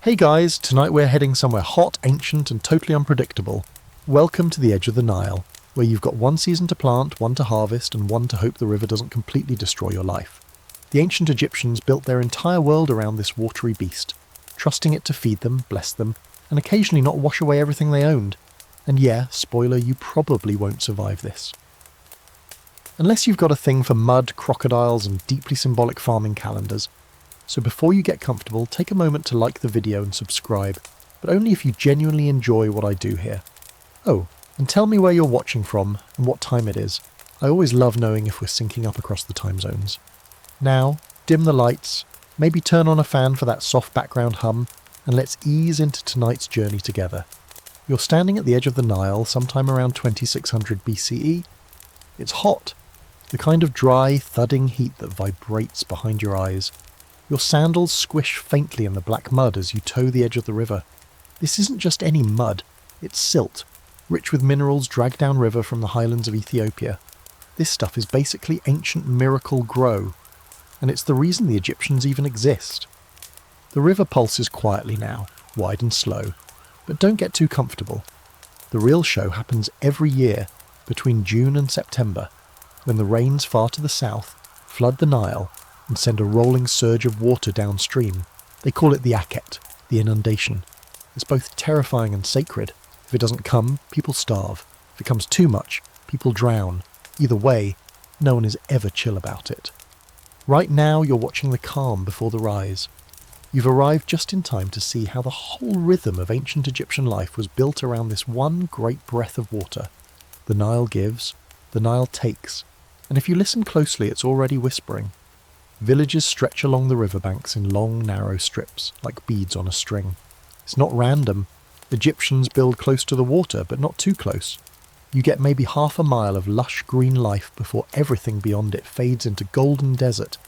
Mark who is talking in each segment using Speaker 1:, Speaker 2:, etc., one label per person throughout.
Speaker 1: Hey guys, tonight we're heading somewhere hot, ancient and totally unpredictable. Welcome to the edge of the Nile, where you've got one season to plant, one to harvest and one to hope the river doesn't completely destroy your life. The ancient Egyptians built their entire world around this watery beast, trusting it to feed them, bless them, and occasionally not wash away everything they owned. And yeah, spoiler, you probably won't survive this. Unless you've got a thing for mud, crocodiles and deeply symbolic farming calendars. So before you get comfortable, take a moment to like the video and subscribe, but only if you genuinely enjoy what I do here. Oh, and tell me where you're watching from and what time it is. I always love knowing if we're syncing up across the time zones. Now, dim the lights, maybe turn on a fan for that soft background hum, and let's ease into tonight's journey together. You're standing at the edge of the Nile sometime around 2600 BCE. It's hot, the kind of dry, thudding heat that vibrates behind your eyes. Your sandals squish faintly in the black mud as you toe the edge of the river. This isn't just any mud, it's silt, rich with minerals dragged downriver from the highlands of Ethiopia. This stuff is basically ancient miracle grow, and it's the reason the Egyptians even exist. The river pulses quietly now, wide and slow, but don't get too comfortable. The real show happens every year, between June and September, when the rains far to the south flood the Nile and send a rolling surge of water downstream. They call it the Akhet, the inundation. It's both terrifying and sacred. If it doesn't come, people starve. If it comes too much, people drown. Either way, no one is ever chill about it. Right now you're watching the calm before the rise. You've arrived just in time to see how the whole rhythm of ancient Egyptian life was built around this one great breath of water. The Nile gives, the Nile takes, and if you listen closely it's already whispering. Villages stretch along the riverbanks in long, narrow strips, like beads on a string. It's not random. Egyptians build close to the water, but not too close. You get maybe half a mile of lush green life before everything beyond it fades into golden desert.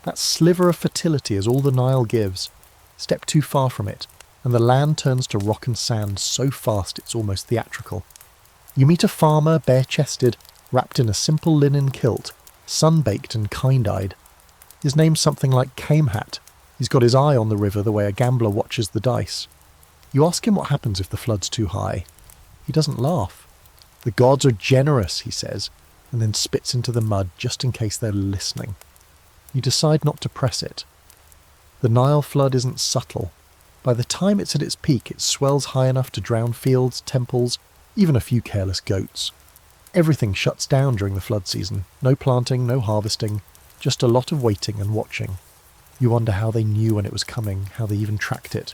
Speaker 1: That sliver of fertility is all the Nile gives. Step too far from it, and the land turns to rock and sand so fast it's almost theatrical. You meet a farmer, bare-chested, wrapped in a simple linen kilt, sun-baked and kind-eyed. His name's something like Kamehat. He's got his eye on the river the way a gambler watches the dice. You ask him what happens if the flood's too high. He doesn't laugh. The gods are generous, he says, and then spits into the mud just in case they're listening. You decide not to press it. The Nile flood isn't subtle. By the time it's at its peak, it swells high enough to drown fields, temples, even a few careless goats. Everything shuts down during the flood season. No planting, no harvesting, just a lot of waiting and watching. You wonder how they knew when it was coming, how they even tracked it.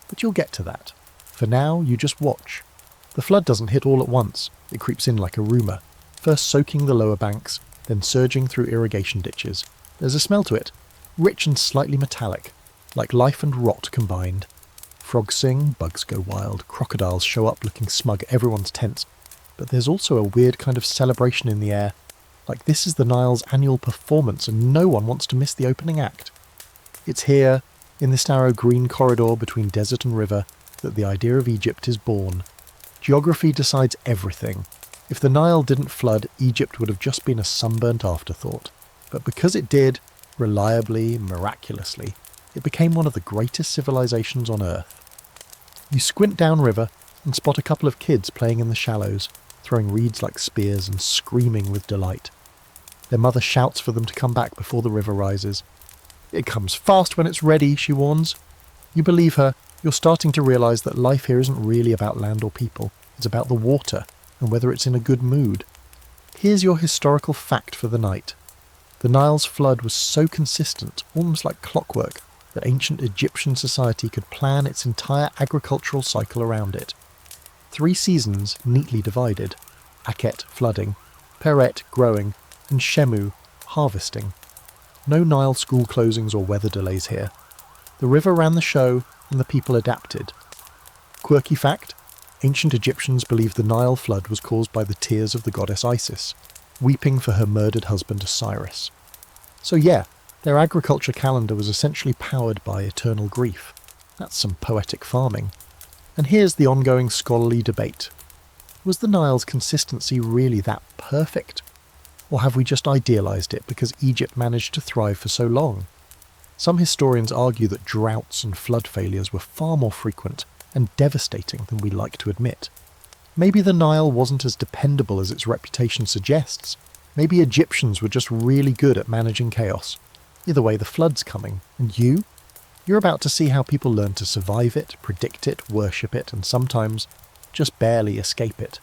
Speaker 1: But you'll get to that. For now, you just watch. The flood doesn't hit all at once. It creeps in like a rumour, first soaking the lower banks, then surging through irrigation ditches. There's a smell to it, rich and slightly metallic, like life and rot combined. Frogs sing, bugs go wild, crocodiles show up looking smug, everyone's tense. But there's also a weird kind of celebration in the air, like this is the Nile's annual performance and no one wants to miss the opening act. It's here, in this narrow green corridor between desert and river, that the idea of Egypt is born. Geography decides everything. If the Nile didn't flood, Egypt would have just been a sunburnt afterthought. But because it did, reliably, miraculously, it became one of the greatest civilizations on Earth. You squint downriver and spot a couple of kids playing in the shallows, throwing reeds like spears and screaming with delight. Their mother shouts for them to come back before the river rises. It comes fast when it's ready, she warns. You believe her. You're starting to realise that life here isn't really about land or people. It's about the water, and whether it's in a good mood. Here's your historical fact for the night. The Nile's flood was so consistent, almost like clockwork, that ancient Egyptian society could plan its entire agricultural cycle around it. 3 seasons neatly divided: Akhet, flooding; Peret, growing; and Shemu, harvesting. No Nile school closings or weather delays here. The river ran the show, and the people adapted. Quirky fact: ancient Egyptians believed the Nile flood was caused by the tears of the goddess Isis, weeping for her murdered husband Osiris. So yeah, their agriculture calendar was essentially powered by eternal grief. That's some poetic farming. And here's the ongoing scholarly debate. Was the Nile's consistency really that perfect? Or have we just idealised it because Egypt managed to thrive for so long? Some historians argue that droughts and flood failures were far more frequent and devastating than we like to admit. Maybe the Nile wasn't as dependable as its reputation suggests. Maybe Egyptians were just really good at managing chaos. Either way, the flood's coming, and you're about to see how people learn to survive it, predict it, worship it, and sometimes just barely escape it.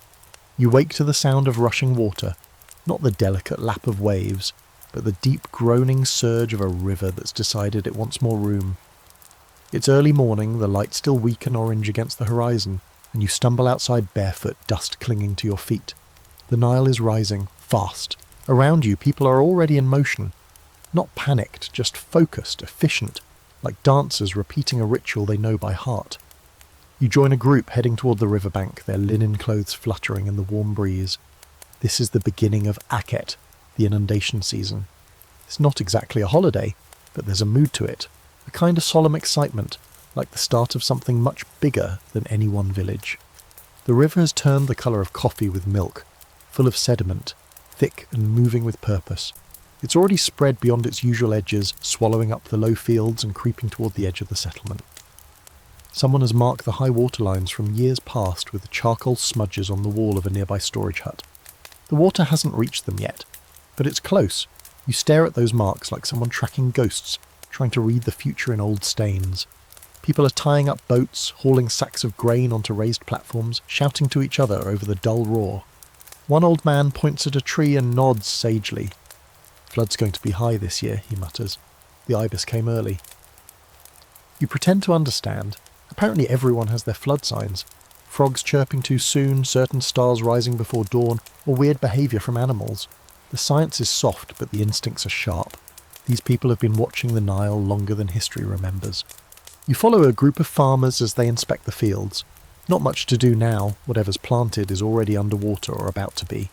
Speaker 1: You wake to the sound of rushing water, not the delicate lap of waves, but the deep groaning surge of a river that's decided it wants more room. It's early morning, the light still weak and orange against the horizon, and you stumble outside barefoot, dust clinging to your feet. The Nile is rising, fast. Around you, people are already in motion. Not panicked, just focused, efficient, like dancers repeating a ritual they know by heart. You join a group heading toward the riverbank, their linen clothes fluttering in the warm breeze. This is the beginning of Akhet, the inundation season. It's not exactly a holiday, but there's a mood to it, a kind of solemn excitement, like the start of something much bigger than any one village. The river has turned the colour of coffee with milk, full of sediment, thick and moving with purpose. It's already spread beyond its usual edges, swallowing up the low fields and creeping toward the edge of the settlement. Someone has marked the high water lines from years past with the charcoal smudges on the wall of a nearby storage hut. The water hasn't reached them yet, but it's close. You stare at those marks like someone tracking ghosts, trying to read the future in old stains. People are tying up boats, hauling sacks of grain onto raised platforms, shouting to each other over the dull roar. One old man points at a tree and nods sagely. "Flood's going to be high this year," he mutters. "The ibis came early." You pretend to understand. Apparently everyone has their flood signs. Frogs chirping too soon, certain stars rising before dawn, or weird behaviour from animals. The science is soft, but the instincts are sharp. These people have been watching the Nile longer than history remembers. You follow a group of farmers as they inspect the fields. Not much to do now, whatever's planted is already underwater or about to be.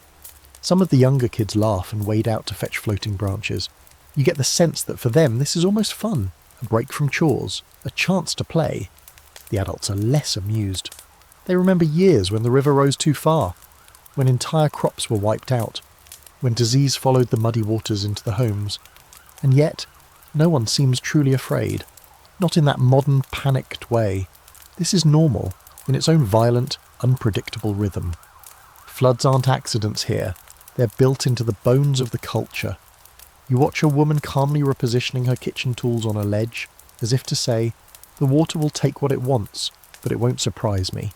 Speaker 1: Some of the younger kids laugh and wade out to fetch floating branches. You get the sense that for them this is almost fun, a break from chores, a chance to play. The adults are less amused. They remember years when the river rose too far, when entire crops were wiped out, when disease followed the muddy waters into the homes. And yet, no one seems truly afraid. Not in that modern, panicked way. This is normal, in its own violent, unpredictable rhythm. Floods aren't accidents here. They're built into the bones of the culture. You watch a woman calmly repositioning her kitchen tools on a ledge, as if to say, the water will take what it wants, but it won't surprise me.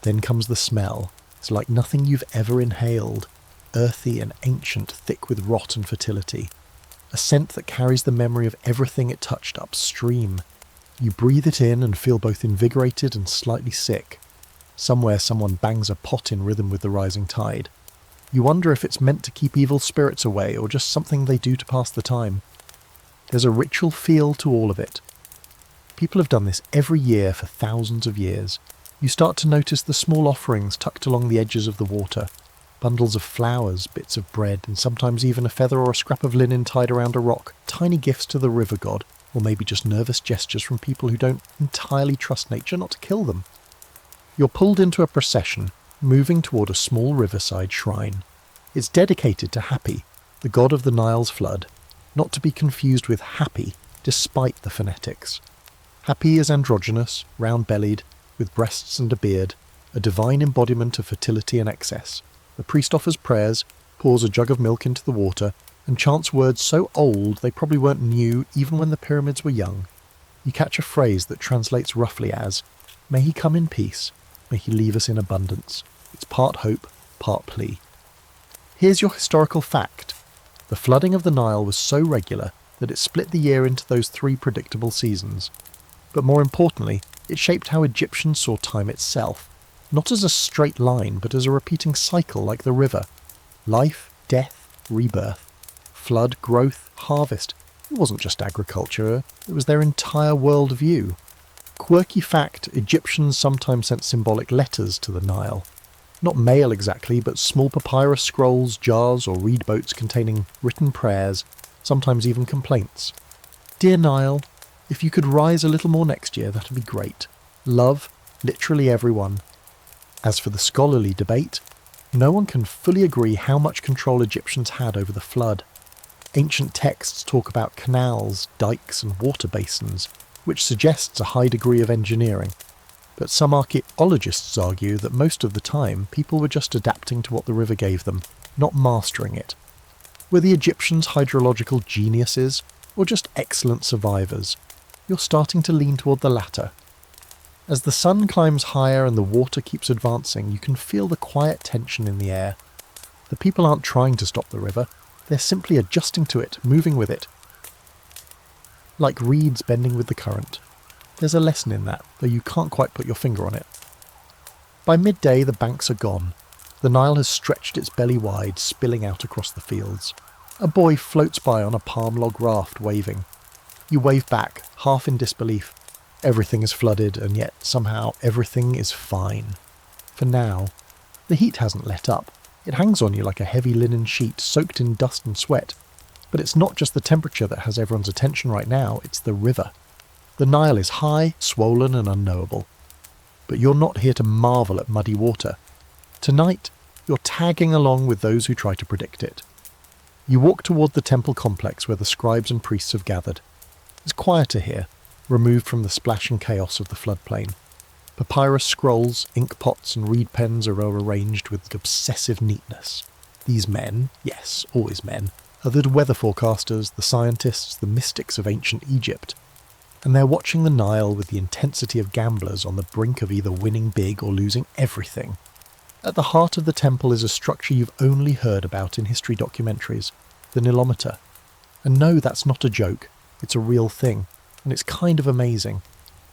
Speaker 1: Then comes the smell. It's like nothing you've ever inhaled. Earthy and ancient, thick with rot and fertility. A scent that carries the memory of everything it touched upstream. You breathe it in and feel both invigorated and slightly sick. Somewhere someone bangs a pot in rhythm with the rising tide. You wonder if it's meant to keep evil spirits away or just something they do to pass the time. There's a ritual feel to all of it. People have done this every year for thousands of years. You start to notice the small offerings tucked along the edges of the water. Bundles of flowers, bits of bread, and sometimes even a feather or a scrap of linen tied around a rock. Tiny gifts to the river god, or maybe just nervous gestures from people who don't entirely trust nature not to kill them. You're pulled into a procession, moving toward a small riverside shrine. It's dedicated to Hapi, the god of the Nile's flood, not to be confused with Happy, despite the phonetics. Hapi is androgynous, round-bellied, with breasts and a beard, a divine embodiment of fertility and excess. The priest offers prayers, pours a jug of milk into the water, and chants words so old they probably weren't new even when the pyramids were young. You catch a phrase that translates roughly as, "May he come in peace, may he leave us in abundance." It's part hope, part plea. Here's your historical fact. The flooding of the Nile was so regular that it split the year into those 3 predictable seasons. But more importantly, it shaped how Egyptians saw time itself. Not as a straight line, but as a repeating cycle like the river. Life, death, rebirth. Flood, growth, harvest. It wasn't just agriculture, it was their entire world view. Quirky fact, Egyptians sometimes sent symbolic letters to the Nile. Not mail exactly, but small papyrus scrolls, jars, or reed boats containing written prayers, sometimes even complaints. "Dear Nile, if you could rise a little more next year, that'd be great. Love, literally everyone." As for the scholarly debate, no one can fully agree how much control Egyptians had over the flood. Ancient texts talk about canals, dikes and water basins, which suggests a high degree of engineering. But some archaeologists argue that most of the time people were just adapting to what the river gave them, not mastering it. Were the Egyptians hydrological geniuses, or just excellent survivors? You're starting to lean toward the latter. As the sun climbs higher and the water keeps advancing, you can feel the quiet tension in the air. The people aren't trying to stop the river, they're simply adjusting to it, moving with it. Like reeds bending with the current. There's a lesson in that, though you can't quite put your finger on it. By midday, the banks are gone. The Nile has stretched its belly wide, spilling out across the fields. A boy floats by on a palm log raft, waving. You wave back, half in disbelief. Everything is flooded, and yet somehow everything is fine. For now. The heat hasn't let up. It hangs on you like a heavy linen sheet soaked in dust and sweat. But it's not just the temperature that has everyone's attention right now, it's the river. The Nile is high, swollen and unknowable. But you're not here to marvel at muddy water. Tonight, you're tagging along with those who try to predict it. You walk toward the temple complex where the scribes and priests have gathered. It's quieter here, removed from the splash and chaos of the floodplain. Papyrus scrolls, ink pots and reed pens are arranged with obsessive neatness. These men, yes, always men, are the weather forecasters, the scientists, the mystics of ancient Egypt. And they're watching the Nile with the intensity of gamblers on the brink of either winning big or losing everything. At the heart of the temple is a structure you've only heard about in history documentaries, the nylometer. And no, that's not a joke, it's a real thing, and it's kind of amazing.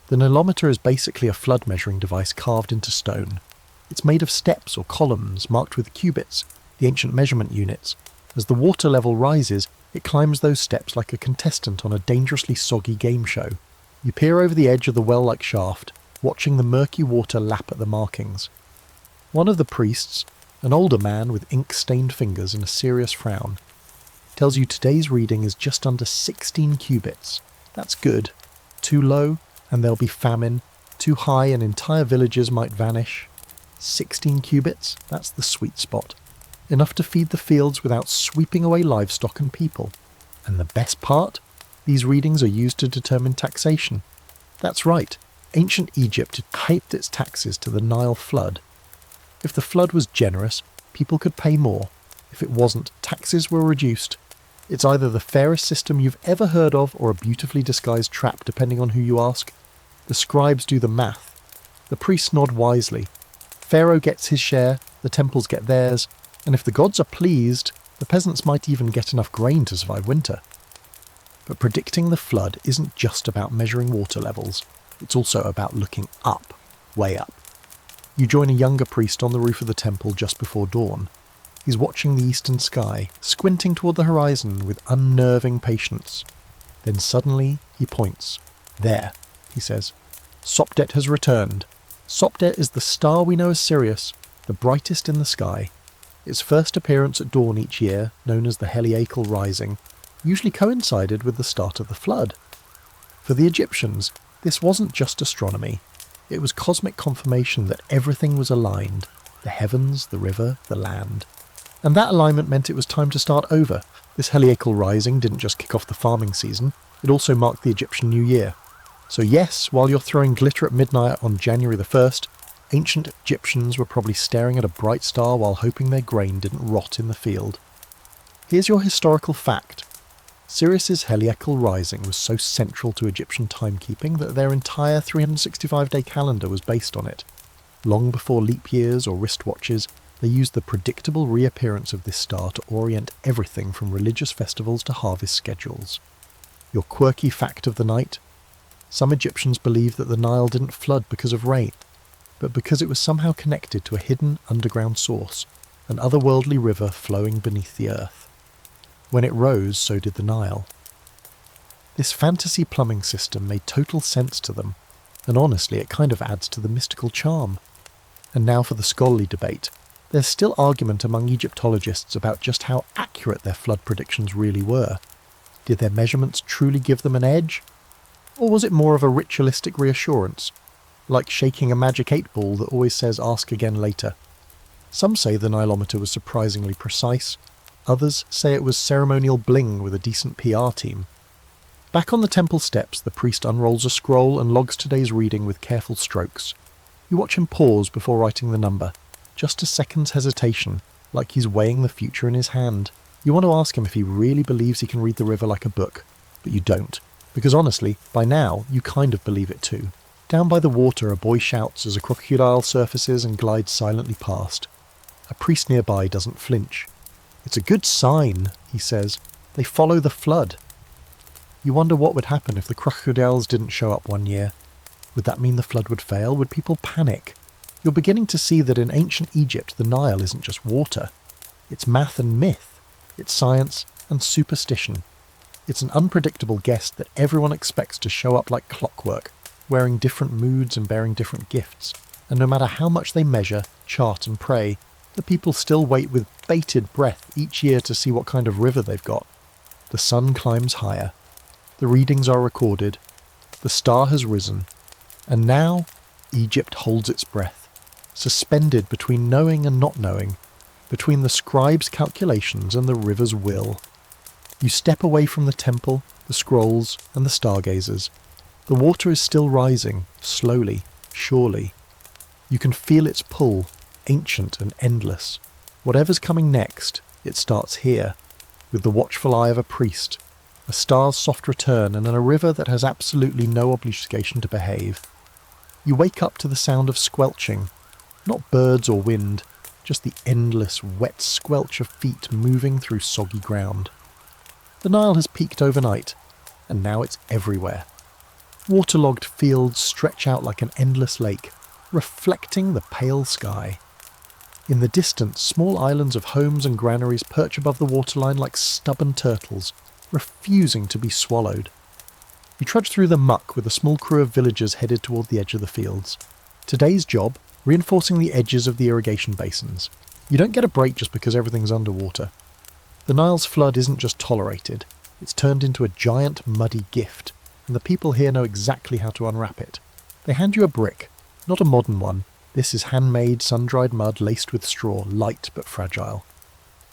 Speaker 1: The nylometer is basically a flood measuring device carved into stone. It's made of steps or columns marked with cubits, the ancient measurement units. As the water level rises, it climbs those steps like a contestant on a dangerously soggy game show. You peer over the edge of the well-like shaft, watching the murky water lap at the markings. One of the priests, an older man with ink-stained fingers and a serious frown, tells you today's reading is just under 16 cubits. That's good. Too low, and there'll be famine. Too high, and entire villages might vanish. 16 cubits, that's the sweet spot. Enough to feed the fields without sweeping away livestock and people. And the best part? These readings are used to determine taxation. That's right, ancient Egypt hyped its taxes to the Nile flood. If the flood was generous, people could pay more. If it wasn't, taxes were reduced. It's either the fairest system you've ever heard of or a beautifully disguised trap, depending on who you ask. The scribes do the math. The priests nod wisely. Pharaoh gets his share, the temples get theirs, and if the gods are pleased, the peasants might even get enough grain to survive winter. But predicting the flood isn't just about measuring water levels. It's also about looking up, way up. You join a younger priest on the roof of the temple just before dawn. He's watching the eastern sky, squinting toward the horizon with unnerving patience. Then suddenly he points. There, he says. Sopdet has returned. Sopdet is the star we know as Sirius, the brightest in the sky. Its first appearance at dawn each year, known as the heliacal rising, usually coincided with the start of the flood. For the Egyptians, this wasn't just astronomy. It was cosmic confirmation that everything was aligned, the heavens, the river, the land. And that alignment meant it was time to start over. This heliacal rising didn't just kick off the farming season, it also marked the Egyptian New Year. So yes, while you're throwing glitter at midnight on January the 1st, ancient Egyptians were probably staring at a bright star while hoping their grain didn't rot in the field. Here's your historical fact. Sirius's heliacal rising was so central to Egyptian timekeeping that their entire 365-day calendar was based on it. Long before leap years or wristwatches, they used the predictable reappearance of this star to orient everything from religious festivals to harvest schedules. Your quirky fact of the night? Some Egyptians believed that the Nile didn't flood because of rain, but because it was somehow connected to a hidden underground source, an otherworldly river flowing beneath the earth. When it rose, so did the Nile. This fantasy plumbing system made total sense to them, and honestly it kind of adds to the mystical charm. And now for the scholarly debate. There's still argument among Egyptologists about just how accurate their flood predictions really were. Did their measurements truly give them an edge? Or was it more of a ritualistic reassurance, like shaking a magic 8-ball that always says ask again later? Some say the Nilometer was surprisingly precise. Others say it was ceremonial bling with a decent PR team. Back on the temple steps, the priest unrolls a scroll and logs today's reading with careful strokes. You watch him pause before writing the number. Just a second's hesitation, like he's weighing the future in his hand. You want to ask him if he really believes he can read the river like a book, but you don't. Because honestly, by now, you kind of believe it too. Down by the water, a boy shouts as a crocodile surfaces and glides silently past. A priest nearby doesn't flinch. "It's a good sign," he says. "They follow the flood." You wonder what would happen if the crocodiles didn't show up one year. Would that mean the flood would fail? Would people panic? You're beginning to see that in ancient Egypt, the Nile isn't just water. It's math and myth. It's science and superstition. It's an unpredictable guest that everyone expects to show up like clockwork, wearing different moods and bearing different gifts. And no matter how much they measure, chart and pray, the people still wait with bated breath each year to see what kind of river they've got. The sun climbs higher. The readings are recorded. The star has risen. And now, Egypt holds its breath, suspended between knowing and not knowing, between the scribe's calculations and the river's will. You step away from the temple, the scrolls, and the stargazers. The water is still rising, slowly, surely. You can feel its pull, ancient and endless. Whatever's coming next, it starts here, with the watchful eye of a priest, a star's soft return, and in a river that has absolutely no obligation to behave. You wake up to the sound of squelching, not birds or wind, just the endless, wet squelch of feet moving through soggy ground. The Nile has peaked overnight, and now it's everywhere. Waterlogged fields stretch out like an endless lake, reflecting the pale sky. In the distance, small islands of homes and granaries perch above the waterline like stubborn turtles, refusing to be swallowed. You trudge through the muck with a small crew of villagers headed toward the edge of the fields. Today's job, reinforcing the edges of the irrigation basins. You don't get a break just because everything's underwater. The Nile's flood isn't just tolerated, it's turned into a giant muddy gift, and the people here know exactly how to unwrap it. They hand you a brick, not a modern one. This is handmade, sun-dried mud laced with straw, light but fragile.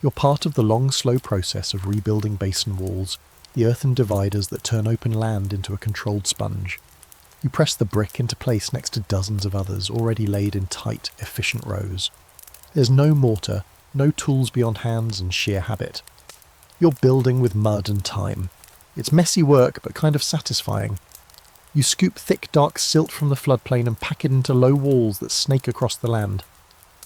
Speaker 1: You're part of the long, slow process of rebuilding basin walls, the earthen dividers that turn open land into a controlled sponge. You press the brick into place next to dozens of others, already laid in tight, efficient rows. There's no mortar, no tools beyond hands and sheer habit. You're building with mud and time. It's messy work, but kind of satisfying. You scoop thick, dark silt from the floodplain and pack it into low walls that snake across the land.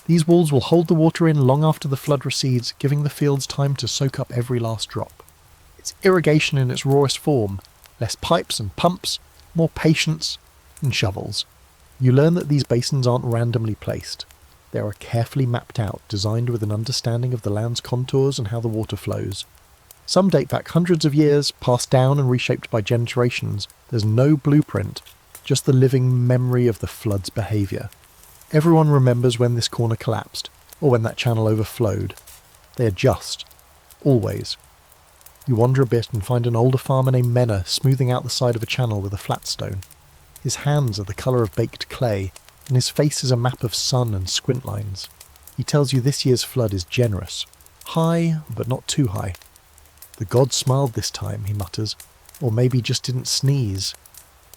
Speaker 1: These walls will hold the water in long after the flood recedes, giving the fields time to soak up every last drop. It's irrigation in its rawest form. Less pipes and pumps, more patience and shovels. You learn that these basins aren't randomly placed. They are carefully mapped out, designed with an understanding of the land's contours and how the water flows. Some date back hundreds of years, passed down and reshaped by generations. There's no blueprint, just the living memory of the flood's behaviour. Everyone remembers when this corner collapsed, or when that channel overflowed. They adjust. Always. You wander a bit and find an older farmer named Menna smoothing out the side of a channel with a flat stone. His hands are the colour of baked clay, and his face is a map of sun and squint lines. He tells you this year's flood is generous. High, but not too high. The gods smiled this time, he mutters, or maybe just didn't sneeze.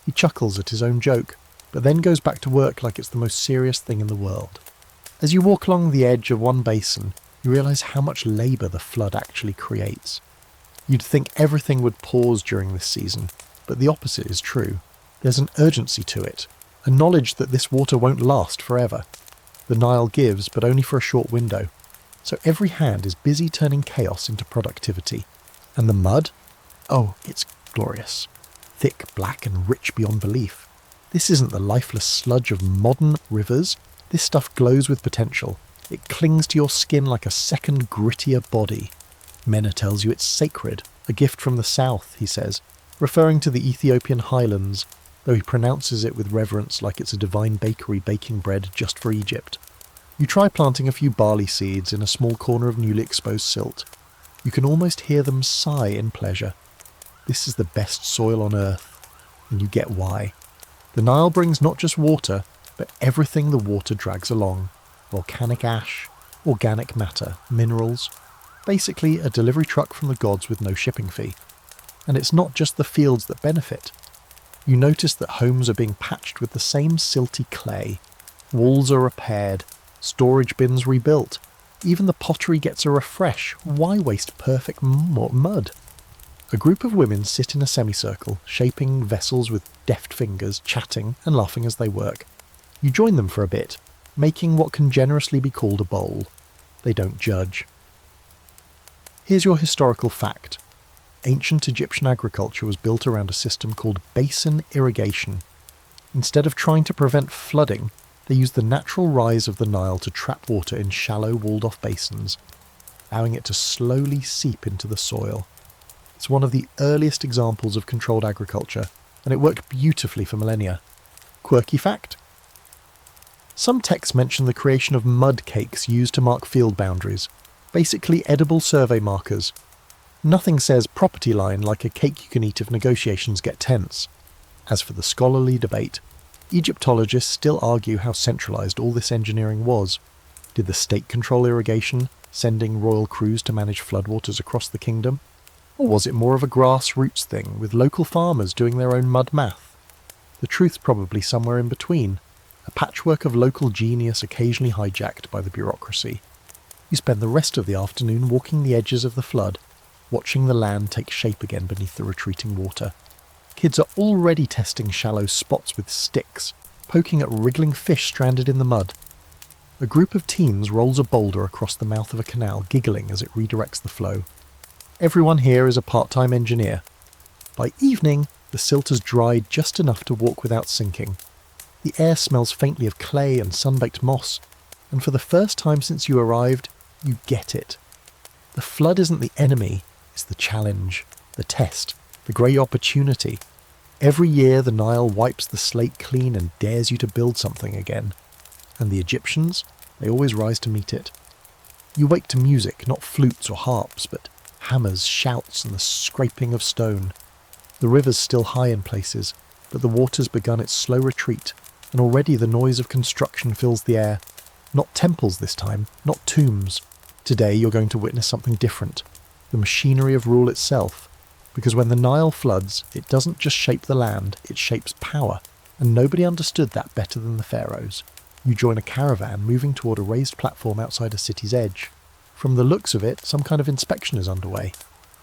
Speaker 1: He chuckles at his own joke, but then goes back to work like it's the most serious thing in the world. As you walk along the edge of one basin, you realise how much labour the flood actually creates. You'd think everything would pause during this season, but the opposite is true. There's an urgency to it, a knowledge that this water won't last forever. The Nile gives, but only for a short window. So every hand is busy turning chaos into productivity. And the mud? Oh, it's glorious. Thick, black and rich beyond belief. This isn't the lifeless sludge of modern rivers. This stuff glows with potential. It clings to your skin like a second, grittier body. Menna tells you it's sacred, a gift from the south, he says, referring to the Ethiopian highlands, though he pronounces it with reverence like it's a divine bakery baking bread just for Egypt. You try planting a few barley seeds in a small corner of newly exposed silt. You can almost hear them sigh in pleasure. This is the best soil on earth, and you get why. The Nile brings not just water, but everything the water drags along. Volcanic ash, organic matter, minerals. Basically, a delivery truck from the gods with no shipping fee. And it's not just the fields that benefit. You notice that homes are being patched with the same silty clay. Walls are repaired, storage bins rebuilt. Even the pottery gets a refresh. Why waste perfect mud? A group of women sit in a semicircle, shaping vessels with deft fingers, chatting and laughing as they work. You join them for a bit, making what can generously be called a bowl. They don't judge. Here's your historical fact. Ancient Egyptian agriculture was built around a system called Basin irrigation. Instead of trying to prevent flooding, they used the natural rise of the Nile to trap water in shallow walled-off basins, allowing it to slowly seep into the soil. It's one of the earliest examples of controlled agriculture, and it worked beautifully for millennia. Quirky fact? Some texts mention the creation of mud cakes used to mark field boundaries, basically edible survey markers. Nothing says property line like a cake you can eat if negotiations get tense. As for the scholarly debate, Egyptologists still argue how centralised all this engineering was. Did the state control irrigation, sending royal crews to manage floodwaters across the kingdom? Or was it more of a grassroots thing, with local farmers doing their own mud math? The truth's probably somewhere in between, a patchwork of local genius occasionally hijacked by the bureaucracy. You spend the rest of the afternoon walking the edges of the flood, watching the land take shape again beneath the retreating water. Kids are already testing shallow spots with sticks, poking at wriggling fish stranded in the mud. A group of teens rolls a boulder across the mouth of a canal, giggling as it redirects the flow. Everyone here is a part-time engineer. By evening, the silt has dried just enough to walk without sinking. The air smells faintly of clay and sun-baked moss, and for the first time since you arrived, you get it. The flood isn't the enemy, it's the challenge, the test, the great opportunity. Every year the Nile wipes the slate clean and dares you to build something again. And the Egyptians, they always rise to meet it. You wake to music, not flutes or harps, but hammers, shouts and the scraping of stone. The river's still high in places, but the water's begun its slow retreat, and already the noise of construction fills the air. Not temples this time, not tombs. Today you're going to witness something different. The machinery of rule itself. Because when the Nile floods, it doesn't just shape the land, it shapes power. And nobody understood that better than the pharaohs. You join a caravan moving toward a raised platform outside a city's edge. From the looks of it, some kind of inspection is underway.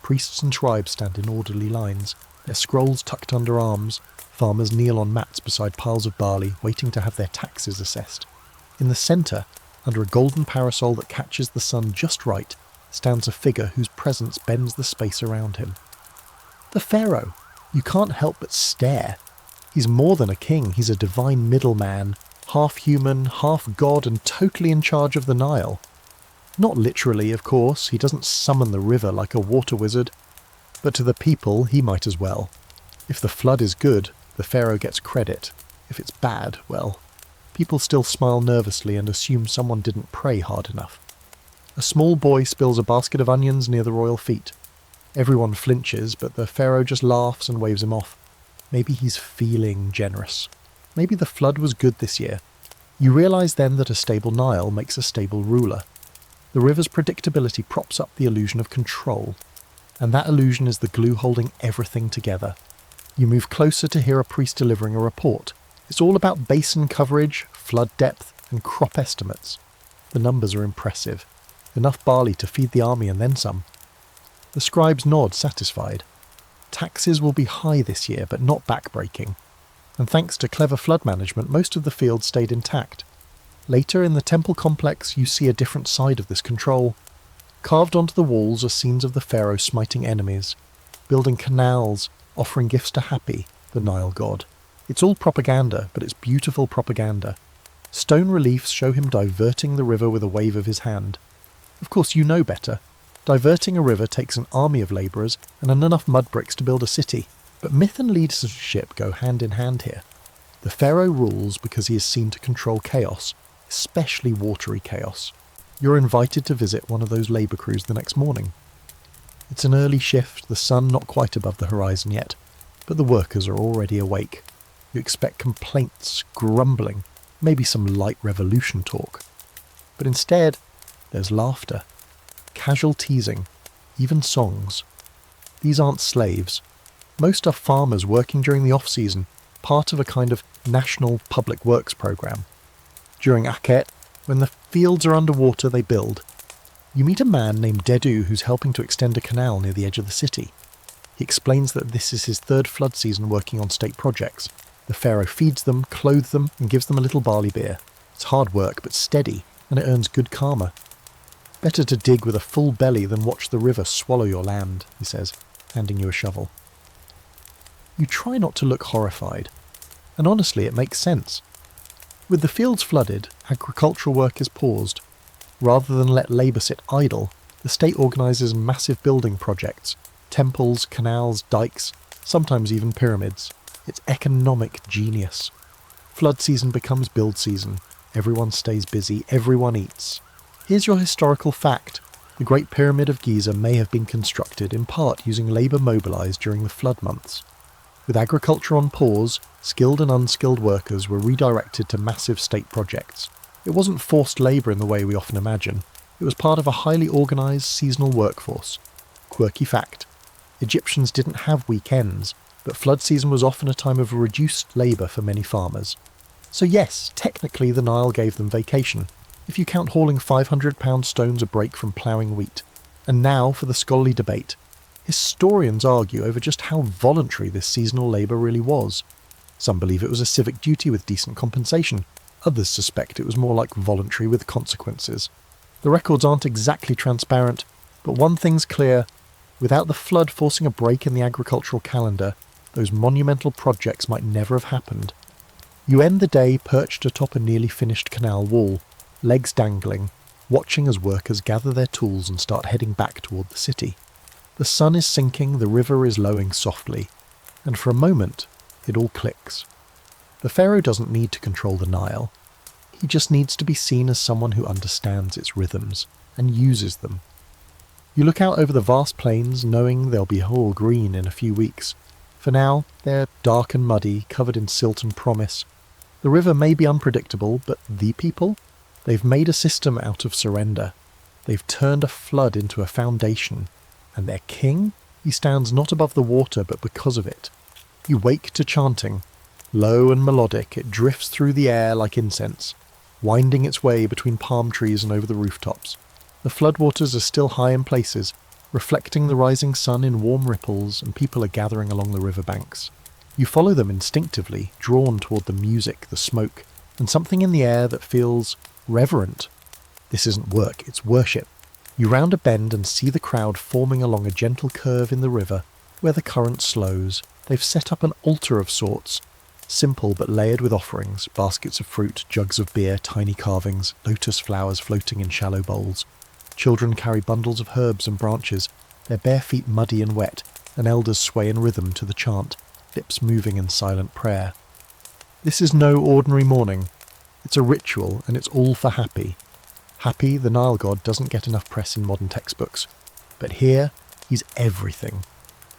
Speaker 1: Priests and scribes stand in orderly lines, their scrolls tucked under arms. Farmers kneel on mats beside piles of barley, waiting to have their taxes assessed. In the centre, under a golden parasol that catches the sun just right, stands a figure whose presence bends the space around him. The Pharaoh. You can't help but stare. He's more than a king, he's a divine middleman, half human, half god, and totally in charge of the Nile. Not literally, of course, he doesn't summon the river like a water wizard, but to the people he might as well. If the flood is good, the Pharaoh gets credit. If it's bad, well, people still smile nervously and assume someone didn't pray hard enough. A small boy spills a basket of onions near the royal feet. Everyone flinches, but the Pharaoh just laughs and waves him off. Maybe he's feeling generous. Maybe the flood was good this year. You realise then that a stable Nile makes a stable ruler. The river's predictability props up the illusion of control, and that illusion is the glue holding everything together. You move closer to hear a priest delivering a report. It's all about basin coverage, flood depth, and crop estimates. The numbers are impressive. Enough barley to feed the army and then some. The scribes nod, satisfied. Taxes will be high this year, but not backbreaking. And thanks to clever flood management, most of the field stayed intact. Later in the temple complex, you see a different side of this control. Carved onto the walls are scenes of the pharaoh smiting enemies, building canals, offering gifts to Happy, the Nile god. It's all propaganda, but it's beautiful propaganda. Stone reliefs show him diverting the river with a wave of his hand. Of course, you know better. Diverting a river takes an army of labourers and enough mud bricks to build a city. But myth and leadership go hand in hand here. The pharaoh rules because he is seen to control chaos, especially watery chaos. You're invited to visit one of those labour crews the next morning. It's an early shift, the sun not quite above the horizon yet, but the workers are already awake. You expect complaints, grumbling, maybe some light revolution talk. But instead, there's laughter. casual teasing, even songs. These aren't slaves. Most are farmers working during the off-season, part of a kind of national public works programme. During Akhet, when the fields are underwater, they build. You meet a man named Dedu who's helping to extend a canal near the edge of the city. He explains that this is his third flood season working on state projects. The pharaoh feeds them, clothes them, and gives them a little barley beer. It's hard work, but steady, and it earns good karma. Better to dig with a full belly than watch the river swallow your land, he says, handing you a shovel. You try not to look horrified, and honestly it makes sense. With the fields flooded, agricultural work is paused. Rather than let labour sit idle, the state organises massive building projects, temples, canals, dikes, sometimes even pyramids. It's economic genius. Flood season becomes build season. Everyone stays busy, everyone eats. Here's your historical fact. The Great Pyramid of Giza may have been constructed in part using labour mobilised during the flood months. With agriculture on pause, skilled and unskilled workers were redirected to massive state projects. It wasn't forced labour in the way we often imagine. It was part of a highly organised seasonal workforce. Quirky fact. Egyptians didn't have weekends, but flood season was often a time of reduced labour for many farmers. So yes, technically the Nile gave them vacation, if you count hauling 500-pound stones a break from ploughing wheat. And now for the scholarly debate. Historians argue over just how voluntary this seasonal labour really was. Some believe it was a civic duty with decent compensation. Others suspect it was more like voluntary with consequences. The records aren't exactly transparent, but one thing's clear. Without the flood forcing a break in the agricultural calendar, those monumental projects might never have happened. You end the day perched atop a nearly finished canal wall, legs dangling, watching as workers gather their tools and start heading back toward the city. The sun is sinking, the river is lowing softly, and for a moment, it all clicks. The pharaoh doesn't need to control the Nile. He just needs to be seen as someone who understands its rhythms and uses them. You look out over the vast plains, knowing they'll be whole green in a few weeks. For now, they're dark and muddy, covered in silt and promise. The river may be unpredictable, but the people? They've made a system out of surrender. They've turned a flood into a foundation. And their king? He stands not above the water, but because of it. You wake to chanting. Low and melodic, it drifts through the air like incense, winding its way between palm trees and over the rooftops. The floodwaters are still high in places, reflecting the rising sun in warm ripples, and people are gathering along the riverbanks. You follow them instinctively, drawn toward the music, the smoke, and something in the air that feels reverent. This isn't work, it's worship. You round a bend and see the crowd forming along a gentle curve in the river, where the current slows. They've set up an altar of sorts, simple but layered with offerings, baskets of fruit, jugs of beer, tiny carvings, lotus flowers floating in shallow bowls. Children carry bundles of herbs and branches, their bare feet muddy and wet, and elders sway in rhythm to the chant, lips moving in silent prayer. This is no ordinary morning. It's a ritual, and it's all for Happy. Happy, the Nile god, doesn't get enough press in modern textbooks. But here, he's everything.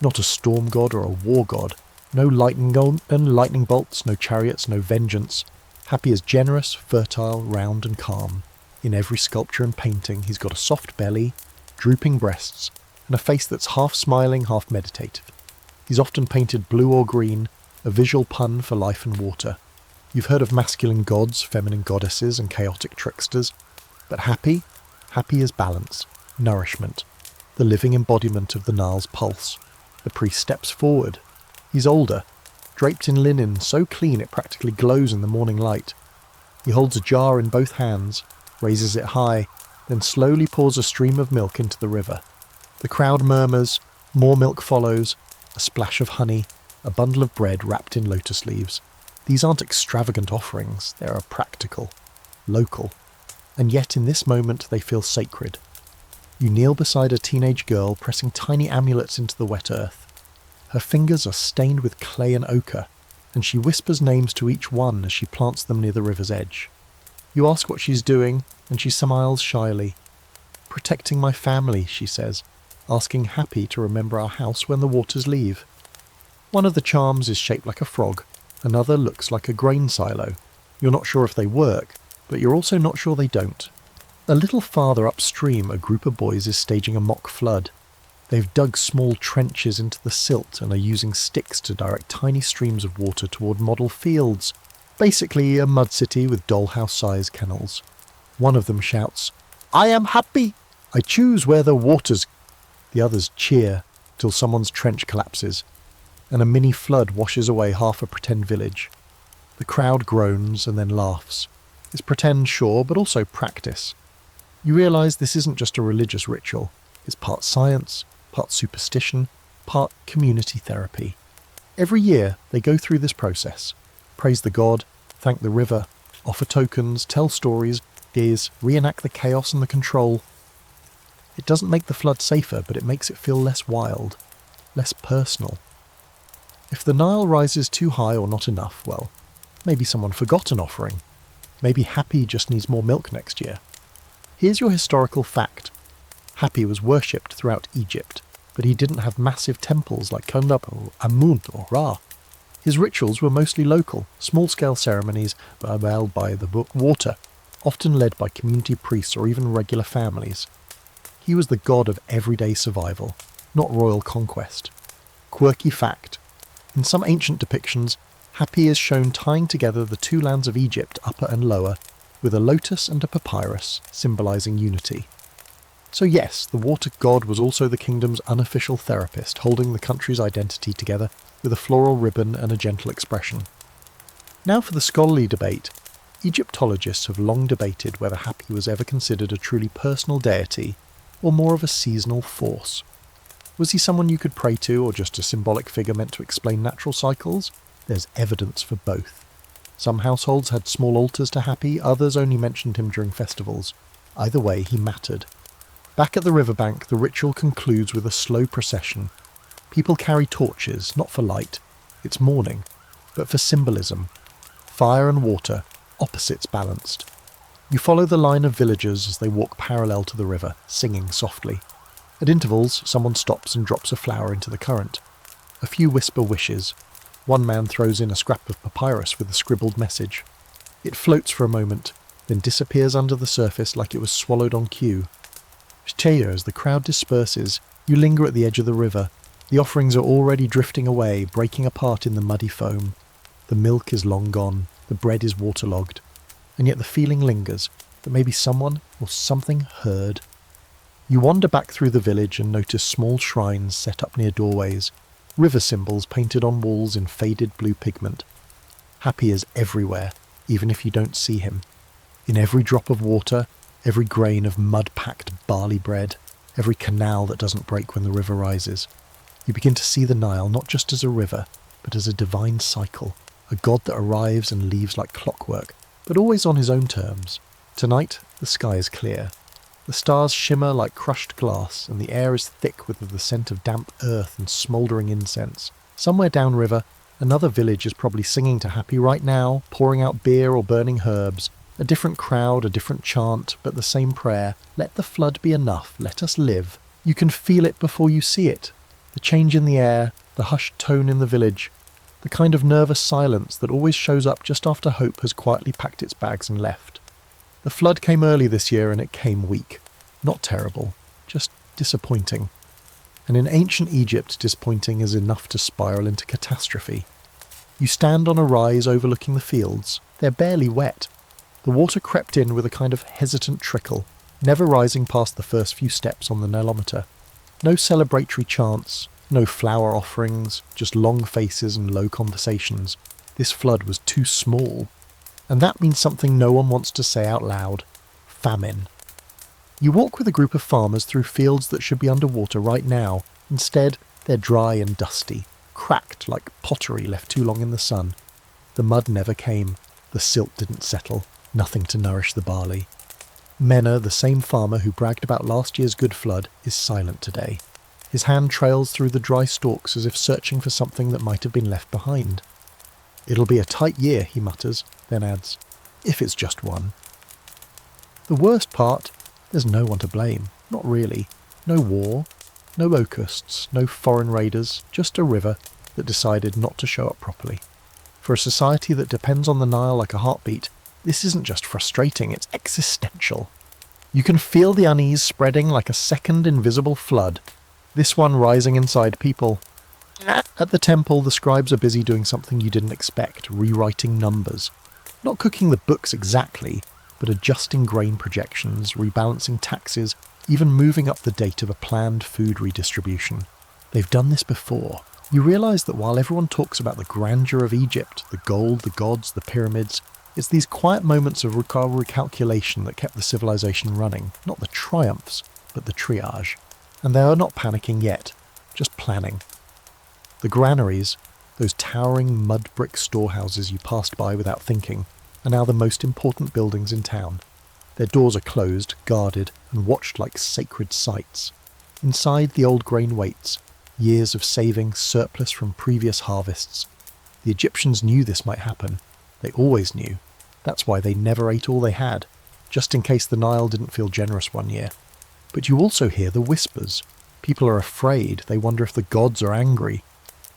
Speaker 1: Not a storm god or a war god. No lightning bolts, no chariots, no vengeance. Happy is generous, fertile, round and calm. In every sculpture and painting, he's got a soft belly, drooping breasts, and a face that's half smiling, half meditative. He's often painted blue or green, a visual pun for life and water. You've heard of masculine gods, feminine goddesses, and chaotic tricksters. But Happy is balance, nourishment, the living embodiment of the Nile's pulse. The priest steps forward. He's older, draped in linen so clean it practically glows in the morning light. He holds a jar in both hands, raises it high, then slowly pours a stream of milk into the river. The crowd murmurs, more milk follows, a splash of honey, a bundle of bread wrapped in lotus leaves. These aren't extravagant offerings, they are practical, local. And yet in this moment they feel sacred. You kneel beside a teenage girl pressing tiny amulets into the wet earth. Her fingers are stained with clay and ochre, and she whispers names to each one as she plants them near the river's edge. You ask what she's doing, and she smiles shyly. Protecting my family, she says, asking Happy to remember our house when the waters leave. One of the charms is shaped like a frog, another looks like a grain silo. You're not sure if they work, but you're also not sure they don't. A little farther upstream, a group of boys is staging a mock flood. They've dug small trenches into the silt and are using sticks to direct tiny streams of water toward model fields. Basically a mud city with dollhouse-sized canals. One of them shouts, "I am happy! I choose where the waters..." The others cheer till someone's trench collapses, and a mini flood washes away half a pretend village. The crowd groans and then laughs. It's pretend, sure, but also practice. You realise this isn't just a religious ritual. It's part science, part superstition, part community therapy. Every year they go through this process. Praise the god, thank the river, offer tokens, tell stories, reenact the chaos and the control. It doesn't make the flood safer, but it makes it feel less wild, less personal. If the Nile rises too high or not enough, well, maybe someone forgot an offering. Maybe Happy just needs more milk next year. Here's your historical fact. Happy was worshipped throughout Egypt, but he didn't have massive temples like Kundab or Amun or Ra. His rituals were mostly local, small-scale ceremonies by the book water, often led by community priests or even regular families. He was the god of everyday survival, not royal conquest. Quirky fact. In some ancient depictions, Happy is shown tying together the two lands of Egypt, upper and lower, with a lotus and a papyrus, symbolising unity. So yes, the water god was also the kingdom's unofficial therapist, holding the country's identity together with a floral ribbon and a gentle expression. Now for the scholarly debate. Egyptologists have long debated whether Happy was ever considered a truly personal deity or more of a seasonal force. Was he someone you could pray to or just a symbolic figure meant to explain natural cycles? There's evidence for both. Some households had small altars to Happy, others only mentioned him during festivals. Either way, he mattered. Back at the riverbank, the ritual concludes with a slow procession. People carry torches, not for light, it's mourning, but for symbolism. Fire and water, opposites balanced. You follow the line of villagers as they walk parallel to the river, singing softly. At intervals, someone stops and drops a flower into the current. A few whisper wishes. One man throws in a scrap of papyrus with a scribbled message. It floats for a moment, then disappears under the surface like it was swallowed on cue. As the crowd disperses, you linger at the edge of the river. The offerings are already drifting away, breaking apart in the muddy foam. The milk is long gone, the bread is waterlogged, and yet the feeling lingers that maybe someone or something heard. You wander back through the village and notice small shrines set up near doorways, river symbols painted on walls in faded blue pigment. Happy is everywhere, even if you don't see him. In every drop of water, every grain of mud-packed barley bread, every canal that doesn't break when the river rises. You begin to see the Nile not just as a river, but as a divine cycle, a god that arrives and leaves like clockwork, but always on his own terms. Tonight, the sky is clear. The stars shimmer like crushed glass, and the air is thick with the scent of damp earth and smouldering incense. Somewhere downriver, another village is probably singing to Happy right now, pouring out beer or burning herbs. A different crowd, a different chant, but the same prayer. Let the flood be enough, let us live. You can feel it before you see it. The change in the air, the hushed tone in the village, the kind of nervous silence that always shows up just after hope has quietly packed its bags and left. The flood came early this year and it came weak. Not terrible, just disappointing. And in ancient Egypt, disappointing is enough to spiral into catastrophe. You stand on a rise overlooking the fields. They're barely wet. The water crept in with a kind of hesitant trickle, never rising past the first few steps on the nylometer. No celebratory chants, no flower offerings, just long faces and low conversations. This flood was too small. And that means something no one wants to say out loud. Famine. You walk with a group of farmers through fields that should be underwater right now. Instead, they're dry and dusty, cracked like pottery left too long in the sun. The mud never came. The silt didn't settle. Nothing to nourish the barley. Mena, the same farmer who bragged about last year's good flood, is silent today. His hand trails through the dry stalks as if searching for something that might have been left behind. It'll be a tight year, he mutters, then adds, if it's just one. The worst part, there's no one to blame. Not really. No war, no locusts, no foreign raiders, just a river that decided not to show up properly. For a society that depends on the Nile like a heartbeat, this isn't just frustrating, it's existential. You can feel the unease spreading like a second invisible flood, this one rising inside people. At the temple, the scribes are busy doing something you didn't expect, rewriting numbers. Not cooking the books exactly, but adjusting grain projections, rebalancing taxes, even moving up the date of a planned food redistribution. They've done this before. You realise that while everyone talks about the grandeur of Egypt, the gold, the gods, the pyramids, it's these quiet moments of recalculation that kept the civilization running, not the triumphs, but the triage. And they are not panicking yet, just planning. The granaries, those towering mud brick storehouses you passed by without thinking, are now the most important buildings in town. Their doors are closed, guarded, and watched like sacred sites. Inside, the old grain waits, years of saving, surplus from previous harvests. The Egyptians knew this might happen. They always knew. That's why they never ate all they had, just in case the Nile didn't feel generous one year. But you also hear the whispers. People are afraid. They wonder if the gods are angry.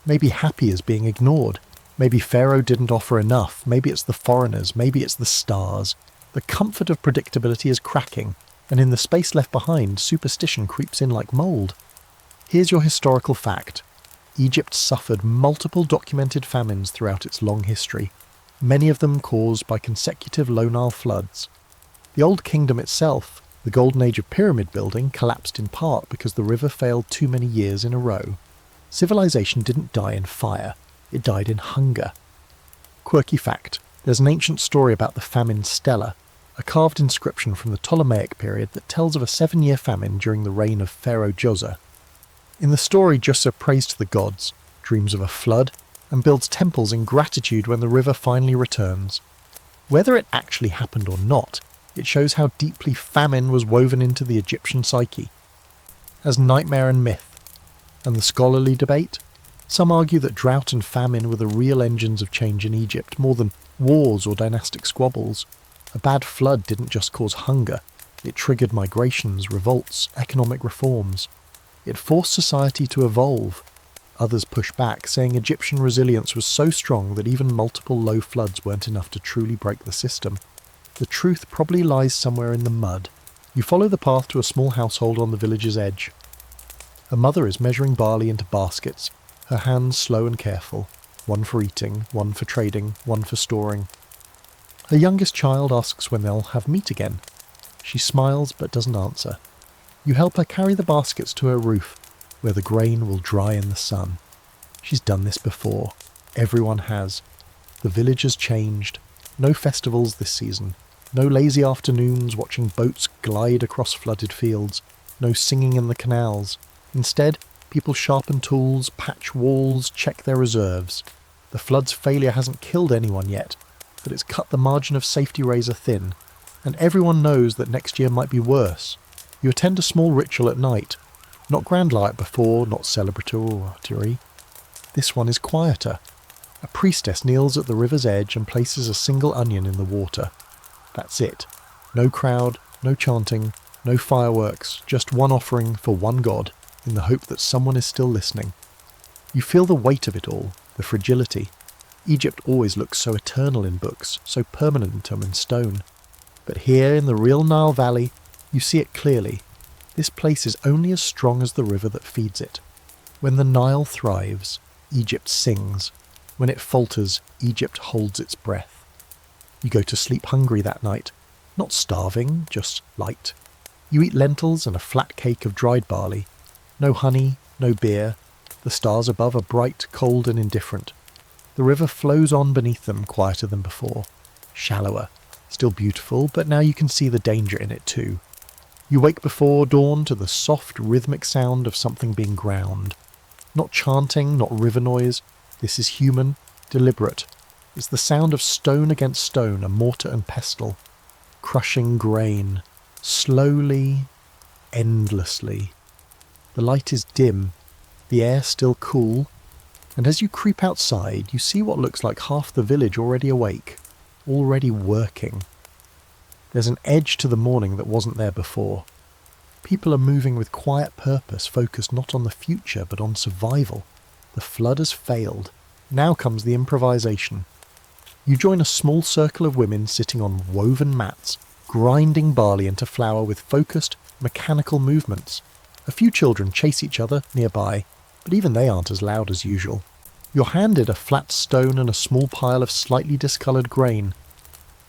Speaker 1: Maybe happy is being ignored. Maybe Pharaoh didn't offer enough. Maybe it's the foreigners. Maybe it's the stars. The comfort of predictability is cracking, and in the space left behind, superstition creeps in like mould. Here's your historical fact. Egypt suffered multiple documented famines throughout its long history, many of them caused by consecutive low Nile floods. The Old Kingdom itself, the golden age of pyramid building, collapsed in part because the river failed too many years in a row. Civilization didn't die in fire, it died in hunger. Quirky fact, there's an ancient story about the famine stela, a carved inscription from the Ptolemaic period that tells of a 7-year famine during the reign of Pharaoh Djoser. In the story, Djoser prays to the gods, dreams of a flood, and builds temples in gratitude when the river finally returns. Whether it actually happened or not, it shows how deeply famine was woven into the Egyptian psyche. As nightmare and myth, and the scholarly debate, some argue that drought and famine were the real engines of change in Egypt, more than wars or dynastic squabbles. A bad flood didn't just cause hunger, it triggered migrations, revolts, economic reforms. It forced society to evolve. Others push back, saying Egyptian resilience was so strong that even multiple low floods weren't enough to truly break the system. The truth probably lies somewhere in the mud. You follow the path to a small household on the village's edge. A mother is measuring barley into baskets, her hands slow and careful, one for eating, one for trading, one for storing. Her youngest child asks when they'll have meat again. She smiles but doesn't answer. You help her carry the baskets to her roof, where the grain will dry in the sun. She's done this before. Everyone has. The village has changed. No festivals this season. No lazy afternoons watching boats glide across flooded fields. No singing in the canals. Instead, people sharpen tools, patch walls, check their reserves. The flood's failure hasn't killed anyone yet, but it's cut the margin of safety razor thin, and everyone knows that next year might be worse. You attend a small ritual at night. Not grand like before, not celebratory. This one is quieter. A priestess kneels at the river's edge and places a single onion in the water. That's it. No crowd, no chanting, no fireworks, just one offering for one god, in the hope that someone is still listening. You feel the weight of it all, the fragility. Egypt always looks so eternal in books, so permanent and in stone. But here in the real Nile Valley, you see it clearly. This place is only as strong as the river that feeds it. When the Nile thrives, Egypt sings. When it falters, Egypt holds its breath. You go to sleep hungry that night. Not starving, just light. You eat lentils and a flat cake of dried barley. No honey, no beer. The stars above are bright, cold and indifferent. The river flows on beneath them, quieter than before. Shallower. Still beautiful, but now you can see the danger in it too. You wake before dawn to the soft, rhythmic sound of something being ground. Not chanting, not river noise. This is human, deliberate. It's the sound of stone against stone, a mortar and pestle. Crushing grain. Slowly, endlessly. The light is dim, the air still cool, and as you creep outside, you see what looks like half the village already awake, already working. There's an edge to the morning that wasn't there before. People are moving with quiet purpose, focused not on the future but on survival. The flood has failed. Now comes the improvisation. You join a small circle of women sitting on woven mats, grinding barley into flour with focused, mechanical movements. A few children chase each other nearby, but even they aren't as loud as usual. You're handed a flat stone and a small pile of slightly discoloured grain.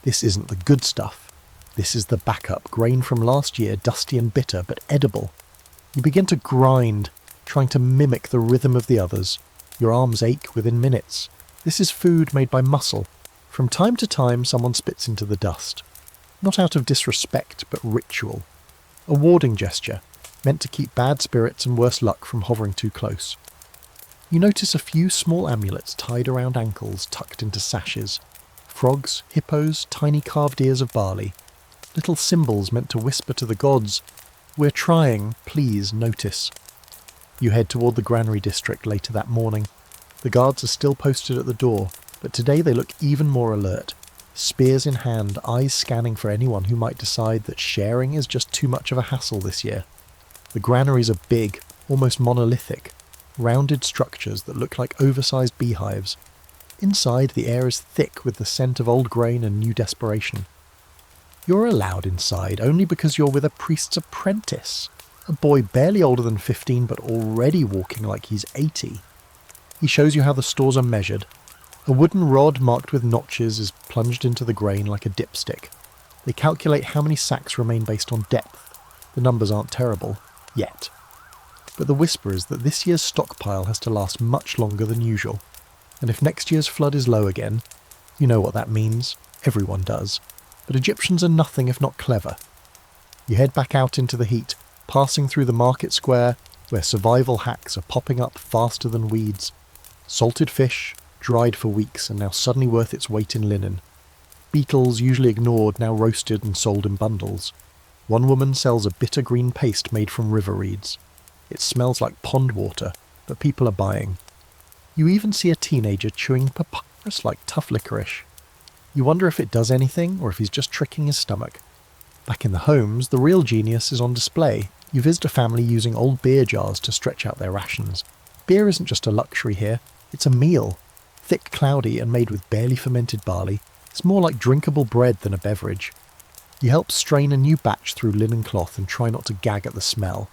Speaker 1: This isn't the good stuff. This is the backup, grain from last year, dusty and bitter, but edible. You begin to grind, trying to mimic the rhythm of the others. Your arms ache within minutes. This is food made by muscle. From time to time, someone spits into the dust. Not out of disrespect, but ritual. A warding gesture, meant to keep bad spirits and worse luck from hovering too close. You notice a few small amulets tied around ankles, tucked into sashes. Frogs, hippos, tiny carved ears of barley. Little symbols meant to whisper to the gods, "We're trying, please notice." You head toward the granary district later that morning. The guards are still posted at the door, but today they look even more alert. Spears in hand, eyes scanning for anyone who might decide that sharing is just too much of a hassle this year. The granaries are big, almost monolithic, rounded structures that look like oversized beehives. Inside, the air is thick with the scent of old grain and new desperation. You're allowed inside only because you're with a priest's apprentice, a boy barely older than 15 but already walking like he's 80. He shows you how the stores are measured. A wooden rod marked with notches is plunged into the grain like a dipstick. They calculate how many sacks remain based on depth. The numbers aren't terrible, yet. But the whisper is that this year's stockpile has to last much longer than usual. And if next year's flood is low again, you know what that means. Everyone does. But Egyptians are nothing if not clever. You head back out into the heat, passing through the market square where survival hacks are popping up faster than weeds. Salted fish, dried for weeks and now suddenly worth its weight in linen. Beetles usually ignored, now roasted and sold in bundles. One woman sells a bitter green paste made from river reeds. It smells like pond water, but people are buying. You even see a teenager chewing papyrus like tough licorice. You wonder if it does anything or if he's just tricking his stomach. Back in the homes, the real genius is on display. You visit a family using old beer jars to stretch out their rations. Beer isn't just a luxury here, it's a meal. Thick, cloudy, and made with barely fermented barley, it's more like drinkable bread than a beverage. You help strain a new batch through linen cloth and try not to gag at the smell.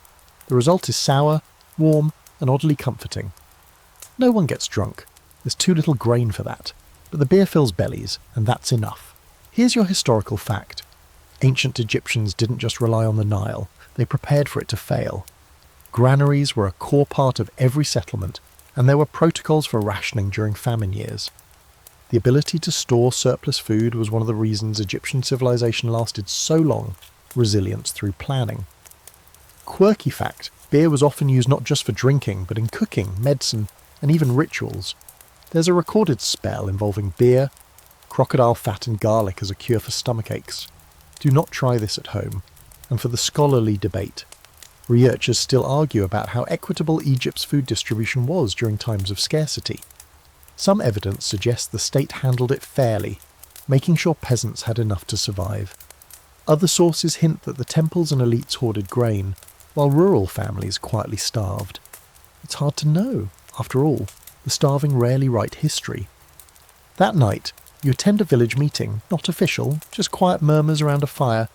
Speaker 1: The result is sour, warm, and oddly comforting. No one gets drunk. There's too little grain for that. But the beer fills bellies, and that's enough. Here's your historical fact. Ancient Egyptians didn't just rely on the Nile, they prepared for it to fail. Granaries were a core part of every settlement, and there were protocols for rationing during famine years. The ability to store surplus food was one of the reasons Egyptian civilization lasted so long, resilience through planning. Quirky fact, beer was often used not just for drinking, but in cooking, medicine, and even rituals. There's a recorded spell involving beer, crocodile fat and garlic as a cure for stomach aches. Do not try this at home. And for the scholarly debate, researchers still argue about how equitable Egypt's food distribution was during times of scarcity. Some evidence suggests the state handled it fairly, making sure peasants had enough to survive. Other sources hint that the temples and elites hoarded grain, while rural families quietly starved. It's hard to know, after all. The starving rarely write history. That night, you attend a village meeting, not official, just quiet murmurs around a fire.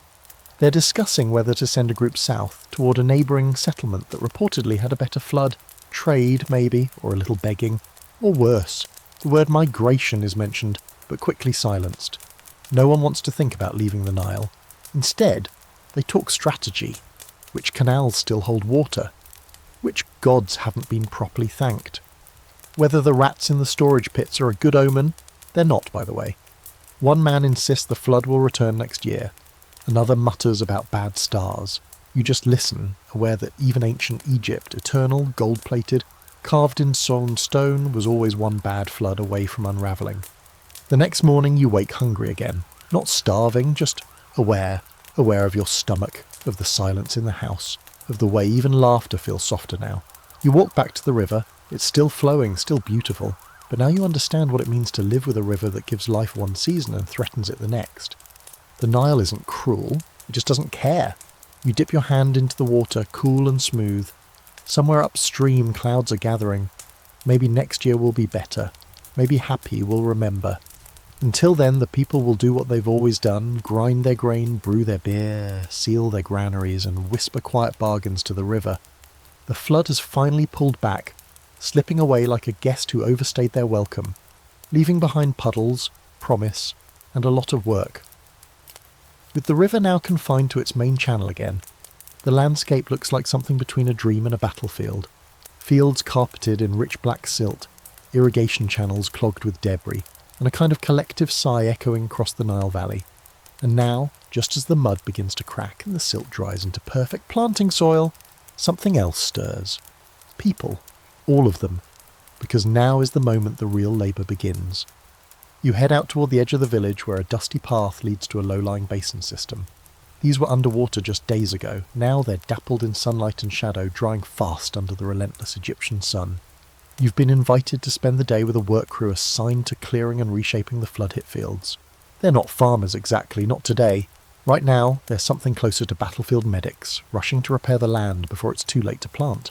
Speaker 1: They're discussing whether to send a group south, toward a neighbouring settlement that reportedly had a better flood, trade maybe, or a little begging, or worse. The word migration is mentioned, but quickly silenced. No one wants to think about leaving the Nile. Instead, they talk strategy. Which canals still hold water? Which gods haven't been properly thanked? Whether the rats in the storage pits are a good omen, they're not, by the way. One man insists the flood will return next year. Another mutters about bad stars. You just listen, aware that even ancient Egypt, eternal, gold-plated, carved in sawn stone, was always one bad flood away from unravelling. The next morning you wake hungry again. Not starving, just aware of your stomach, of the silence in the house, of the way even laughter feels softer now. You walk back to the river. It's still flowing, still beautiful, but now you understand what it means to live with a river that gives life one season and threatens it the next. The Nile isn't cruel, it just doesn't care. You dip your hand into the water, cool and smooth. Somewhere upstream clouds are gathering. Maybe next year will be better. Maybe Happy will remember. Until then, the people will do what they've always done, grind their grain, brew their beer, seal their granaries, and whisper quiet bargains to the river. The flood has finally pulled back, slipping away like a guest who overstayed their welcome, leaving behind puddles, promise, and a lot of work. With the river now confined to its main channel again, the landscape looks like something between a dream and a battlefield. Fields carpeted in rich black silt, irrigation channels clogged with debris, and a kind of collective sigh echoing across the Nile Valley. And now, just as the mud begins to crack and the silt dries into perfect planting soil, something else stirs. People. All of them. Because now is the moment the real labour begins. You head out toward the edge of the village where a dusty path leads to a low-lying basin system. These were underwater just days ago. Now they're dappled in sunlight and shadow, drying fast under the relentless Egyptian sun. You've been invited to spend the day with a work crew assigned to clearing and reshaping the flood-hit fields. They're not farmers exactly, not today. Right now, they're something closer to battlefield medics, rushing to repair the land before it's too late to plant.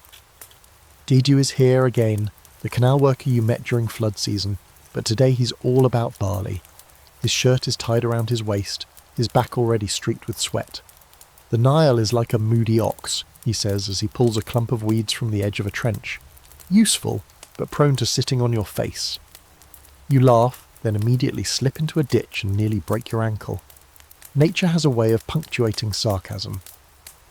Speaker 1: Didiu is here again, the canal worker you met during flood season, but today he's all about barley. His shirt is tied around his waist, his back already streaked with sweat. The Nile is like a moody ox, he says as he pulls a clump of weeds from the edge of a trench. Useful, but prone to sitting on your face. You laugh, then immediately slip into a ditch and nearly break your ankle. Nature has a way of punctuating sarcasm.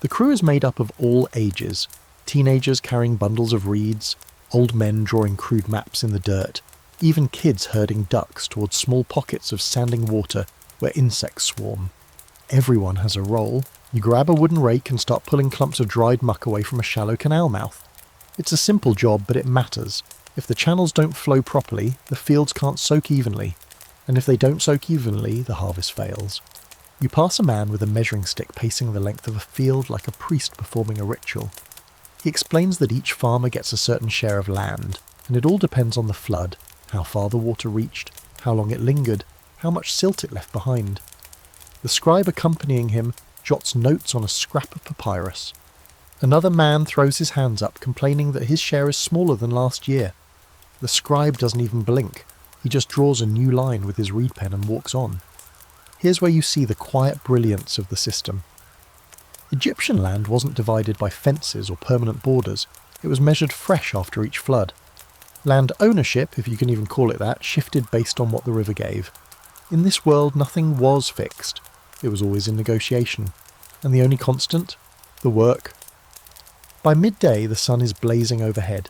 Speaker 1: The crew is made up of all ages, teenagers carrying bundles of reeds, old men drawing crude maps in the dirt, even kids herding ducks towards small pockets of standing water where insects swarm. Everyone has a role. You grab a wooden rake and start pulling clumps of dried muck away from a shallow canal mouth. It's a simple job, but it matters. If the channels don't flow properly, the fields can't soak evenly. And if they don't soak evenly, the harvest fails. You pass a man with a measuring stick pacing the length of a field like a priest performing a ritual. He explains that each farmer gets a certain share of land, and it all depends on the flood, how far the water reached, how long it lingered, how much silt it left behind. The scribe accompanying him jots notes on a scrap of papyrus. Another man throws his hands up, complaining that his share is smaller than last year. The scribe doesn't even blink. He just draws a new line with his reed pen and walks on. Here's where you see the quiet brilliance of the system. Egyptian land wasn't divided by fences or permanent borders. It was measured fresh after each flood. Land ownership, if you can even call it that, shifted based on what the river gave. In this world, nothing was fixed. It was always in negotiation. And the only constant? The work. By midday, the sun is blazing overhead.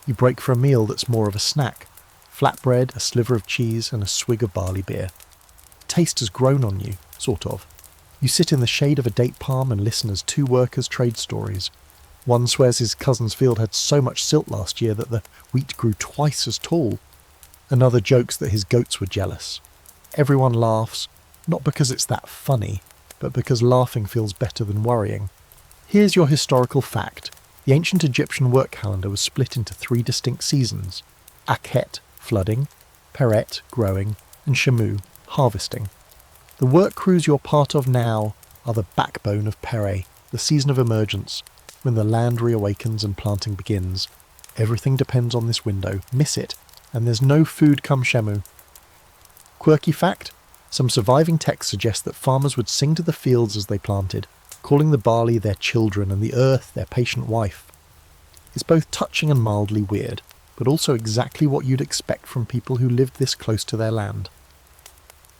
Speaker 1: You break for a meal that's more of a snack. Flatbread, a sliver of cheese, and a swig of barley beer. Taste has grown on you, sort of. You sit in the shade of a date palm and listen as two workers trade stories. One swears his cousin's field had so much silt last year that the wheat grew twice as tall. Another jokes that his goats were jealous. Everyone laughs, not because it's that funny, but because laughing feels better than worrying. Here's your historical fact. The ancient Egyptian work calendar was split into 3 distinct seasons. Akhet, flooding, Peret, growing, and Shamu, harvesting. The work crews you're part of now are the backbone of Pere, the season of emergence, when the land reawakens and planting begins. Everything depends on this window. Miss it, and there's no food come Shamu. Quirky fact, some surviving texts suggest that farmers would sing to the fields as they planted, calling the barley their children and the earth their patient wife. It's both touching and mildly weird, but also exactly what you'd expect from people who lived this close to their land.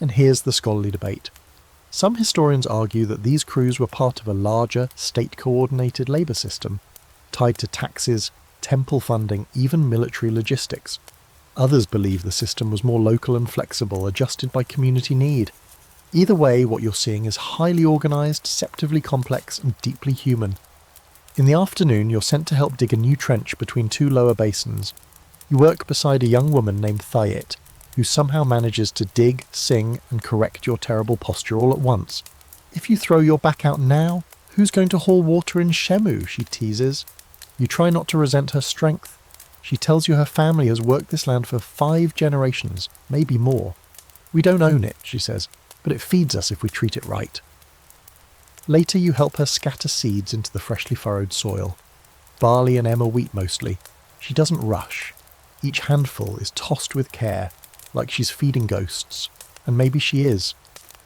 Speaker 1: And here's the scholarly debate. Some historians argue that these crews were part of a larger, state-coordinated labour system, tied to taxes, temple funding, even military logistics. Others believe the system was more local and flexible, adjusted by community need. Either way, what you're seeing is highly organised, deceptively complex, and deeply human. In the afternoon, you're sent to help dig a new trench between 2 lower basins. You work beside a young woman named Thayet, who somehow manages to dig, sing, and correct your terrible posture all at once. If you throw your back out now, who's going to haul water in Shemu, she teases. You try not to resent her strength. She tells you her family has worked this land for 5 generations, maybe more. We don't own it, she says, but it feeds us if we treat it right. Later you help her scatter seeds into the freshly furrowed soil. Barley and emmer wheat mostly. She doesn't rush. Each handful is tossed with care, like she's feeding ghosts. And maybe she is.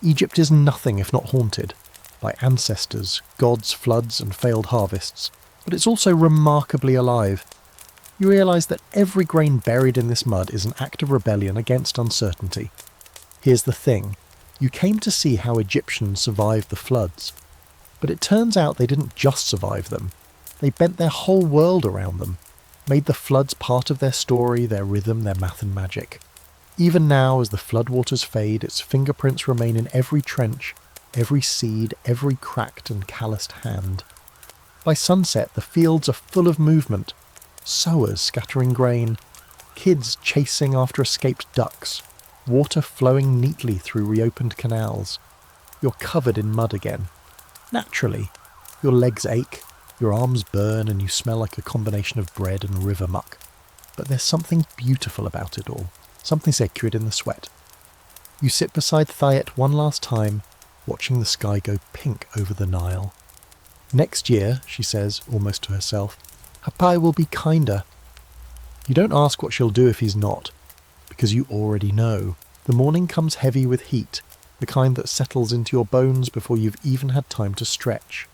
Speaker 1: Egypt is nothing if not haunted by ancestors, gods, floods, and failed harvests, but it's also remarkably alive. You realise that every grain buried in this mud is an act of rebellion against uncertainty. Here's the thing. You came to see how Egyptians survived the floods. But it turns out they didn't just survive them. They bent their whole world around them, made the floods part of their story, their rhythm, their math and magic. Even now, as the floodwaters fade, its fingerprints remain in every trench, every seed, every cracked and calloused hand. By sunset, the fields are full of movement. Sowers scattering grain, kids chasing after escaped ducks, water flowing neatly through reopened canals. You're covered in mud again. Naturally, your legs ache, your arms burn, and you smell like a combination of bread and river muck. But there's something beautiful about it all, something sacred in the sweat. You sit beside Thayet one last time, watching the sky go pink over the Nile. Next year, she says, almost to herself, Hapai will be kinder. You don't ask what she'll do if he's not, because you already know. The morning comes heavy with heat, the kind that settles into your bones before you've even had time to stretch.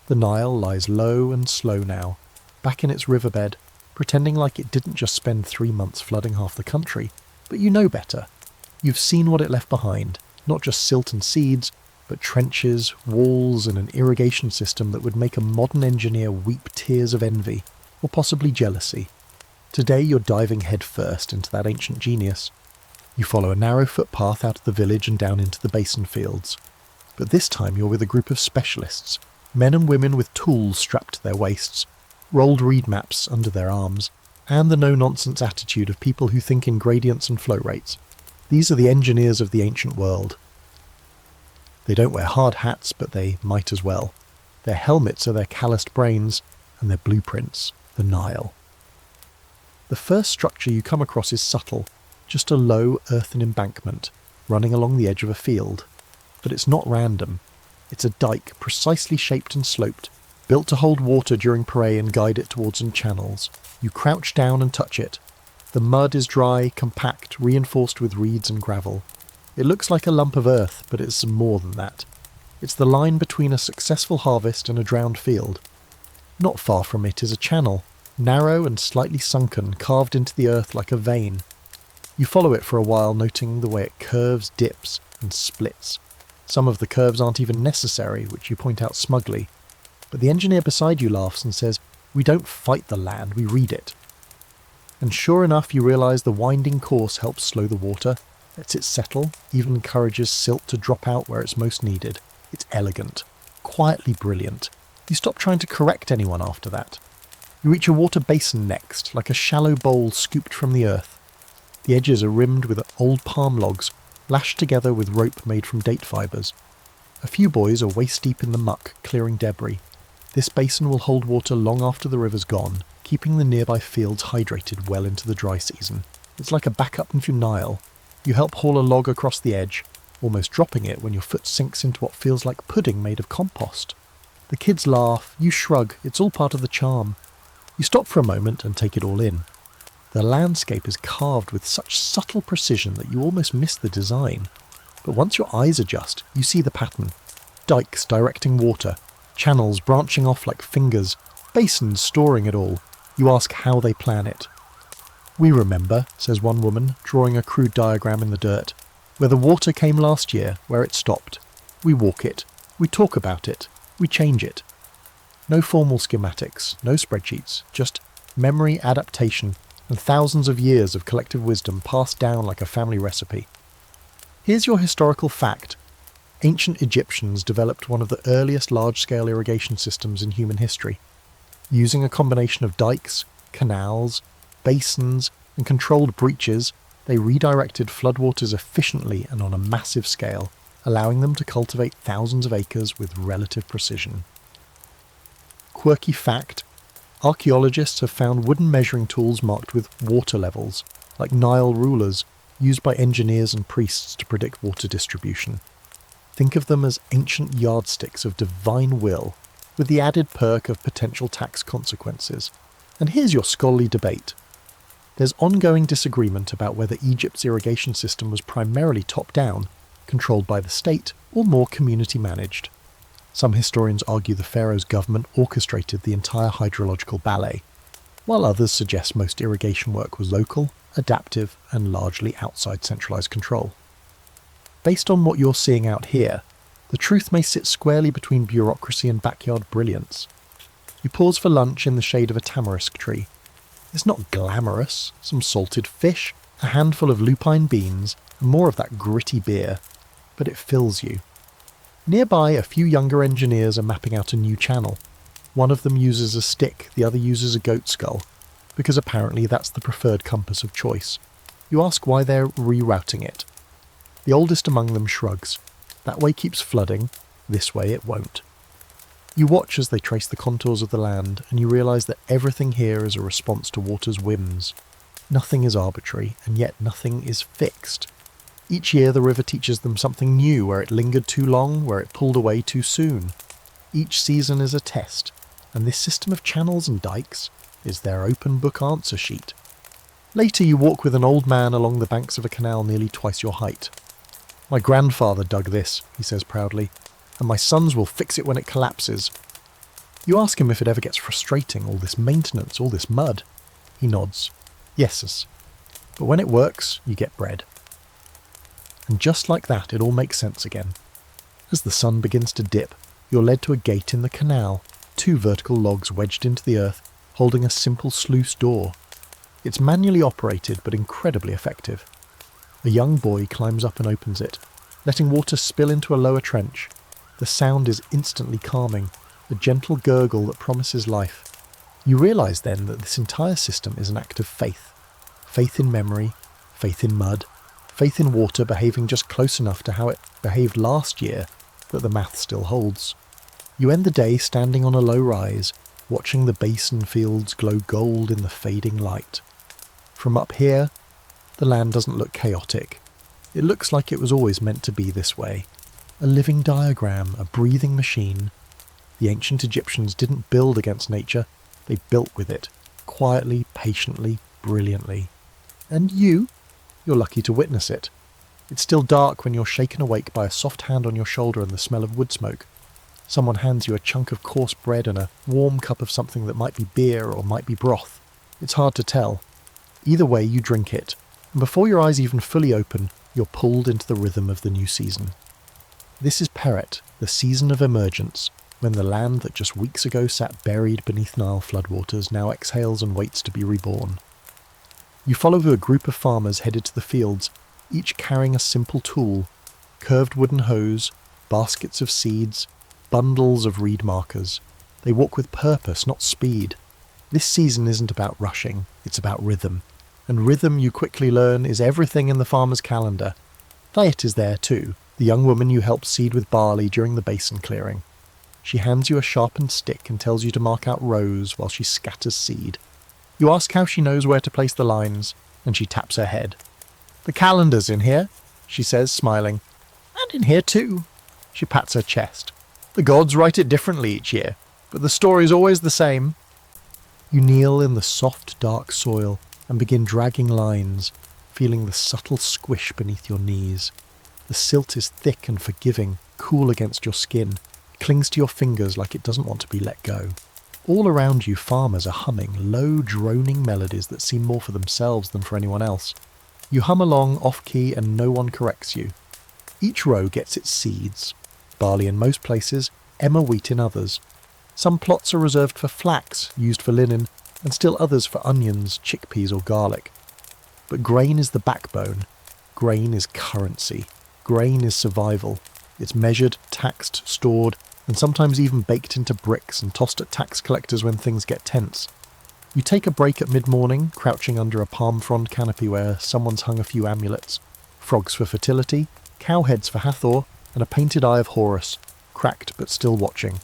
Speaker 1: The Nile lies low and slow now, back in its riverbed, pretending like it didn't just spend 3 months flooding half the country. But you know better. You've seen what it left behind, not just silt and seeds, but trenches, walls, and an irrigation system that would make a modern engineer weep tears of envy, or possibly jealousy. Today you're diving headfirst into that ancient genius. You follow a narrow footpath out of the village and down into the Basin fields. But this time you're with a group of specialists, men and women with tools strapped to their waists, rolled reed maps under their arms, and the no-nonsense attitude of people who think in gradients and flow rates. These are the engineers of the ancient world. They don't wear hard hats, but they might as well. Their helmets are their calloused brains, and their blueprints, the Nile. The first structure you come across is subtle, just a low earthen embankment running along the edge of a field. But it's not random. It's a dike precisely shaped and sloped, built to hold water during parade and guide it towards some channels. You crouch down and touch it. The mud is dry, compact, reinforced with reeds and gravel. It looks like a lump of earth, but it's more than that. It's the line between a successful harvest and a drowned field. Not far from it is a channel, narrow and slightly sunken, carved into the earth like a vein. You follow it for a while, noting the way it curves, dips, and splits. Some of the curves aren't even necessary, which you point out smugly. But the engineer beside you laughs and says, "We don't fight the land, we read it." And sure enough, you realise the winding course helps slow the water, lets it settle, even encourages silt to drop out where it's most needed. It's elegant, quietly brilliant. You stop trying to correct anyone after that. You reach a water basin next, like a shallow bowl scooped from the earth. The edges are rimmed with old palm logs, lashed together with rope made from date fibres. A few boys are waist-deep in the muck, clearing debris. This basin will hold water long after the river's gone, keeping the nearby fields hydrated well into the dry season. It's like a backup into Nile. You help haul a log across the edge, almost dropping it when your foot sinks into what feels like pudding made of compost. The kids laugh, you shrug, it's all part of the charm. You stop for a moment and take it all in. The landscape is carved with such subtle precision that you almost miss the design. But once your eyes adjust, you see the pattern. Dikes directing water, channels branching off like fingers, basins storing it all. You ask how they plan it. "We remember," says one woman, drawing a crude diagram in the dirt, "where the water came last year, where it stopped. We walk it. We talk about it. We change it." No formal schematics, no spreadsheets, just memory, adaptation, and thousands of years of collective wisdom passed down like a family recipe. Here's your historical fact. Ancient Egyptians developed one of the earliest large-scale irrigation systems in human history. Using a combination of dikes, canals, basins, and controlled breaches, they redirected floodwaters efficiently and on a massive scale, allowing them to cultivate thousands of acres with relative precision. Quirky fact: archaeologists have found wooden measuring tools marked with water levels, like Nile rulers, used by engineers and priests to predict water distribution. Think of them as ancient yardsticks of divine will, with the added perk of potential tax consequences. And here's your scholarly debate. There's ongoing disagreement about whether Egypt's irrigation system was primarily top-down, controlled by the state, or more community-managed. Some historians argue the pharaoh's government orchestrated the entire hydrological ballet, while others suggest most irrigation work was local, adaptive, and largely outside centralised control. Based on what you're seeing out here, the truth may sit squarely between bureaucracy and backyard brilliance. You pause for lunch in the shade of a tamarisk tree. It's not glamorous, some salted fish, a handful of lupine beans, and more of that gritty beer, but it fills you. Nearby, a few younger engineers are mapping out a new channel. One of them uses a stick, the other uses a goat skull, because apparently that's the preferred compass of choice. You ask why they're rerouting it. The oldest among them shrugs. That way keeps flooding, this way it won't. You watch as they trace the contours of the land, and you realise that everything here is a response to water's whims. Nothing is arbitrary, and yet nothing is fixed. Each year the river teaches them something new, where it lingered too long, where it pulled away too soon. Each season is a test, and this system of channels and dikes is their open book answer sheet. Later you walk with an old man along the banks of a canal nearly twice your height. "My grandfather dug this," he says proudly, "and my sons will fix it when it collapses." You ask him if it ever gets frustrating, all this maintenance, all this mud. He nods. Yeses. But when it works, you get bread. And just like that, it all makes sense again. As the sun begins to dip, you're led to a gate in the canal, 2 vertical logs wedged into the earth, holding a simple sluice door. It's manually operated, but incredibly effective. A young boy climbs up and opens it, letting water spill into a lower trench. The sound is instantly calming, a gentle gurgle that promises life. You realise then that this entire system is an act of faith. Faith in memory, faith in mud, faith in water behaving just close enough to how it behaved last year that the math still holds. You end the day standing on a low rise, watching the basin fields glow gold in the fading light. From up here, the land doesn't look chaotic. It looks like it was always meant to be this way. A living diagram, a breathing machine. The ancient Egyptians didn't build against nature, they built with it, quietly, patiently, brilliantly. And you're lucky to witness it. It's still dark when you're shaken awake by a soft hand on your shoulder and the smell of wood smoke. Someone hands you a chunk of coarse bread and a warm cup of something that might be beer or might be broth. It's hard to tell. Either way, you drink it, and before your eyes even fully open, you're pulled into the rhythm of the new season. This is Peret, the season of emergence, when the land that just weeks ago sat buried beneath Nile floodwaters now exhales and waits to be reborn. You follow a group of farmers headed to the fields, each carrying a simple tool, curved wooden hoes, baskets of seeds, bundles of reed markers. They walk with purpose, not speed. This season isn't about rushing, it's about rhythm. And rhythm, you quickly learn, is everything in the farmer's calendar. Diet is there too, the young woman you helped seed with barley during the basin clearing. She hands you a sharpened stick and tells you to mark out rows while she scatters seed. You ask how she knows where to place the lines, and she taps her head. "The calendar's in here," she says, smiling. "And in here too." She pats her chest. "The gods write it differently each year, but the story's always the same." You kneel in the soft, dark soil and begin dragging lines, feeling the subtle squish beneath your knees. The silt is thick and forgiving, cool against your skin, clings to your fingers like it doesn't want to be let go. All around you, farmers are humming low, droning melodies that seem more for themselves than for anyone else. You hum along off-key and no one corrects you. Each row gets its seeds. Barley in most places, emmer wheat in others. Some plots are reserved for flax, used for linen, and still others for onions, chickpeas or garlic. But grain is the backbone. Grain is currency. Grain is survival. It's measured, taxed, stored, and sometimes even baked into bricks and tossed at tax collectors when things get tense. You take a break at mid-morning, crouching under a palm frond canopy where someone's hung a few amulets. Frogs for fertility, cow heads for Hathor, and a painted eye of Horus, cracked but still watching.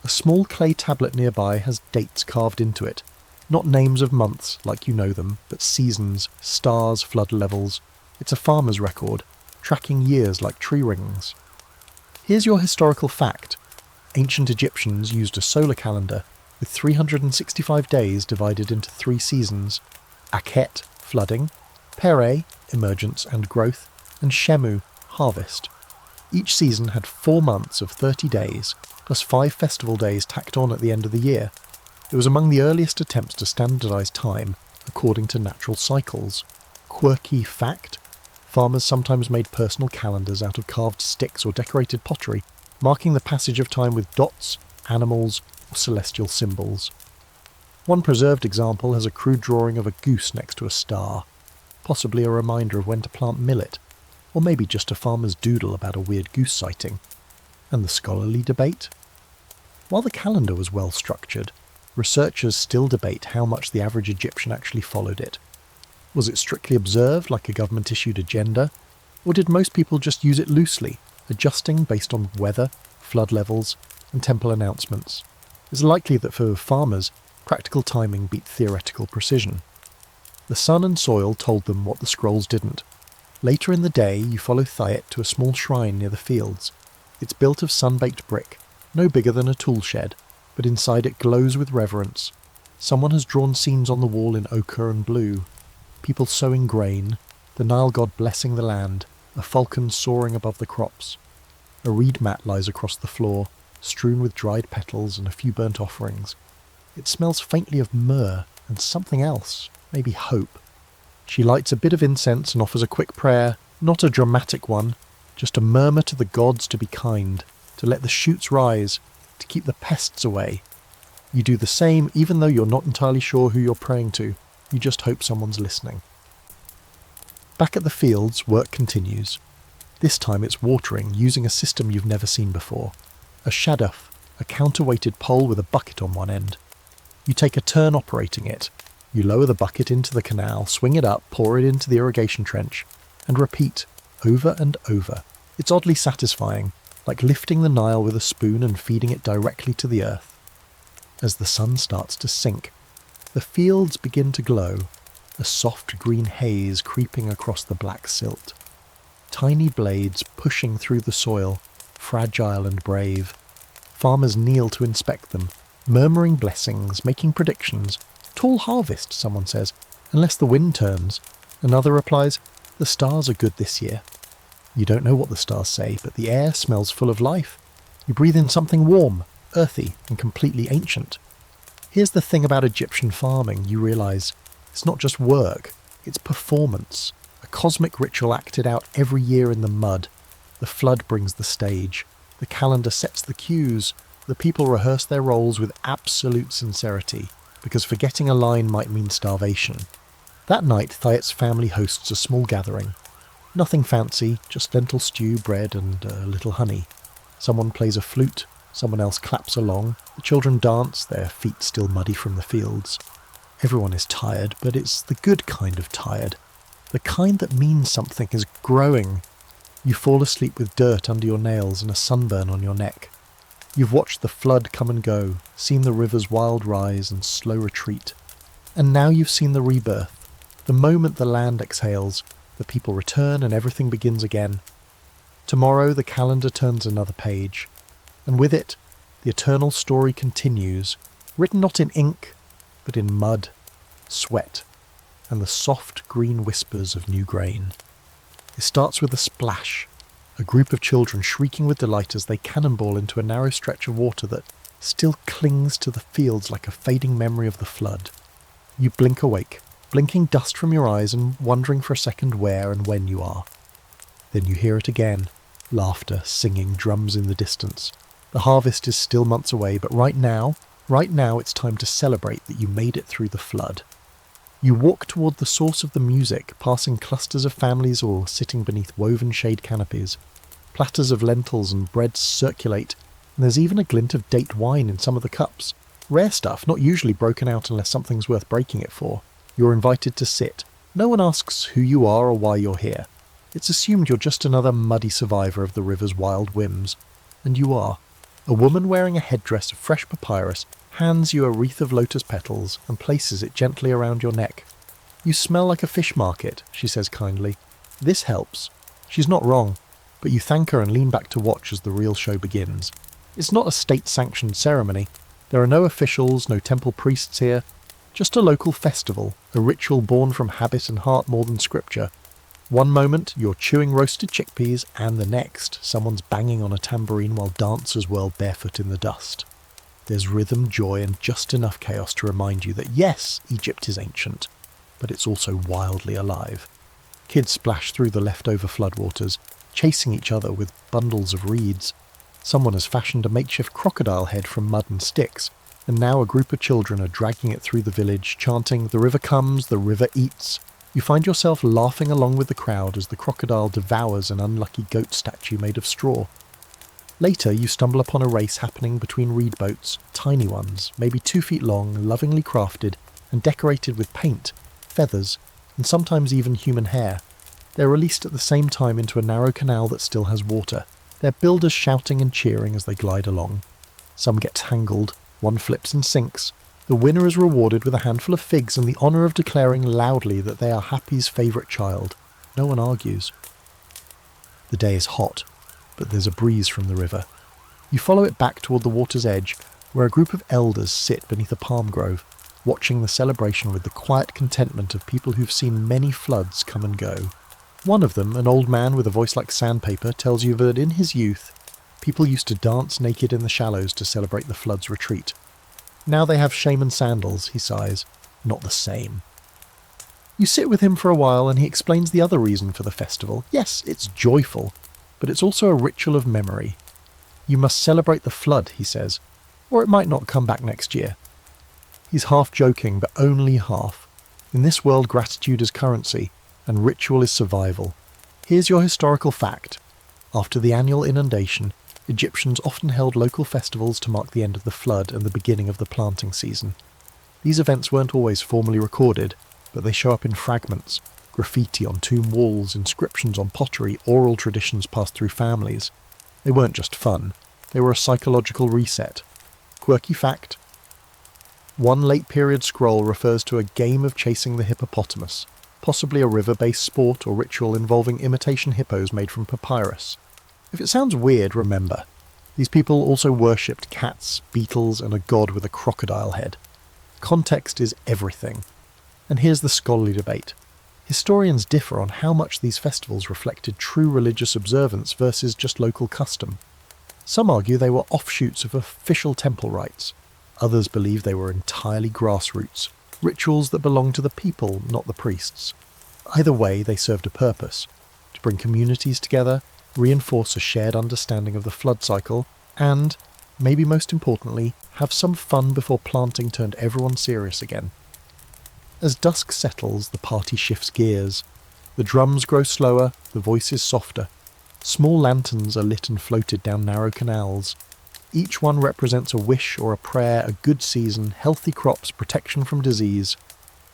Speaker 1: A small clay tablet nearby has dates carved into it. Not names of months, like you know them, but seasons, stars, flood levels. It's a farmer's record, tracking years like tree rings. Here's your historical fact. Ancient Egyptians used a solar calendar, with 365 days divided into 3 seasons. Akhet, flooding, Pere, emergence and growth, and Shemu, harvest. Each season had 4 months of 30 days, plus 5 festival days tacked on at the end of the year. It was among the earliest attempts to standardise time according to natural cycles. Quirky fact: farmers sometimes made personal calendars out of carved sticks or decorated pottery, marking the passage of time with dots, animals, or celestial symbols. One preserved example has a crude drawing of a goose next to a star, possibly a reminder of when to plant millet, or maybe just a farmer's doodle about a weird goose sighting. And the scholarly debate? While the calendar was well structured, researchers still debate how much the average Egyptian actually followed it. Was it strictly observed like a government-issued agenda, or did most people just use it loosely, adjusting based on weather, flood levels, and temple announcements? It's likely that for farmers, practical timing beat theoretical precision. The sun and soil told them what the scrolls didn't. Later in the day, you follow Thiet to a small shrine near the fields. It's built of sun-baked brick, no bigger than a tool shed, but inside it glows with reverence. Someone has drawn scenes on the wall in ochre and blue. People sowing grain, the Nile god blessing the land, a falcon soaring above the crops. A reed mat lies across the floor, strewn with dried petals and a few burnt offerings. It smells faintly of myrrh and something else, maybe hope. She lights a bit of incense and offers a quick prayer, not a dramatic one, just a murmur to the gods to be kind, to let the shoots rise, to keep the pests away. You do the same even though you're not entirely sure who you're praying to. You just hope someone's listening. Back at the fields, work continues. This time it's watering, using a system you've never seen before. A shaduf, a counterweighted pole with a bucket on one end. You take a turn operating it. You lower the bucket into the canal, swing it up, pour it into the irrigation trench, and repeat, over and over. It's oddly satisfying, like lifting the Nile with a spoon and feeding it directly to the earth. As the sun starts to sink, the fields begin to glow, a soft green haze creeping across the black silt. Tiny blades pushing through the soil, fragile and brave. Farmers kneel to inspect them, murmuring blessings, making predictions. Tall harvest, someone says, unless the wind turns. Another replies, the stars are good this year. You don't know what the stars say, but the air smells full of life. You breathe in something warm, earthy, and completely ancient. Here's the thing about Egyptian farming, you realise. It's not just work, it's performance. A cosmic ritual acted out every year in the mud. The flood brings the stage. The calendar sets the cues. The people rehearse their roles with absolute sincerity, because forgetting a line might mean starvation. That night, Thiet's family hosts a small gathering. Nothing fancy, just lentil stew, bread, and a little honey. Someone plays a flute, someone else claps along. The children dance, their feet still muddy from the fields. Everyone is tired, but it's the good kind of tired. The kind that means something is growing. You fall asleep with dirt under your nails and a sunburn on your neck. You've watched the flood come and go, seen the river's wild rise and slow retreat. And now you've seen the rebirth. The moment the land exhales, the people return and everything begins again. Tomorrow the calendar turns another page, and with it, the eternal story continues, written not in ink, but in mud, sweat, and the soft green whispers of new grain. It starts with a splash, a group of children shrieking with delight as they cannonball into a narrow stretch of water that still clings to the fields like a fading memory of the flood. You blink awake, blinking dust from your eyes and wondering for a second where and when you are. Then you hear it again, laughter, singing, drums in the distance. The harvest is still months away, but right now it's time to celebrate that you made it through the flood. You walk toward the source of the music, passing clusters of families or sitting beneath woven shade canopies. Platters of lentils and bread circulate, and there's even a glint of date wine in some of the cups. Rare stuff, not usually broken out unless something's worth breaking it for. You're invited to sit. No one asks who you are or why you're here. It's assumed you're just another muddy survivor of the river's wild whims. And you are. A woman wearing a headdress of fresh papyrus hands you a wreath of lotus petals and places it gently around your neck. You smell like a fish market, she says kindly. This helps. She's not wrong, but you thank her and lean back to watch as the real show begins. It's not a state-sanctioned ceremony. There are no officials, no temple priests here, Just a local festival, a ritual born from habit and heart more than scripture. One moment you're chewing roasted chickpeas, and the next someone's banging on a tambourine while dancers whirl barefoot in the dust. There's rhythm, joy, and just enough chaos to remind you that yes, Egypt is ancient, but it's also wildly alive. Kids splash through the leftover floodwaters, chasing each other with bundles of reeds. Someone has fashioned a makeshift crocodile head from mud and sticks, and now a group of children are dragging it through the village, chanting, "The river comes, the river eats." You find yourself laughing along with the crowd as the crocodile devours an unlucky goat statue made of straw. Later, you stumble upon a race happening between reed boats, tiny ones, maybe 2 feet long, lovingly crafted, and decorated with paint, feathers, and sometimes even human hair. They're released at the same time into a narrow canal that still has water, their builders shouting and cheering as they glide along. Some get tangled, one flips and sinks. The winner is rewarded with a handful of figs and the honour of declaring loudly that they are Happy's favourite child. No one argues. The day is hot, but there's a breeze from the river. You follow it back toward the water's edge, where a group of elders sit beneath a palm grove, watching the celebration with the quiet contentment of people who've seen many floods come and go. One of them, an old man with a voice like sandpaper, tells you that in his youth, people used to dance naked in the shallows to celebrate the flood's retreat. Now they have shaman sandals, he sighs. Not the same. You sit with him for a while and he explains the other reason for the festival. Yes, it's joyful, but it's also a ritual of memory. You must celebrate the flood, he says, or it might not come back next year. He's half joking, but only half. In this world, gratitude is currency, and ritual is survival. Here's your historical fact. After the annual inundation, Egyptians often held local festivals to mark the end of the flood and the beginning of the planting season. These events weren't always formally recorded, but they show up in fragments, graffiti on tomb walls, inscriptions on pottery, oral traditions passed through families. They weren't just fun, they were a psychological reset. Quirky fact: one late period scroll refers to a game of chasing the hippopotamus, possibly a river-based sport or ritual involving imitation hippos made from papyrus. If it sounds weird, remember, these people also worshipped cats, beetles, and a god with a crocodile head. Context is everything. And here's the scholarly debate. Historians differ on how much these festivals reflected true religious observance versus just local custom. Some argue they were offshoots of official temple rites. Others believe they were entirely grassroots, rituals that belonged to the people, not the priests. Either way, they served a purpose: to bring communities together, reinforce a shared understanding of the flood cycle, and, maybe most importantly, have some fun before planting turned everyone serious again. As dusk settles, the party shifts gears. The drums grow slower, the voices softer. Small lanterns are lit and floated down narrow canals. Each one represents a wish or a prayer, a good season, healthy crops, protection from disease.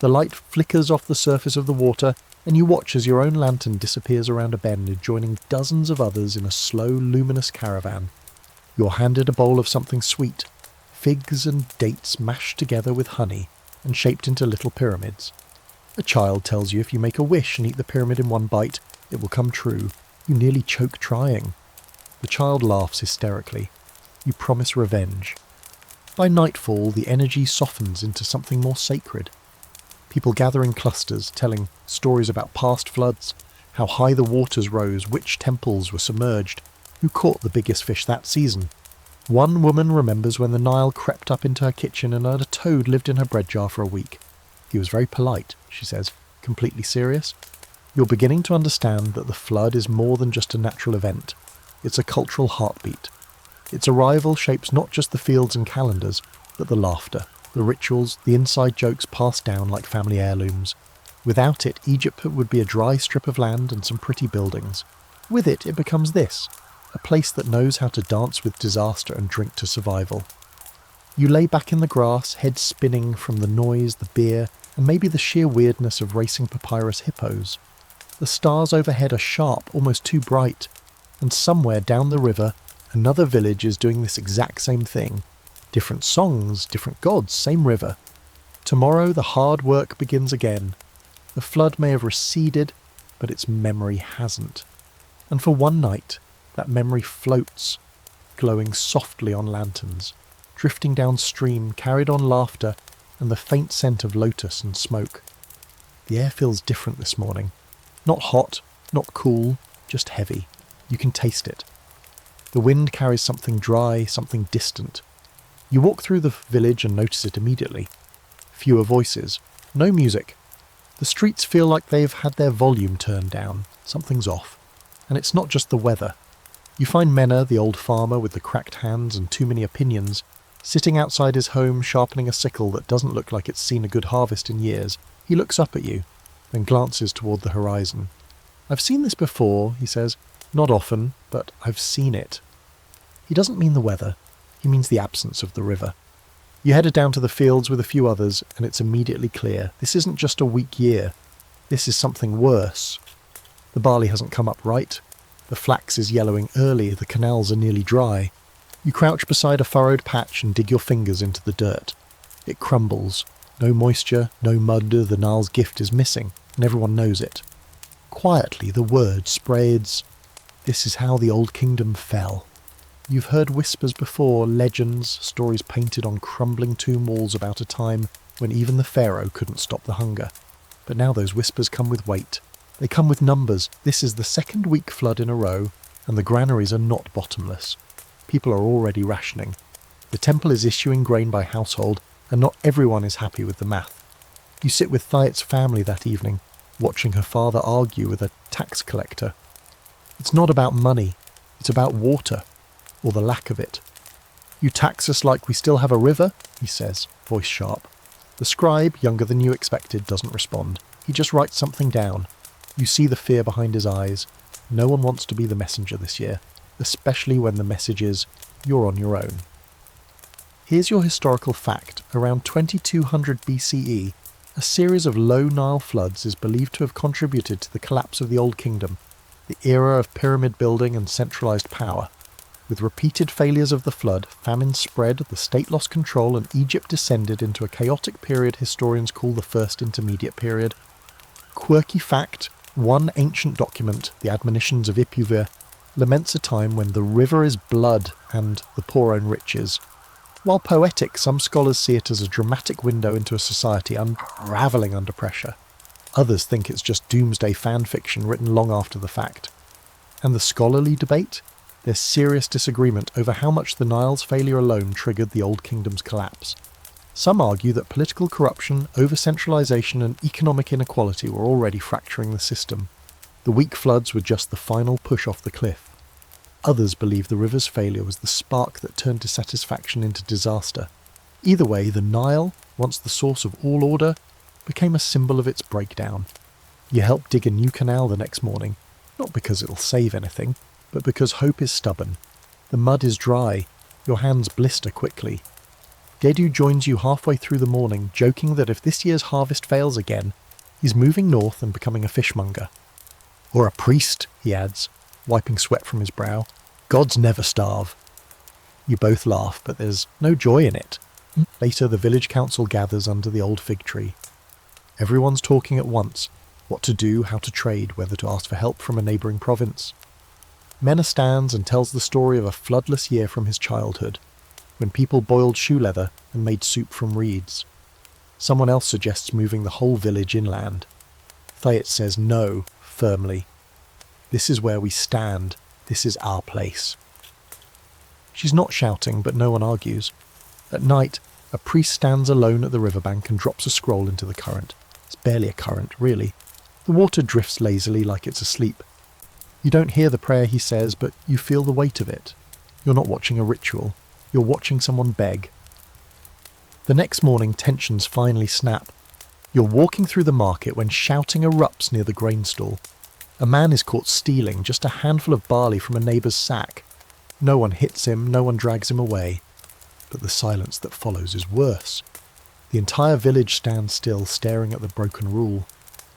Speaker 1: The light flickers off the surface of the water, and you watch as your own lantern disappears around a bend, joining dozens of others in a slow, luminous caravan. You're handed a bowl of something sweet, figs and dates mashed together with honey and shaped into little pyramids. A child tells you if you make a wish and eat the pyramid in one bite, it will come true. You nearly choke trying. The child laughs hysterically. You promise revenge. By nightfall, the energy softens into something more sacred. People gather in clusters, telling stories about past floods, how high the waters rose, which temples were submerged, who caught the biggest fish that season. One woman remembers when the Nile crept up into her kitchen and a toad lived in her bread jar for a week. He was very polite, she says, completely serious. You're beginning to understand that the flood is more than just a natural event. It's a cultural heartbeat. Its arrival shapes not just the fields and calendars, but the laughter, the rituals, the inside jokes passed down like family heirlooms. Without it, Egypt would be a dry strip of land and some pretty buildings. With it, it becomes this, a place that knows how to dance with disaster and drink to survival. You lay back in the grass, head spinning from the noise, the beer, and maybe the sheer weirdness of racing papyrus hippos. The stars overhead are sharp, almost too bright, and somewhere down the river, another village is doing this exact same thing. Different songs, different gods, same river. Tomorrow the hard work begins again. The flood may have receded, but its memory hasn't. And for one night, that memory floats, glowing softly on lanterns, drifting downstream, carried on laughter, and the faint scent of lotus and smoke. The air feels different this morning. Not hot, not cool, just heavy. You can taste it. The wind carries something dry, something distant. You walk through the village and notice it immediately. Fewer voices, no music. The streets feel like they've had their volume turned down. Something's off. And it's not just the weather. You find Menna, the old farmer with the cracked hands and too many opinions, sitting outside his home sharpening a sickle that doesn't look like it's seen a good harvest in years. He looks up at you, then glances toward the horizon. "I've seen this before," he says. "Not often, but I've seen it." He doesn't mean the weather. He means the absence of the river. You headed down to the fields with a few others, and it's immediately clear. This isn't just a weak year. This is something worse. The barley hasn't come up right. The flax is yellowing early. The canals are nearly dry. You crouch beside a furrowed patch and dig your fingers into the dirt. It crumbles. No moisture, no mud. The Nile's gift is missing, and everyone knows it. Quietly, the word spreads. This is how the old kingdom fell. You've heard whispers before, legends, stories painted on crumbling tomb walls about a time when even the Pharaoh couldn't stop the hunger. But now those whispers come with weight. They come with numbers. This is the second week flood in a row, and the granaries are not bottomless. People are already rationing. The temple is issuing grain by household, and not everyone is happy with the math. You sit with Thayet's family that evening, watching her father argue with a tax collector. It's not about money, it's about water, or the lack of it. "You tax us like we still have a river?" he says, voice sharp. The scribe, younger than you expected, doesn't respond. He just writes something down. You see the fear behind his eyes. No one wants to be the messenger this year, especially when the message is, you're on your own. Here's your historical fact. Around 2200 BCE, a series of low Nile floods is believed to have contributed to the collapse of the Old Kingdom, the era of pyramid building and centralised power. With repeated failures of the flood, famine spread, the state lost control, and Egypt descended into a chaotic period historians call the First Intermediate Period. Quirky fact, one ancient document, the Admonitions of Ipuwer, laments a time when the river is blood and the poor own riches. While poetic, some scholars see it as a dramatic window into a society unravelling under pressure. Others think it's just doomsday fan fiction written long after the fact. And the scholarly debate? There's serious disagreement over how much the Nile's failure alone triggered the Old Kingdom's collapse. Some argue that political corruption, over-centralisation and economic inequality were already fracturing the system. The weak floods were just the final push off the cliff. Others believe the river's failure was the spark that turned dissatisfaction into disaster. Either way, the Nile, once the source of all order, became a symbol of its breakdown. You help dig a new canal the next morning, not because it'll save anything, but because hope is stubborn. The mud is dry, your hands blister quickly. Gedu joins you halfway through the morning, joking that if this year's harvest fails again, he's moving north and becoming a fishmonger. Or a priest, he adds, wiping sweat from his brow. Gods never starve. You both laugh, but there's no joy in it. Later, the village council gathers under the old fig tree. Everyone's talking at once. What to do, how to trade, whether to ask for help from a neighbouring province. Menna stands and tells the story of a floodless year from his childhood, when people boiled shoe leather and made soup from reeds. Someone else suggests moving the whole village inland. Thayet says no, firmly. This is where we stand. This is our place. She's not shouting, but no one argues. At night, a priest stands alone at the riverbank and drops a scroll into the current. It's barely a current, really. The water drifts lazily like it's asleep. You don't hear the prayer he says, but you feel the weight of it. You're not watching a ritual. You're watching someone beg. The next morning, tensions finally snap. You're walking through the market when shouting erupts near the grain stall. A man is caught stealing just a handful of barley from a neighbour's sack. No one hits him, no one drags him away. But the silence that follows is worse. The entire village stands still, staring at the broken rule.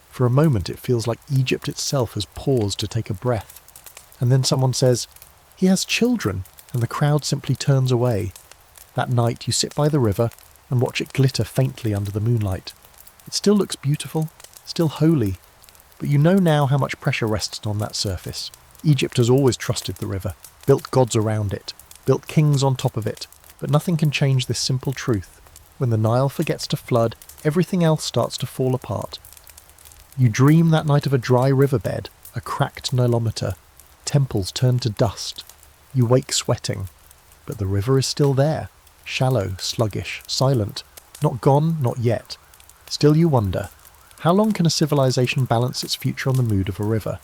Speaker 1: For a moment it feels like Egypt itself has paused to take a breath. And then someone says, "He has children," and the crowd simply turns away. That night you sit by the river and watch it glitter faintly under the moonlight. It still looks beautiful, still holy, but you know now how much pressure rests on that surface. Egypt has always trusted the river, built gods around it, built kings on top of it, but nothing can change this simple truth. When the Nile forgets to flood, everything else starts to fall apart. You dream that night of a dry riverbed, a cracked nylometer, temples turn to dust. You wake sweating, but the river is still there, shallow, sluggish, silent, not gone, not yet. Still you wonder, how long can a civilization balance its future on the mood of a river?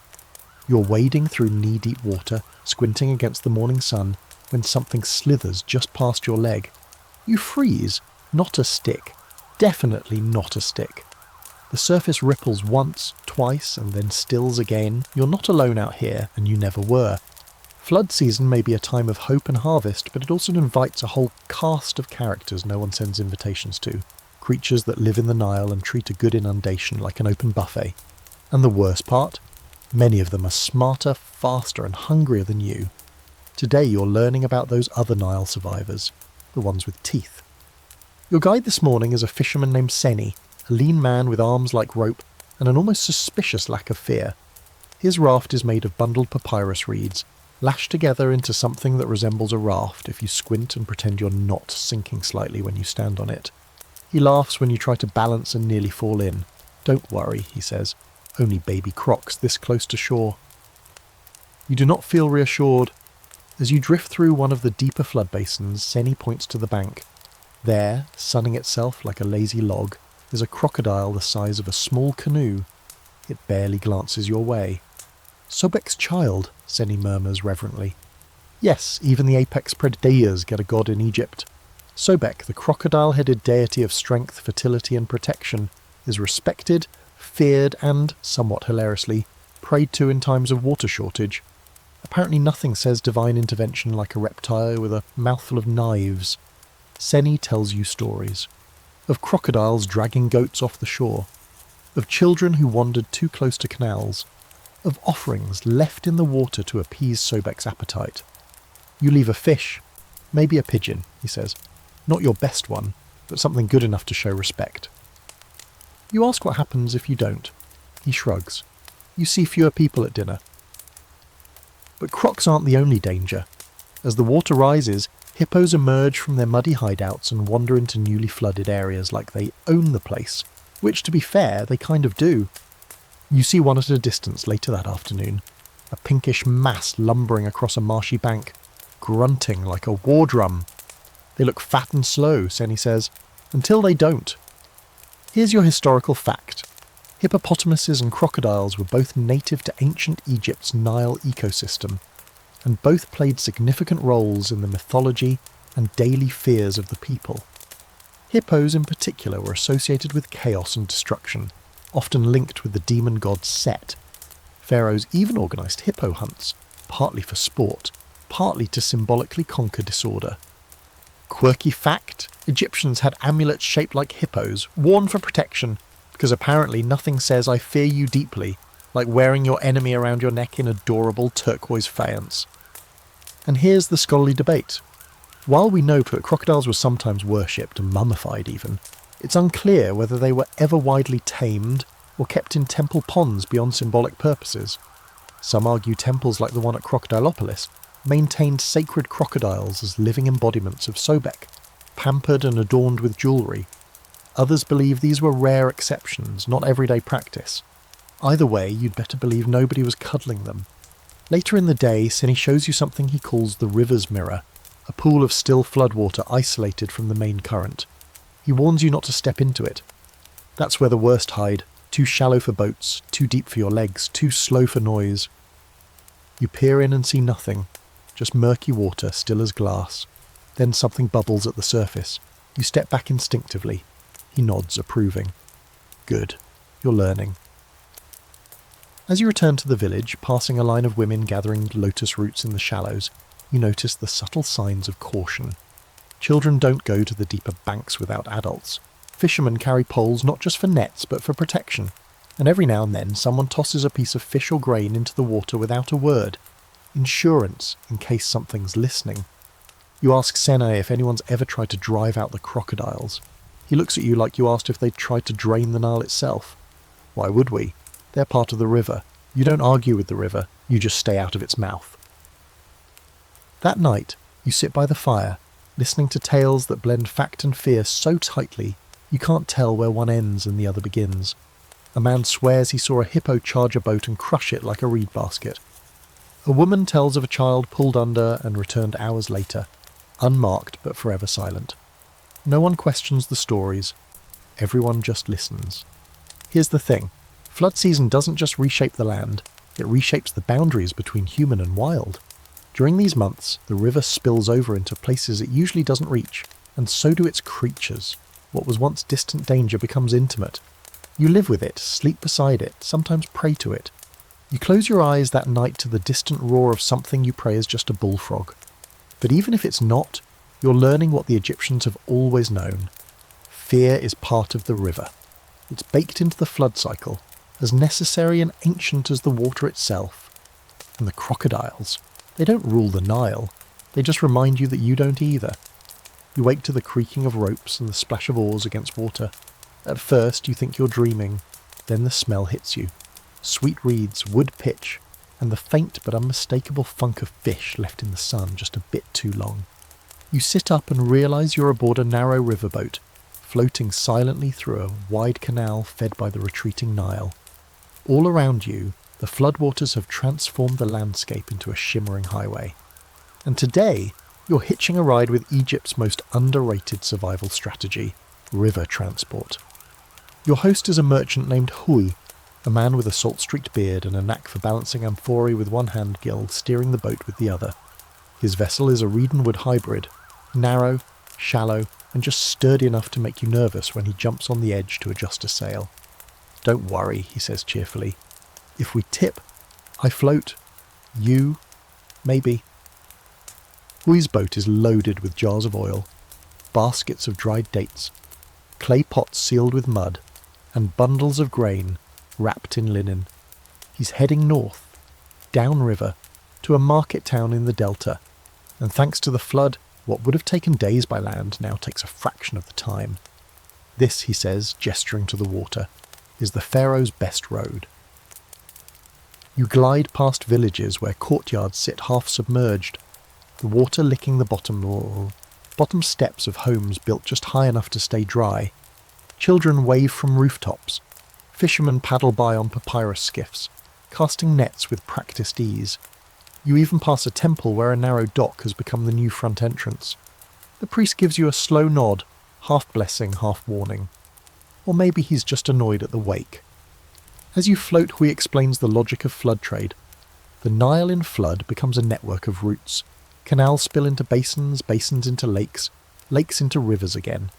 Speaker 1: You're wading through knee-deep water, squinting against the morning sun, when something slithers just past your leg. You freeze, not a stick, definitely not a stick. The surface ripples once, twice, and then stills again. You're not alone out here, and you never were. Flood season may be a time of hope and harvest, but it also invites a whole cast of characters no one sends invitations to. Creatures that live in the Nile and treat a good inundation like an open buffet. And the worst part? Many of them are smarter, faster, and hungrier than you. Today you're learning about those other Nile survivors, the ones with teeth. Your guide this morning is a fisherman named Seni, a lean man with arms like rope and an almost suspicious lack of fear. His raft is made of bundled papyrus reeds, lashed together into something that resembles a raft if you squint and pretend you're not sinking slightly when you stand on it. He laughs when you try to balance and nearly fall in. Don't worry, he says. Only baby crocs this close to shore. You do not feel reassured. As you drift through one of the deeper flood basins, Seni points to the bank. There, sunning itself like a lazy log, is a crocodile the size of a small canoe. It barely glances your way. Sobeck's child, Seni murmurs reverently. Yes, even the apex predators get a god in Egypt. Sobeck, the crocodile-headed deity of strength, fertility and protection, is respected, feared and, somewhat hilariously, prayed to in times of water shortage. Apparently nothing says divine intervention like a reptile with a mouthful of knives. Seni tells you stories. Of crocodiles dragging goats off the shore. Of children who wandered too close to canals. Of offerings left in the water to appease Sobeck's appetite. You leave a fish, maybe a pigeon, he says. Not your best one, but something good enough to show respect. You ask what happens if you don't. He shrugs. You see fewer people at dinner. But crocs aren't the only danger. As the water rises, hippos emerge from their muddy hideouts and wander into newly flooded areas like they own the place, which, to be fair, they kind of do. You see one at a distance later that afternoon, a pinkish mass lumbering across a marshy bank, grunting like a war drum. They look fat and slow, Seni says, until they don't. Here's your historical fact. Hippopotamuses and crocodiles were both native to ancient Egypt's Nile ecosystem, and both played significant roles in the mythology and daily fears of the people. Hippos in particular were associated with chaos and destruction, often linked with the demon god Set. Pharaohs even organised hippo hunts, partly for sport, partly to symbolically conquer disorder. Quirky fact, Egyptians had amulets shaped like hippos, worn for protection, because apparently nothing says I fear you deeply, like wearing your enemy around your neck in adorable turquoise faience. And here's the scholarly debate. While we know that crocodiles were sometimes worshipped and mummified even, it's unclear whether they were ever widely tamed or kept in temple ponds beyond symbolic purposes. Some argue temples like the one at Crocodilopolis maintained sacred crocodiles as living embodiments of Sobeck, pampered and adorned with jewellery. Others believe these were rare exceptions, not everyday practice. Either way, you'd better believe nobody was cuddling them. Later in the day, Seni shows you something he calls the river's mirror, a pool of still floodwater isolated from the main current. He warns you not to step into it. That's where the worst hide, too shallow for boats, too deep for your legs, too slow for noise. You peer in and see nothing, just murky water, still as glass. Then something bubbles at the surface. You step back instinctively. He nods, approving. Good. You're learning. As you return to the village, passing a line of women gathering lotus roots in the shallows, you notice the subtle signs of caution. Children don't go to the deeper banks without adults. Fishermen carry poles not just for nets, but for protection. And every now and then someone tosses a piece of fish or grain into the water without a word. Insurance, in case something's listening. You ask Seni if anyone's ever tried to drive out the crocodiles. He looks at you like you asked if they'd tried to drain the Nile itself. Why would we? They're part of the river. You don't argue with the river, you just stay out of its mouth. That night, you sit by the fire, listening to tales that blend fact and fear so tightly you can't tell where one ends and the other begins. A man swears he saw a hippo charge a boat and crush it like a reed basket. A woman tells of a child pulled under and returned hours later, unmarked but forever silent. No one questions the stories. Everyone just listens. Here's the thing. Flood season doesn't just reshape the land, it reshapes the boundaries between human and wild. During these months, the river spills over into places it usually doesn't reach, and so do its creatures. What was once distant danger becomes intimate. You live with it, sleep beside it, sometimes pray to it. You close your eyes that night to the distant roar of something you pray is just a bullfrog. But even if it's not, you're learning what the Egyptians have always known. Fear is part of the river. It's baked into the flood cycle, as necessary and ancient as the water itself. And the crocodiles, they don't rule the Nile, they just remind you that you don't either. You wake to the creaking of ropes and the splash of oars against water. At first you think you're dreaming, then the smell hits you. Sweet reeds, wood pitch, and the faint but unmistakable funk of fish left in the sun just a bit too long. You sit up and realise you're aboard a narrow riverboat, floating silently through a wide canal fed by the retreating Nile. All around you, the floodwaters have transformed the landscape into a shimmering highway. And today, you're hitching a ride with Egypt's most underrated survival strategy, river transport. Your host is a merchant named Hui, a man with a salt-streaked beard and a knack for balancing amphorae with one hand gill, steering the boat with the other. His vessel is a reed and wood hybrid, narrow, shallow, and just sturdy enough to make you nervous when he jumps on the edge to adjust a sail. "Don't worry," he says cheerfully. "If we tip, I float. You, maybe." Hui's boat is loaded with jars of oil, baskets of dried dates, clay pots sealed with mud, and bundles of grain wrapped in linen. He's heading north, downriver, to a market town in the delta, and thanks to the flood, what would have taken days by land now takes a fraction of the time. This, he says, gesturing to the water, is the Pharaoh's best road. You glide past villages where courtyards sit half submerged, the water licking the bottom steps of homes built just high enough to stay dry. Children wave from rooftops. Fishermen paddle by on papyrus skiffs, casting nets with practiced ease. You even pass a temple where a narrow dock has become the new front entrance. The priest gives you a slow nod, half blessing, half warning. Or maybe he's just annoyed at the wake. As you float, Hui explains the logic of flood trade. The Nile in flood becomes a network of routes. Canals spill into basins, basins into lakes, lakes into rivers again.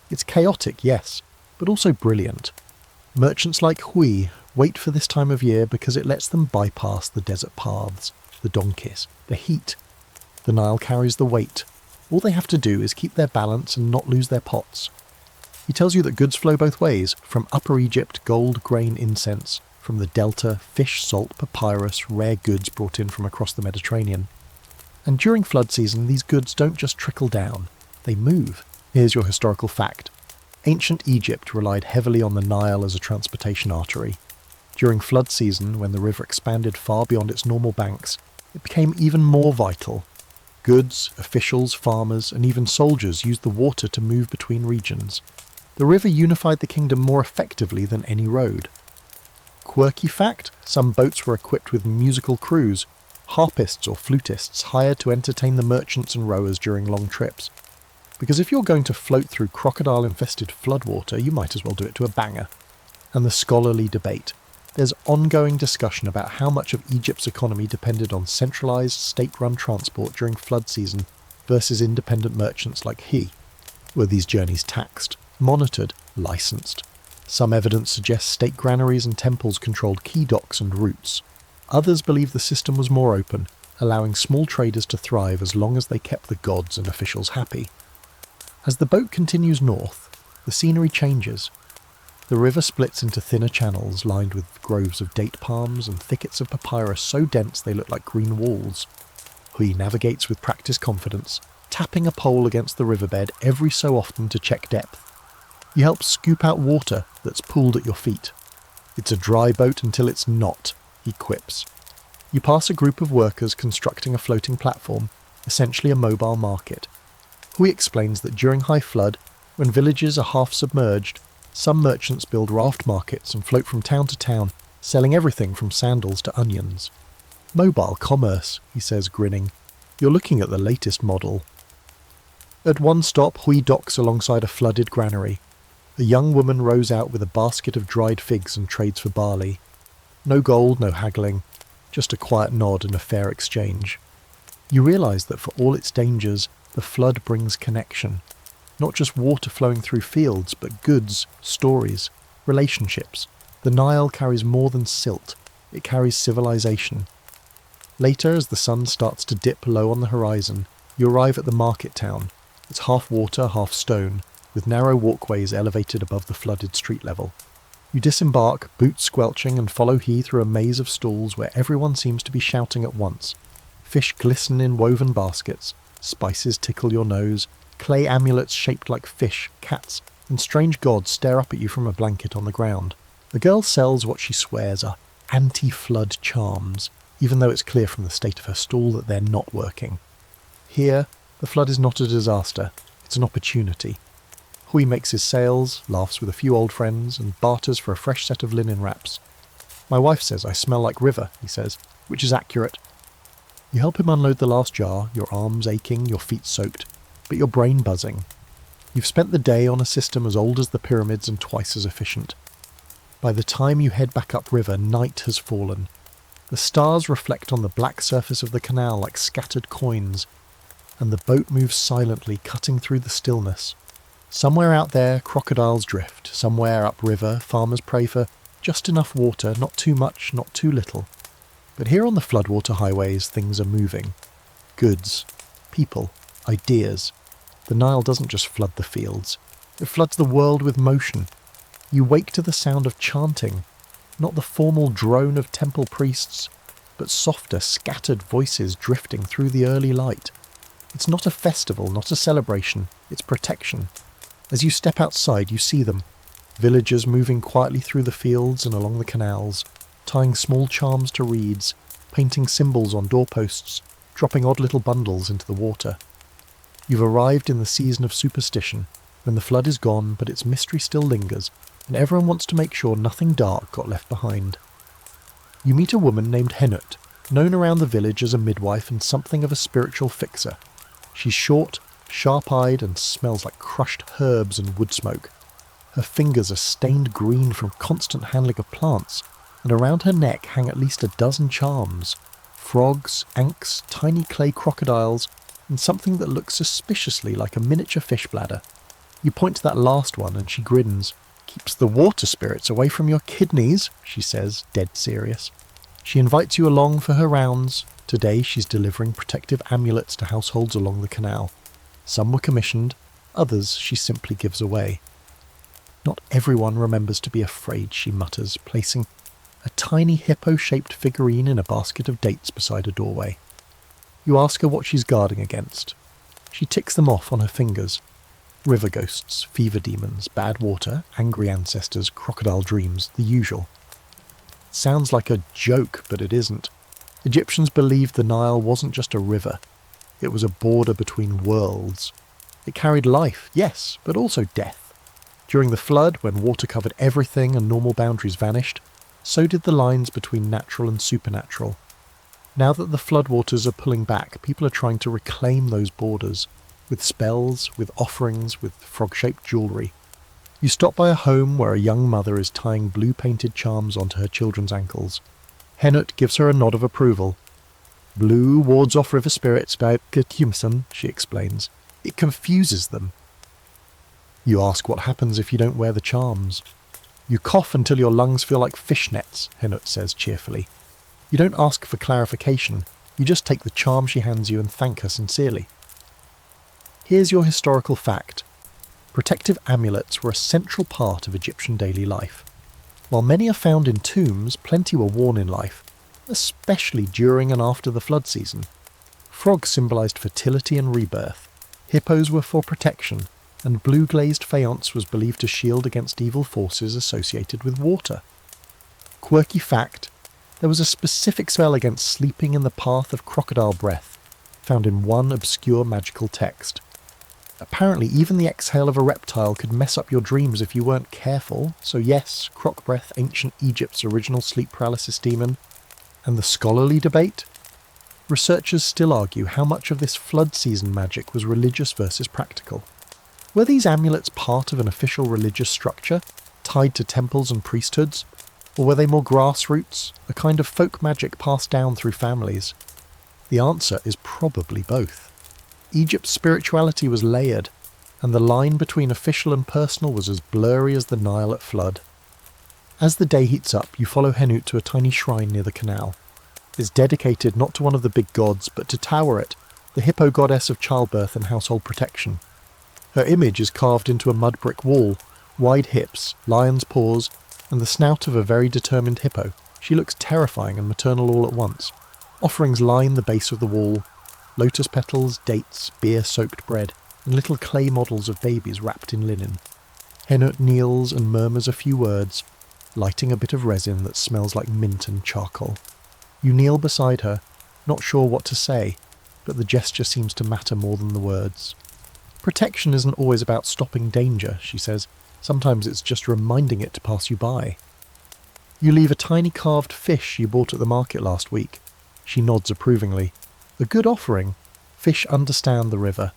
Speaker 1: It's chaotic, yes, but also brilliant. Merchants like Hui wait for this time of year because it lets them bypass the desert paths, the donkeys, the heat. The Nile carries the weight. All they have to do is keep their balance and not lose their pots. He tells you that goods flow both ways, from Upper Egypt gold, grain, incense, from the delta fish, salt, papyrus, rare goods brought in from across the Mediterranean. And during flood season, these goods don't just trickle down, they move. Here's your historical fact. Ancient Egypt relied heavily on the Nile as a transportation artery. During flood season, when the river expanded far beyond its normal banks, it became even more vital. Goods, officials, farmers, and even soldiers used the water to move between regions. The river unified the kingdom more effectively than any road. Quirky fact, some boats were equipped with musical crews, harpists or flutists hired to entertain the merchants and rowers during long trips. Because if you're going to float through crocodile-infested floodwater, you might as well do it to a banger. And the scholarly debate. There's ongoing discussion about how much of Egypt's economy depended on centralised, state-run transport during flood season versus independent merchants like he. Were these journeys taxed, monitored, licensed? Some evidence suggests state granaries and temples controlled key docks and routes. Others believe the system was more open, allowing small traders to thrive as long as they kept the gods and officials happy. As the boat continues north, the scenery changes. The river splits into thinner channels lined with groves of date palms and thickets of papyrus so dense they look like green walls. Hui navigates with practiced confidence, tapping a pole against the riverbed every so often to check depth. He helps scoop out water that's pooled at your feet. It's a dry boat until it's not, he quips. You pass a group of workers constructing a floating platform, essentially a mobile market. Hui explains that during high flood, when villages are half submerged, some merchants build raft markets and float from town to town, selling everything from sandals to onions. Mobile commerce, he says, grinning. You're looking at the latest model. At one stop, Hui docks alongside a flooded granary. A young woman rows out with a basket of dried figs and trades for barley. No gold, no haggling, just a quiet nod and a fair exchange. You realise that for all its dangers, the flood brings connection. Not just water flowing through fields, but goods, stories, relationships. The Nile carries more than silt, it carries civilization. Later, as the sun starts to dip low on the horizon, you arrive at the market town. It's half water, half stone, with narrow walkways elevated above the flooded street level. You disembark, boots squelching, and follow He through a maze of stalls where everyone seems to be shouting at once. Fish glisten in woven baskets, spices tickle your nose, clay amulets shaped like fish, cats, and strange gods stare up at you from a blanket on the ground. The girl sells what she swears are anti-flood charms, even though it's clear from the state of her stall that they're not working. Here, the flood is not a disaster, it's an opportunity. Hui makes his sales, laughs with a few old friends, and barters for a fresh set of linen wraps. My wife says I smell like river, he says, which is accurate. You help him unload the last jar, your arms aching, your feet soaked, but your brain buzzing. You've spent the day on a system as old as the pyramids and twice as efficient. By the time you head back upriver, night has fallen. The stars reflect on the black surface of the canal like scattered coins, and the boat moves silently, cutting through the stillness. Somewhere out there, crocodiles drift. Somewhere upriver, farmers pray for just enough water, not too much, not too little. But here on the floodwater highways, things are moving. Goods, people, ideas. The Nile doesn't just flood the fields. It floods the world with motion. You wake to the sound of chanting, not the formal drone of temple priests, but softer, scattered voices drifting through the early light. It's not a festival, not a celebration, it's protection. As you step outside, you see them. Villagers moving quietly through the fields and along the canals, tying small charms to reeds, painting symbols on doorposts, dropping odd little bundles into the water. You've arrived in the season of superstition, when the flood is gone but its mystery still lingers, and everyone wants to make sure nothing dark got left behind. You meet a woman named Henut, known around the village as a midwife and something of a spiritual fixer. She's short, sharp-eyed, and smells like crushed herbs and wood smoke. Her fingers are stained green from constant handling of plants, and around her neck hang at least a dozen charms. Frogs, ankhs, tiny clay crocodiles, and something that looks suspiciously like a miniature fish bladder. You point to that last one and she grins. "Keeps the water spirits away from your kidneys," she says, dead serious. She invites you along for her rounds. Today she's delivering protective amulets to households along the canal. Some were commissioned, others she simply gives away. "Not everyone remembers to be afraid," she mutters, placing a tiny hippo-shaped figurine in a basket of dates beside a doorway. You ask her what she's guarding against. She ticks them off on her fingers. River ghosts, fever demons, bad water, angry ancestors, crocodile dreams, the usual. It sounds like a joke, but it isn't. Egyptians believed the Nile wasn't just a river. It was a border between worlds. It carried life, yes, but also death. During the flood, when water covered everything and normal boundaries vanished, so did the lines between natural and supernatural. Now that the floodwaters are pulling back, people are trying to reclaim those borders, with spells, with offerings, with frog-shaped jewellery. You stop by a home where a young mother is tying blue-painted charms onto her children's ankles. Henut gives her a nod of approval. "Blue wards off river spirits by Humson," she explains. "It confuses them." You ask what happens if you don't wear the charms. "You cough until your lungs feel like fishnets," Henut says cheerfully. You don't ask for clarification, you just take the charm she hands you and thank her sincerely. Here's your historical fact. Protective amulets were a central part of Egyptian daily life. While many are found in tombs, plenty were worn in life, especially during and after the flood season. Frogs symbolised fertility and rebirth, hippos were for protection, and blue-glazed faience was believed to shield against evil forces associated with water. Quirky fact, there was a specific spell against sleeping in the path of crocodile breath, found in one obscure magical text. Apparently, even the exhale of a reptile could mess up your dreams if you weren't careful. So yes, croc breath, ancient Egypt's original sleep paralysis demon. And the scholarly debate? Researchers still argue how much of this flood season magic was religious versus practical. Were these amulets part of an official religious structure, tied to temples and priesthoods? Or were they more grassroots, a kind of folk magic passed down through families? The answer is probably both. Egypt's spirituality was layered, and the line between official and personal was as blurry as the Nile at flood. As the day heats up, you follow Henut to a tiny shrine near the canal. It's dedicated not to one of the big gods, but to Taweret, the hippo goddess of childbirth and household protection. Her image is carved into a mud brick wall, wide hips, lion's paws, and the snout of a very determined hippo. She looks terrifying and maternal all at once. Offerings line the base of the wall: lotus petals, dates, beer-soaked bread, and little clay models of babies wrapped in linen. Henut kneels and murmurs a few words, lighting a bit of resin that smells like mint and charcoal. You kneel beside her, not sure what to say, but the gesture seems to matter more than the words. Protection isn't always about stopping danger, she says. Sometimes it's just reminding it to pass you by. You leave a tiny carved fish you bought at the market last week. She nods approvingly. A good offering. Fish understand the river.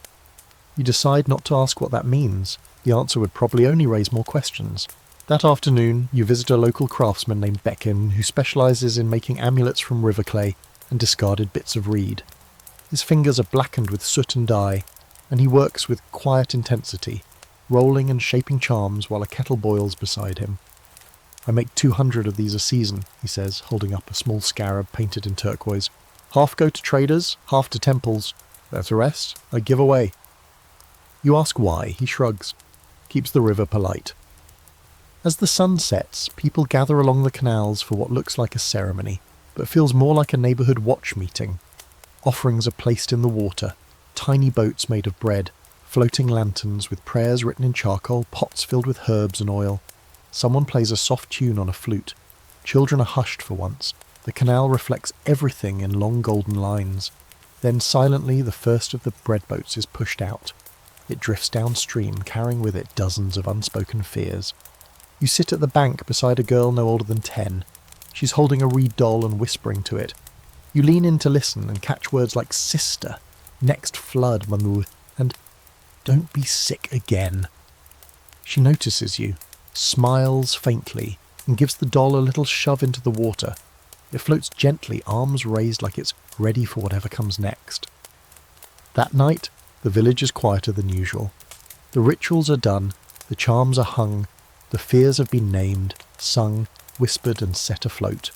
Speaker 1: You decide not to ask what that means. The answer would probably only raise more questions. That afternoon, you visit a local craftsman named Beckin who specialises in making amulets from river clay and discarded bits of reed. His fingers are blackened with soot and dye, and he works with quiet intensity, rolling and shaping charms while a kettle boils beside him. I make 200 of these a season, he says, holding up a small scarab painted in turquoise. Half go to traders, half to temples. The rest I give away. You ask why, he shrugs. Keeps the river polite. As the sun sets, people gather along the canals for what looks like a ceremony, but feels more like a neighbourhood watch meeting. Offerings are placed in the water, tiny boats made of bread, floating lanterns with prayers written in charcoal, pots filled with herbs and oil. Someone plays a soft tune on a flute. Children are hushed for once. The canal reflects everything in long golden lines. Then silently the first of the bread boats is pushed out. It drifts downstream, carrying with it dozens of unspoken fears. You sit at the bank beside a girl no older than 10. She's holding a reed doll and whispering to it. You lean in to listen and catch words like sister, next flood, Manu, and don't be sick again. She notices you, smiles faintly, and gives the doll a little shove into the water. It floats gently, arms raised like it's ready for whatever comes next. That night, the village is quieter than usual. The rituals are done, the charms are hung, the fears have been named, sung, whispered and set afloat.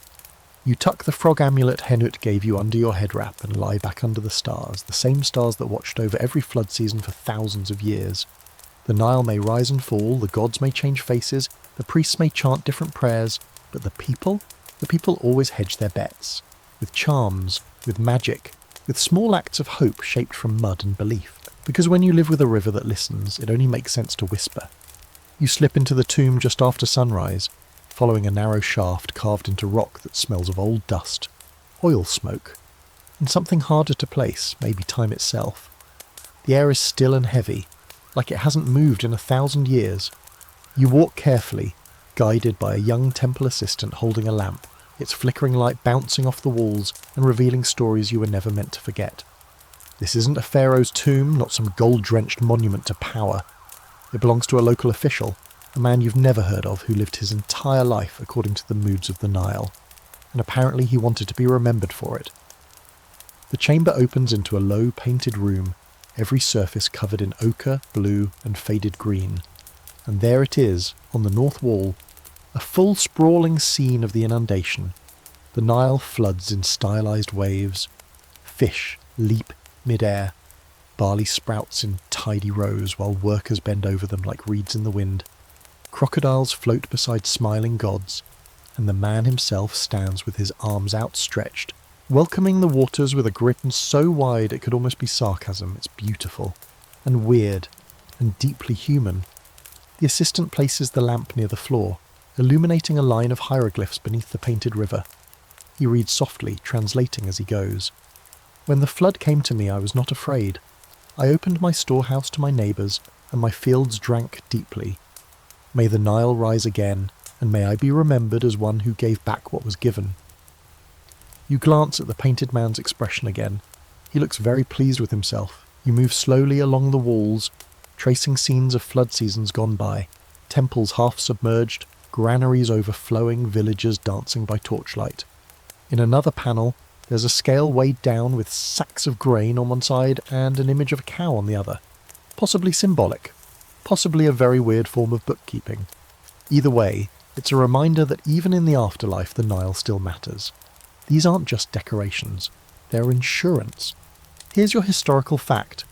Speaker 1: You tuck the frog amulet Henut gave you under your head wrap and lie back under the stars, the same stars that watched over every flood season for thousands of years. The Nile may rise and fall, the gods may change faces, the priests may chant different prayers, but the people always hedge their bets. With charms, with magic, with small acts of hope shaped from mud and belief. Because when you live with a river that listens, it only makes sense to whisper. You slip into the tomb just after sunrise, following a narrow shaft carved into rock that smells of old dust, oil smoke, and something harder to place, maybe time itself. The air is still and heavy, like it hasn't moved in 1,000 years. You walk carefully, guided by a young temple assistant holding a lamp, its flickering light bouncing off the walls and revealing stories you were never meant to forget. This isn't a pharaoh's tomb, not some gold-drenched monument to power. It belongs to a local official, a man you've never heard of who lived his entire life according to the moods of the Nile, and apparently he wanted to be remembered for it. The chamber opens into a low painted room, every surface covered in ochre, blue and faded green, and there it is, on the north wall, a full sprawling scene of the inundation. The Nile floods in stylized waves. Fish leap mid-air. Barley sprouts in tidy rows while workers bend over them like reeds in the wind. Crocodiles float beside smiling gods, and the man himself stands with his arms outstretched, welcoming the waters with a grin so wide it could almost be sarcasm. It's beautiful, and weird, and deeply human. The assistant places the lamp near the floor, illuminating a line of hieroglyphs beneath the painted river. He reads softly, translating as he goes. When the flood came to me, I was not afraid. I opened my storehouse to my neighbours, and my fields drank deeply. May the Nile rise again, and may I be remembered as one who gave back what was given. You glance at the painted man's expression again. He looks very pleased with himself. You move slowly along the walls, tracing scenes of flood seasons gone by, temples half submerged, granaries overflowing, villagers dancing by torchlight. In another panel, there's a scale weighed down with sacks of grain on one side and an image of a cow on the other. Possibly symbolic. Possibly a very weird form of bookkeeping. Either way, it's a reminder that even in the afterlife the Nile still matters. These aren't just decorations. They're insurance. Here's your historical fact.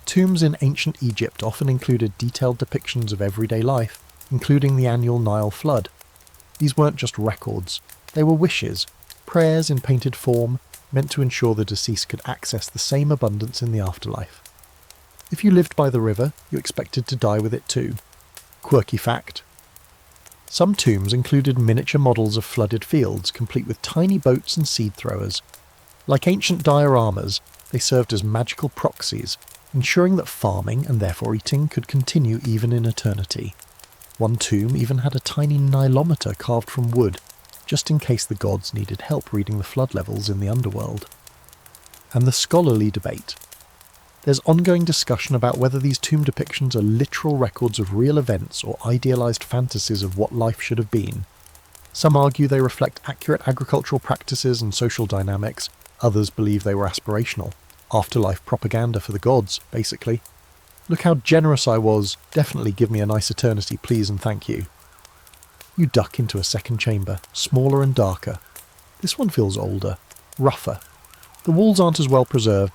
Speaker 1: Tombs in ancient Egypt often included detailed depictions of everyday life, including the annual Nile flood. These weren't just records. They were wishes, prayers in painted form, meant to ensure the deceased could access the same abundance in the afterlife. If you lived by the river, you expected to die with it too. Quirky fact. Some tombs included miniature models of flooded fields, complete with tiny boats and seed throwers. Like ancient dioramas, they served as magical proxies, ensuring that farming, and therefore eating, could continue even in eternity. One tomb even had a tiny nylometer carved from wood, just in case the gods needed help reading the flood levels in the underworld. And the scholarly debate. There's ongoing discussion about whether these tomb depictions are literal records of real events or idealised fantasies of what life should have been. Some argue they reflect accurate agricultural practices and social dynamics, others believe they were aspirational. Afterlife propaganda for the gods, basically. Look how generous I was, definitely give me a nice eternity, please and thank you. You duck into a second chamber, smaller and darker. This one feels older, rougher. The walls aren't as well preserved,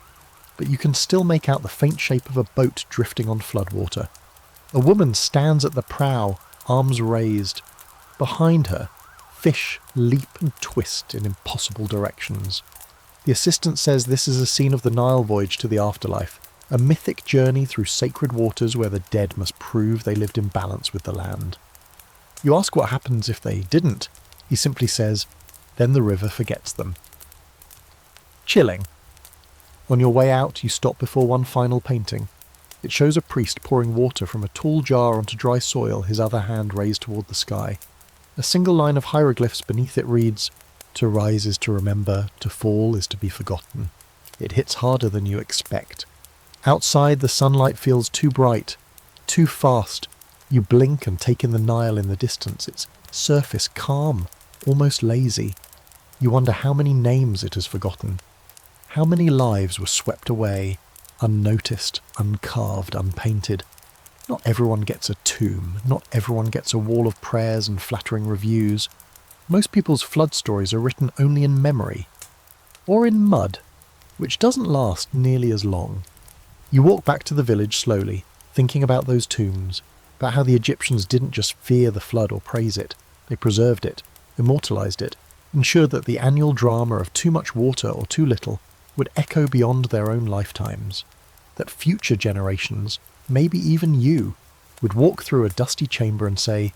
Speaker 1: but you can still make out the faint shape of a boat drifting on floodwater. A woman stands at the prow, arms raised. Behind her, fish leap and twist in impossible directions. The assistant says this is a scene of the Nile voyage to the afterlife, a mythic journey through sacred waters where the dead must prove they lived in balance with the land. You ask what happens if they didn't. He simply says, then the river forgets them. Chilling. On your way out, you stop before one final painting. It shows a priest pouring water from a tall jar onto dry soil, his other hand raised toward the sky. A single line of hieroglyphs beneath it reads, "To rise is to remember, to fall is to be forgotten." It hits harder than you expect. Outside, the sunlight feels too bright, too fast. You blink and take in the Nile in the distance, its surface calm, almost lazy. You wonder how many names it has forgotten. How many lives were swept away, unnoticed, uncarved, unpainted. Not everyone gets a tomb, not everyone gets a wall of prayers and flattering reviews. Most people's flood stories are written only in memory. Or in mud, which doesn't last nearly as long. You walk back to the village slowly, thinking about those tombs, about how the Egyptians didn't just fear the flood or praise it, they preserved it, immortalised it, ensured that the annual drama of too much water or too little would echo beyond their own lifetimes, that future generations, maybe even you, would walk through a dusty chamber and say,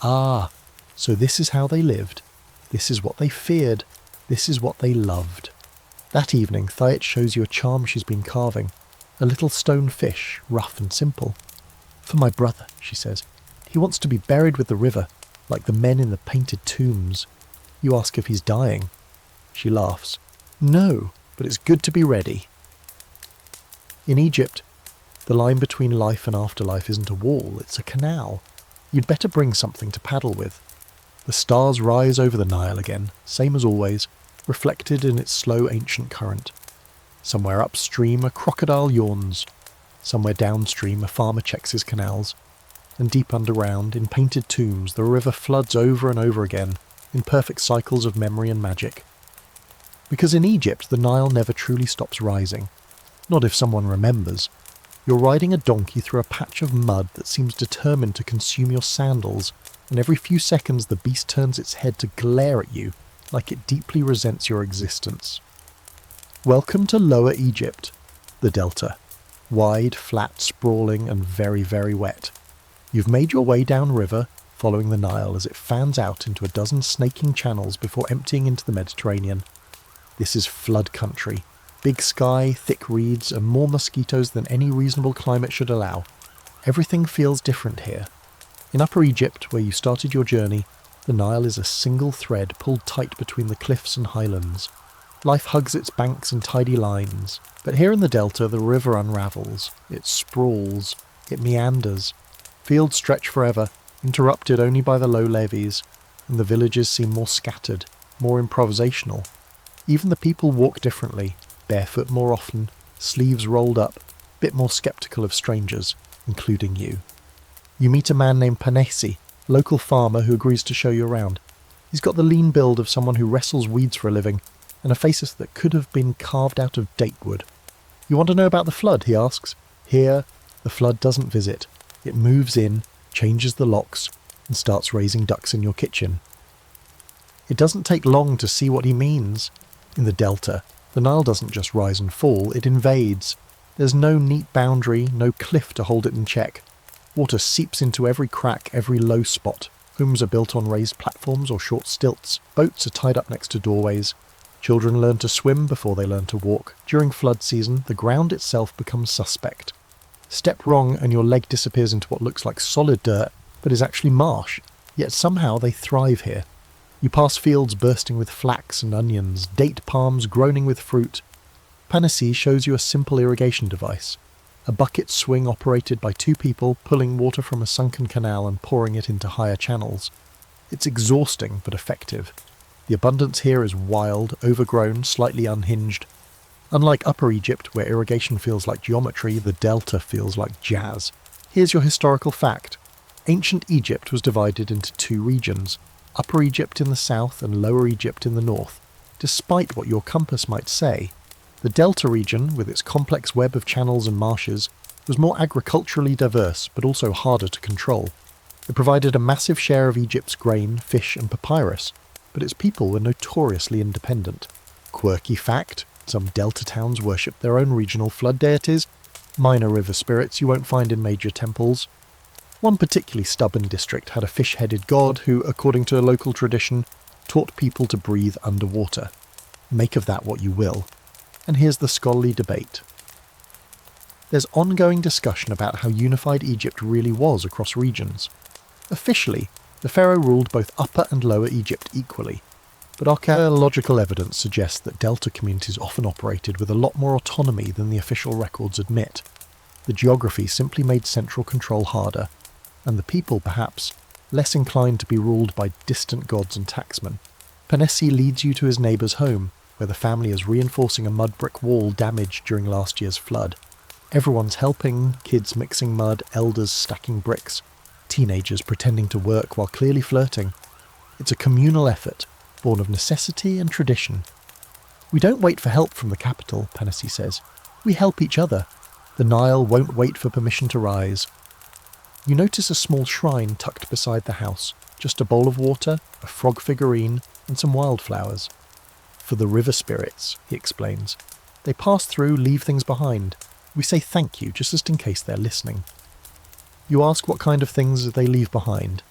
Speaker 1: "Ah, so this is how they lived, this is what they feared, this is what they loved." That evening, Thyet shows you a charm she's been carving, a little stone fish, rough and simple. "For my brother," she says. "He wants to be buried with the river, like the men in the painted tombs." You ask if he's dying. She laughs. "No, but it's good to be ready." In Egypt, the line between life and afterlife isn't a wall, it's a canal. You'd better bring something to paddle with. The stars rise over the Nile again, same as always, reflected in its slow ancient current. Somewhere upstream a crocodile yawns. Somewhere downstream a farmer checks his canals. And deep underground, in painted tombs, the river floods over and over again, in perfect cycles of memory and magic. Because in Egypt, the Nile never truly stops rising. Not if someone remembers. You're riding a donkey through a patch of mud that seems determined to consume your sandals, and every few seconds the beast turns its head to glare at you, like it deeply resents your existence. Welcome to Lower Egypt, the Delta. Wide, flat, sprawling, and very, very wet. You've made your way downriver, following the Nile as it fans out into a dozen snaking channels before emptying into the Mediterranean. This is flood country, Big sky, thick reeds, and more mosquitoes than any reasonable climate should allow. Everything feels different here. In Upper Egypt, where you started your journey, the Nile is a single thread pulled tight between the cliffs and highlands. Life hugs its banks in tidy lines, but here in the delta the river unravels, it sprawls, it meanders. Fields stretch forever, interrupted only by the low levees, and the villages seem more scattered, more improvisational. Even the people walk differently, barefoot more often, sleeves rolled up, bit more sceptical of strangers, including you. You meet a man named Panesi, local farmer who agrees to show you around. He's got the lean build of someone who wrestles weeds for a living, and a face that could have been carved out of datewood. You want to know about the flood, he asks. Here, the flood doesn't visit. It moves in, changes the locks, and starts raising ducks in your kitchen. It doesn't take long to see what he means. In the delta, the Nile doesn't just rise and fall, it invades. There's no neat boundary, no cliff to hold it in check. Water seeps into every crack, every low spot. Homes are built on raised platforms or short stilts. Boats are tied up next to doorways. Children learn to swim before they learn to walk. During flood season, the ground itself becomes suspect. Step wrong and your leg disappears into what looks like solid dirt, but is actually marsh. Yet somehow they thrive here. You pass fields bursting with flax and onions, date palms groaning with fruit. Panacea shows you a simple irrigation device. A bucket swing operated by two people pulling water from a sunken canal and pouring it into higher channels. It's exhausting but effective. The abundance here is wild, overgrown, slightly unhinged. Unlike Upper Egypt, where irrigation feels like geometry, the delta feels like jazz. Here's your historical fact. Ancient Egypt was divided into two regions, Upper Egypt in the south and Lower Egypt in the north. Despite what your compass might say, the delta region, with its complex web of channels and marshes, was more agriculturally diverse but also harder to control. It provided a massive share of Egypt's grain, fish and papyrus, but its people were notoriously independent. Quirky fact, some delta towns worshipped their own regional flood deities, minor river spirits you won't find in major temples. One particularly stubborn district had a fish-headed god who, according to a local tradition, taught people to breathe underwater. Make of that what you will. And here's the scholarly debate. There's ongoing discussion about how unified Egypt really was across regions. Officially, the pharaoh ruled both Upper and Lower Egypt equally, but archaeological evidence suggests that delta communities often operated with a lot more autonomy than the official records admit. The geography simply made central control harder, and the people, perhaps, less inclined to be ruled by distant gods and taxmen. Panesi leads you to his neighbour's home, where the family is reinforcing a mud brick wall damaged during last year's flood. Everyone's helping, kids mixing mud, elders stacking bricks, teenagers pretending to work while clearly flirting. It's a communal effort, born of necessity and tradition. We don't wait for help from the capital, Panesi says. We help each other. The Nile won't wait for permission to rise. You notice a small shrine tucked beside the house, just a bowl of water, a frog figurine, and some wildflowers. For the river spirits, he explains. They pass through, leave things behind. We say thank you, just in case they're listening. You ask what kind of things they leave behind.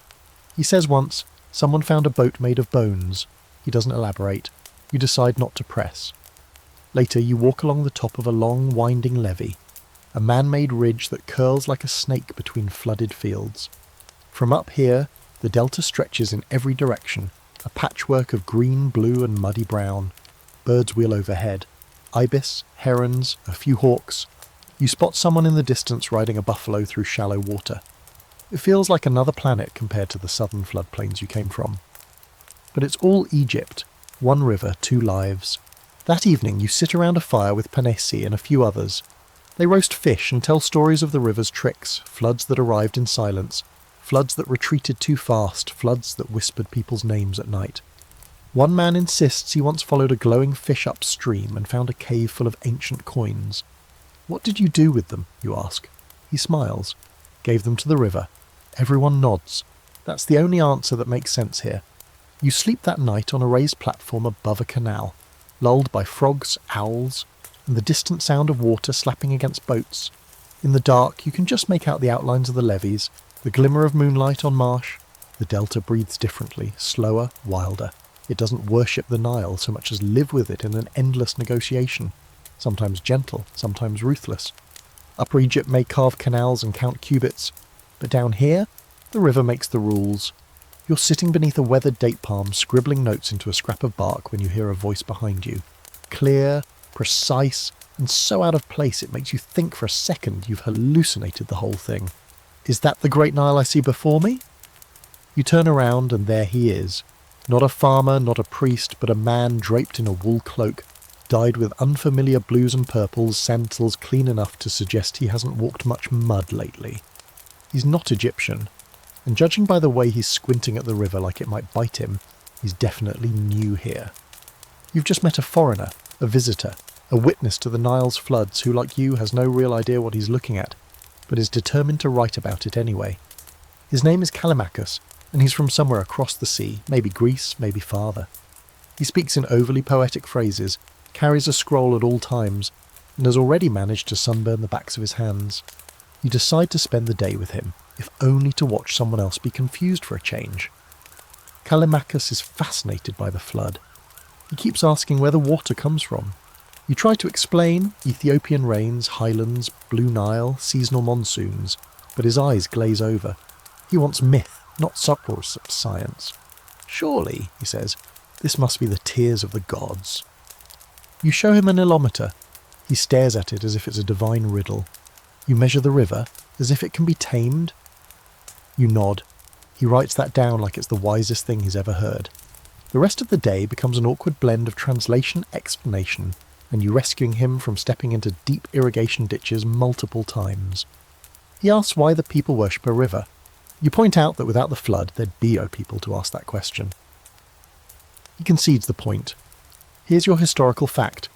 Speaker 1: He says once, someone found a boat made of bones. He doesn't elaborate. You decide not to press. Later you walk along the top of a long, winding levee, a man-made ridge that curls like a snake between flooded fields. From up here, the delta stretches in every direction, a patchwork of green, blue and muddy brown. Birds wheel overhead. Ibis, herons, a few hawks. You spot someone in the distance riding a buffalo through shallow water. It feels like another planet compared to the southern floodplains you came from. But it's all Egypt. One river, two lives. That evening you sit around a fire with Panesi and a few others. They roast fish and tell stories of the river's tricks, floods that arrived in silence, floods that retreated too fast, floods that whispered people's names at night. One man insists he once followed a glowing fish upstream and found a cave full of ancient coins. What did you do with them, you ask? He smiles. Gave them to the river. Everyone nods. That's the only answer that makes sense here. You sleep that night on a raised platform above a canal, lulled by frogs, owls, and the distant sound of water slapping against boats. In the dark, you can just make out the outlines of the levees, the glimmer of moonlight on marsh. The delta breathes differently, slower, wilder. It doesn't worship the Nile so much as live with it in an endless negotiation. sometimes gentle, sometimes ruthless. Upper Egypt may carve canals and count cubits, but down here, the river makes the rules. You're sitting beneath a weathered date palm, scribbling notes into a scrap of bark when you hear a voice behind you. Clear, precise, and so out of place it makes you think for a second you've hallucinated the whole thing. Is that the Great Nile I see before me? You turn around and there he is. Not a farmer, not a priest, but a man draped in a wool cloak, dyed with unfamiliar blues and purples, sandals clean enough to suggest he hasn't walked much mud lately. He's not Egyptian, and judging by the way he's squinting at the river like it might bite him, he's definitely new here. You've just met a foreigner, a visitor, a witness to the Nile's floods who, like you, has no real idea what he's looking at, but is determined to write about it anyway. His name is Callimachus, and he's from somewhere across the sea, maybe Greece, maybe farther. He speaks in overly poetic phrases, carries a scroll at all times, and has already managed to sunburn the backs of his hands. You decide to spend the day with him, if only to watch someone else be confused for a change. Callimachus is fascinated by the flood. He keeps asking where the water comes from. You try to explain Ethiopian rains, highlands, Blue Nile, seasonal monsoons, but his eyes glaze over. He wants myth, not supposed science. Surely, he says, this must be the tears of the gods. You show him a nylometer. He stares at it as if it's a divine riddle. You measure the river, as if it can be tamed. You nod. He writes that down like it's the wisest thing he's ever heard. The rest of the day becomes an awkward blend of translation, explanation, and you rescuing him from stepping into deep irrigation ditches multiple times. He asks why the people worship a river. You point out that without the flood, there'd be no people to ask that question. He concedes the point. Here's your historical fact.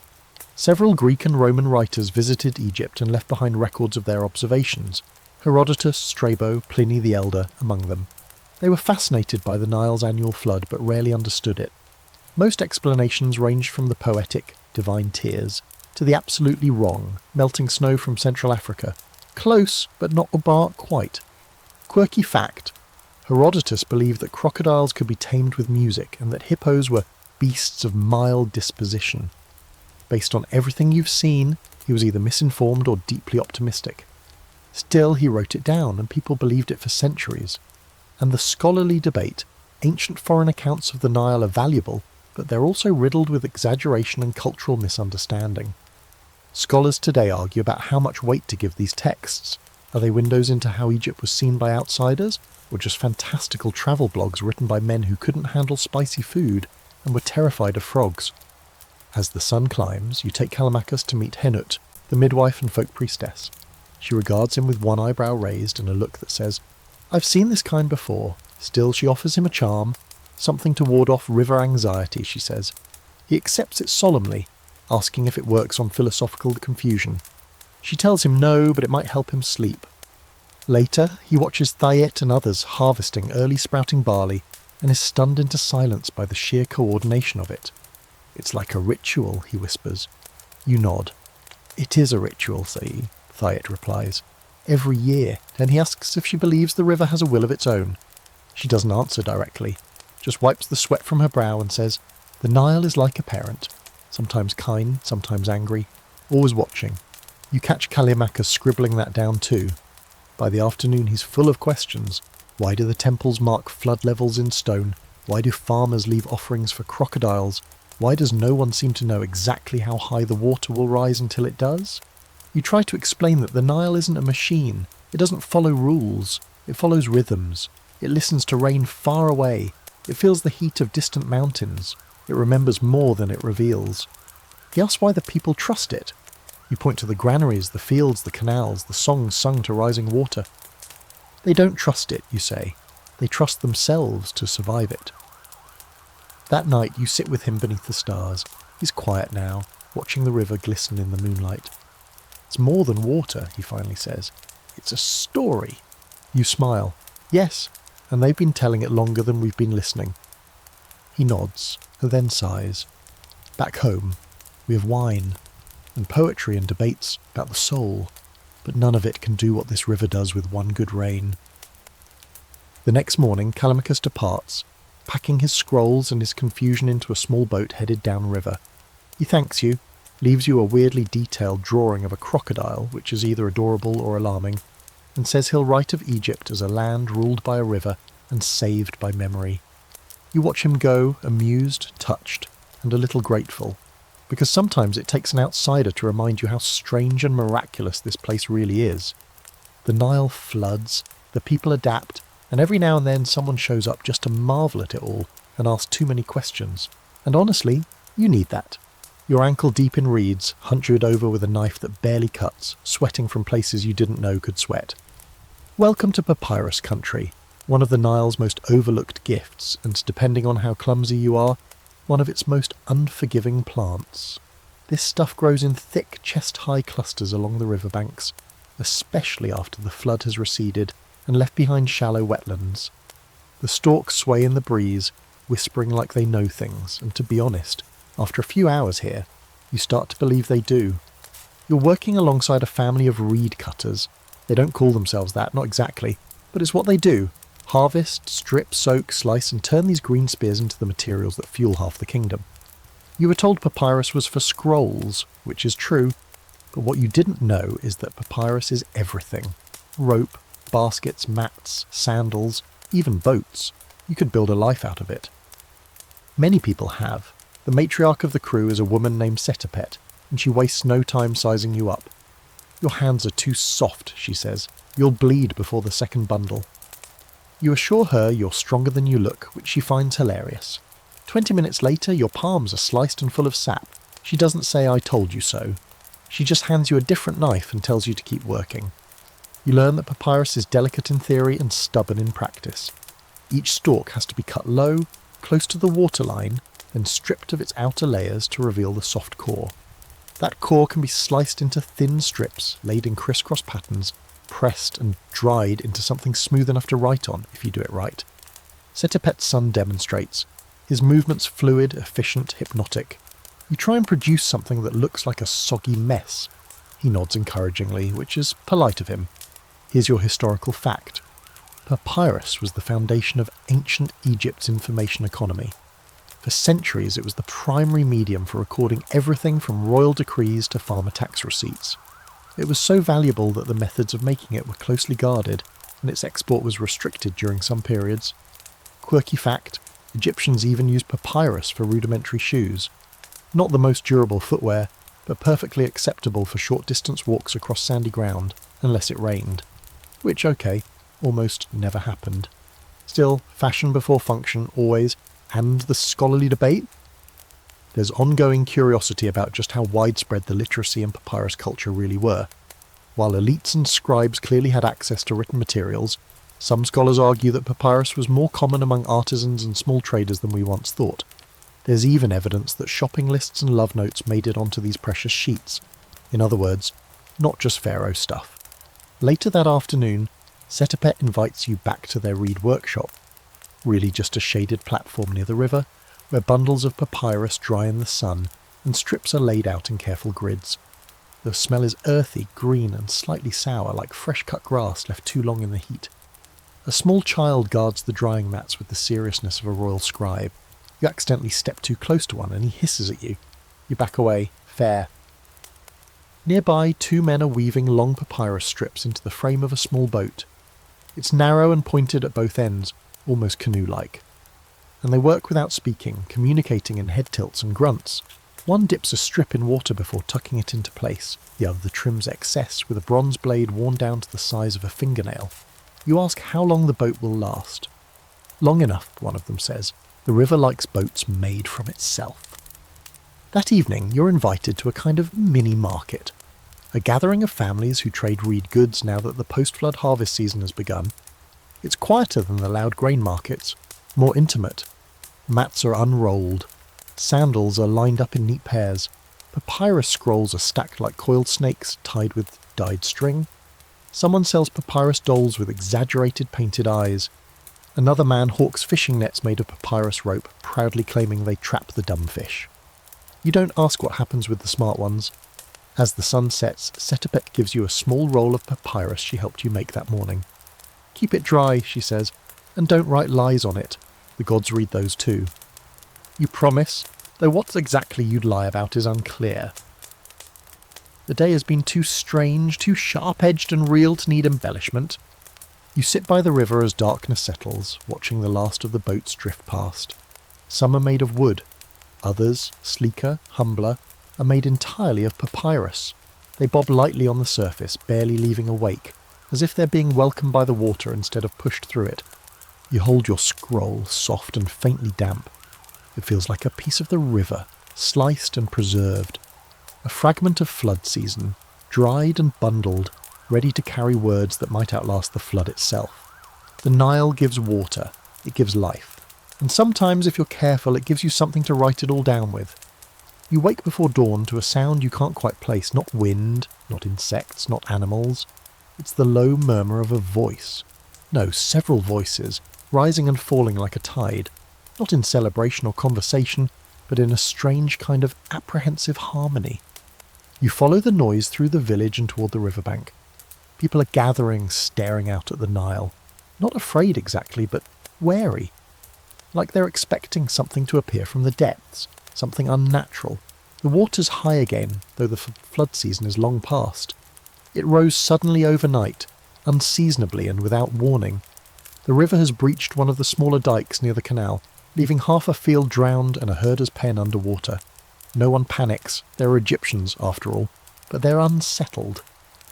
Speaker 1: Several Greek and Roman writers visited Egypt and left behind records of their observations. Herodotus, Strabo, Pliny the Elder among them. They were fascinated by the Nile's annual flood but rarely understood it. Most explanations ranged from the poetic, divine tears, to the absolutely wrong, melting snow from Central Africa. Close, but not quite. Quirky fact. Herodotus believed that crocodiles could be tamed with music and that hippos were beasts of mild disposition. Based on everything you've seen, he was either misinformed or deeply optimistic. Still, he wrote it down and people believed it for centuries. And the scholarly debate, ancient foreign accounts of the Nile are valuable, but they're also riddled with exaggeration and cultural misunderstanding. Scholars today argue about how much weight to give these texts. Are they windows into how Egypt was seen by outsiders, or just fantastical travel blogs written by men who couldn't handle spicy food and were terrified of frogs? As the sun climbs, you take Callimachus to meet Henut, the midwife and folk priestess. She regards him with one eyebrow raised and a look that says, "I've seen this kind before." Still, she offers him a charm, something to ward off river anxiety, she says. He accepts it solemnly, asking if it works on philosophical confusion. She tells him no, but it might help him sleep. Later, he watches Thayet and others harvesting early sprouting barley and is stunned into silence by the sheer coordination of it. "It's like a ritual," he whispers. You nod. "It is a ritual," Thayet replies. "Every year." Then he asks if she believes the river has a will of its own. She doesn't answer directly, just wipes the sweat from her brow and says, "The Nile is like a parent, sometimes kind, sometimes angry, always watching." You catch Callimachus scribbling that down too. By the afternoon he's full of questions. Why do the temples mark flood levels in stone? Why do farmers leave offerings for crocodiles? Why does no one seem to know exactly how high the water will rise until it does? You try to explain that the Nile isn't a machine. It doesn't follow rules. It follows rhythms. It listens to rain far away. It feels the heat of distant mountains. It remembers more than it reveals. He asks why the people trust it. You point to the granaries, the fields, the canals, the songs sung to rising water. They don't trust it, you say. They trust themselves to survive it. That night you sit with him beneath the stars. He's quiet now, watching the river glisten in the moonlight. "It's more than water," he finally says. "It's a story." You smile. "Yes, and they've been telling it longer than we've been listening." He nods, and then sighs. "Back home, we have wine, and poetry and debates about the soul, but none of it can do what this river does with one good rain." The next morning, Callimachus departs, packing his scrolls and his confusion into a small boat headed downriver. He thanks you, leaves you a weirdly detailed drawing of a crocodile, which is either adorable or alarming, and says he'll write of Egypt as a land ruled by a river and saved by memory. You watch him go, amused, touched, and a little grateful, because sometimes it takes an outsider to remind you how strange and miraculous this place really is. The Nile floods, the people adapt, and every now and then someone shows up just to marvel at it all and ask too many questions. And honestly, you need that. You're ankle deep in reeds, hunchered over with a knife that barely cuts, sweating from places you didn't know could sweat. Welcome to Papyrus country, one of the Nile's most overlooked gifts, and depending on how clumsy you are, one of its most unforgiving plants. This stuff grows in thick, chest-high clusters along the riverbanks, especially after the flood has receded and left behind shallow wetlands. The stalks sway in the breeze, whispering like they know things, and to be honest, after a few hours here, you start to believe they do. You're working alongside a family of reed cutters. They don't call themselves that, not exactly, but it's what they do. Harvest, strip, soak, slice, and turn these green spears into the materials that fuel half the kingdom. You were told papyrus was for scrolls, which is true, but what you didn't know is that papyrus is everything. Rope, baskets, mats, sandals, even boats. You could build a life out of it. Many people have. The matriarch of the crew is a woman named Sopdet, and she wastes no time sizing you up. Your hands are too soft, she says. You'll bleed before the second bundle. You assure her you're stronger than you look, which she finds hilarious. 20 minutes later, your palms are sliced and full of sap. She doesn't say, "I told you so." She just hands you a different knife and tells you to keep working. You learn that papyrus is delicate in theory and stubborn in practice. Each stalk has to be cut low, close to the waterline, then stripped of its outer layers to reveal the soft core. That core can be sliced into thin strips, laid in crisscross patterns, pressed and dried into something smooth enough to write on, if you do it right. Sopdet's son demonstrates. His movements fluid, efficient, hypnotic. You try and produce something that looks like a soggy mess. He nods encouragingly, which is polite of him. Here's your historical fact. Papyrus was the foundation of ancient Egypt's information economy. For centuries it was the primary medium for recording everything from royal decrees to farmer tax receipts. It was so valuable that the methods of making it were closely guarded, and its export was restricted during some periods. Quirky fact, Egyptians even used papyrus for rudimentary shoes. Not the most durable footwear, but perfectly acceptable for short-distance walks across sandy ground, unless it rained. Which, okay, almost never happened. Still, fashion before function, always, and the scholarly debate? There's ongoing curiosity about just how widespread the literacy and papyrus culture really were. While elites and scribes clearly had access to written materials, some scholars argue that papyrus was more common among artisans and small traders than we once thought. There's even evidence that shopping lists and love notes made it onto these precious sheets. In other words, not just pharaoh stuff. Later that afternoon, Sopdet invites you back to their reed workshop. Really just a shaded platform near the river, where bundles of papyrus dry in the sun and strips are laid out in careful grids. The smell is earthy, green and slightly sour, like fresh-cut grass left too long in the heat. A small child guards the drying mats with the seriousness of a royal scribe. You accidentally step too close to one and he hisses at you. You back away. Fair. Nearby, two men are weaving long papyrus strips into the frame of a small boat. It's narrow and pointed at both ends, almost canoe-like. And they work without speaking, communicating in head tilts and grunts. One dips a strip in water before tucking it into place. The other trims excess with a bronze blade worn down to the size of a fingernail. You ask how long the boat will last. Long enough, one of them says. The river likes boats made from itself. That evening, you're invited to a kind of mini-market. A gathering of families who trade reed goods now that the post-flood harvest season has begun. It's quieter than the loud grain markets, more intimate. Mats are unrolled. Sandals are lined up in neat pairs. Papyrus scrolls are stacked like coiled snakes tied with dyed string. Someone sells papyrus dolls with exaggerated painted eyes. Another man hawks fishing nets made of papyrus rope, proudly claiming they trap the dumb fish. You don't ask what happens with the smart ones. As the sun sets, Sopdet gives you a small roll of papyrus she helped you make that morning. Keep it dry, she says, and don't write lies on it. The gods read those too. You promise, though what exactly you'd lie about is unclear. The day has been too strange, too sharp-edged and real to need embellishment. You sit by the river as darkness settles, watching the last of the boats drift past. Some are made of wood. Others, sleeker, humbler, are made entirely of papyrus. They bob lightly on the surface, barely leaving a wake, as if they're being welcomed by the water instead of pushed through it. You hold your scroll, soft and faintly damp. It feels like a piece of the river, sliced and preserved. A fragment of flood season, dried and bundled, ready to carry words that might outlast the flood itself. The Nile gives water, it gives life, and sometimes, if you're careful, it gives you something to write it all down with. You wake before dawn to a sound you can't quite place, not wind, not insects, not animals. It's the low murmur of a voice. No, several voices, rising and falling like a tide, not in celebration or conversation, but in a strange kind of apprehensive harmony. You follow the noise through the village and toward the riverbank. People are gathering, staring out at the Nile. Not afraid exactly, but wary. Like they're expecting something to appear from the depths, something unnatural. The water's high again, though the flood season is long past. It rose suddenly overnight, unseasonably and without warning. The river has breached one of the smaller dikes near the canal, leaving half a field drowned and a herder's pen underwater. No one panics. They're Egyptians, after all, but they're unsettled.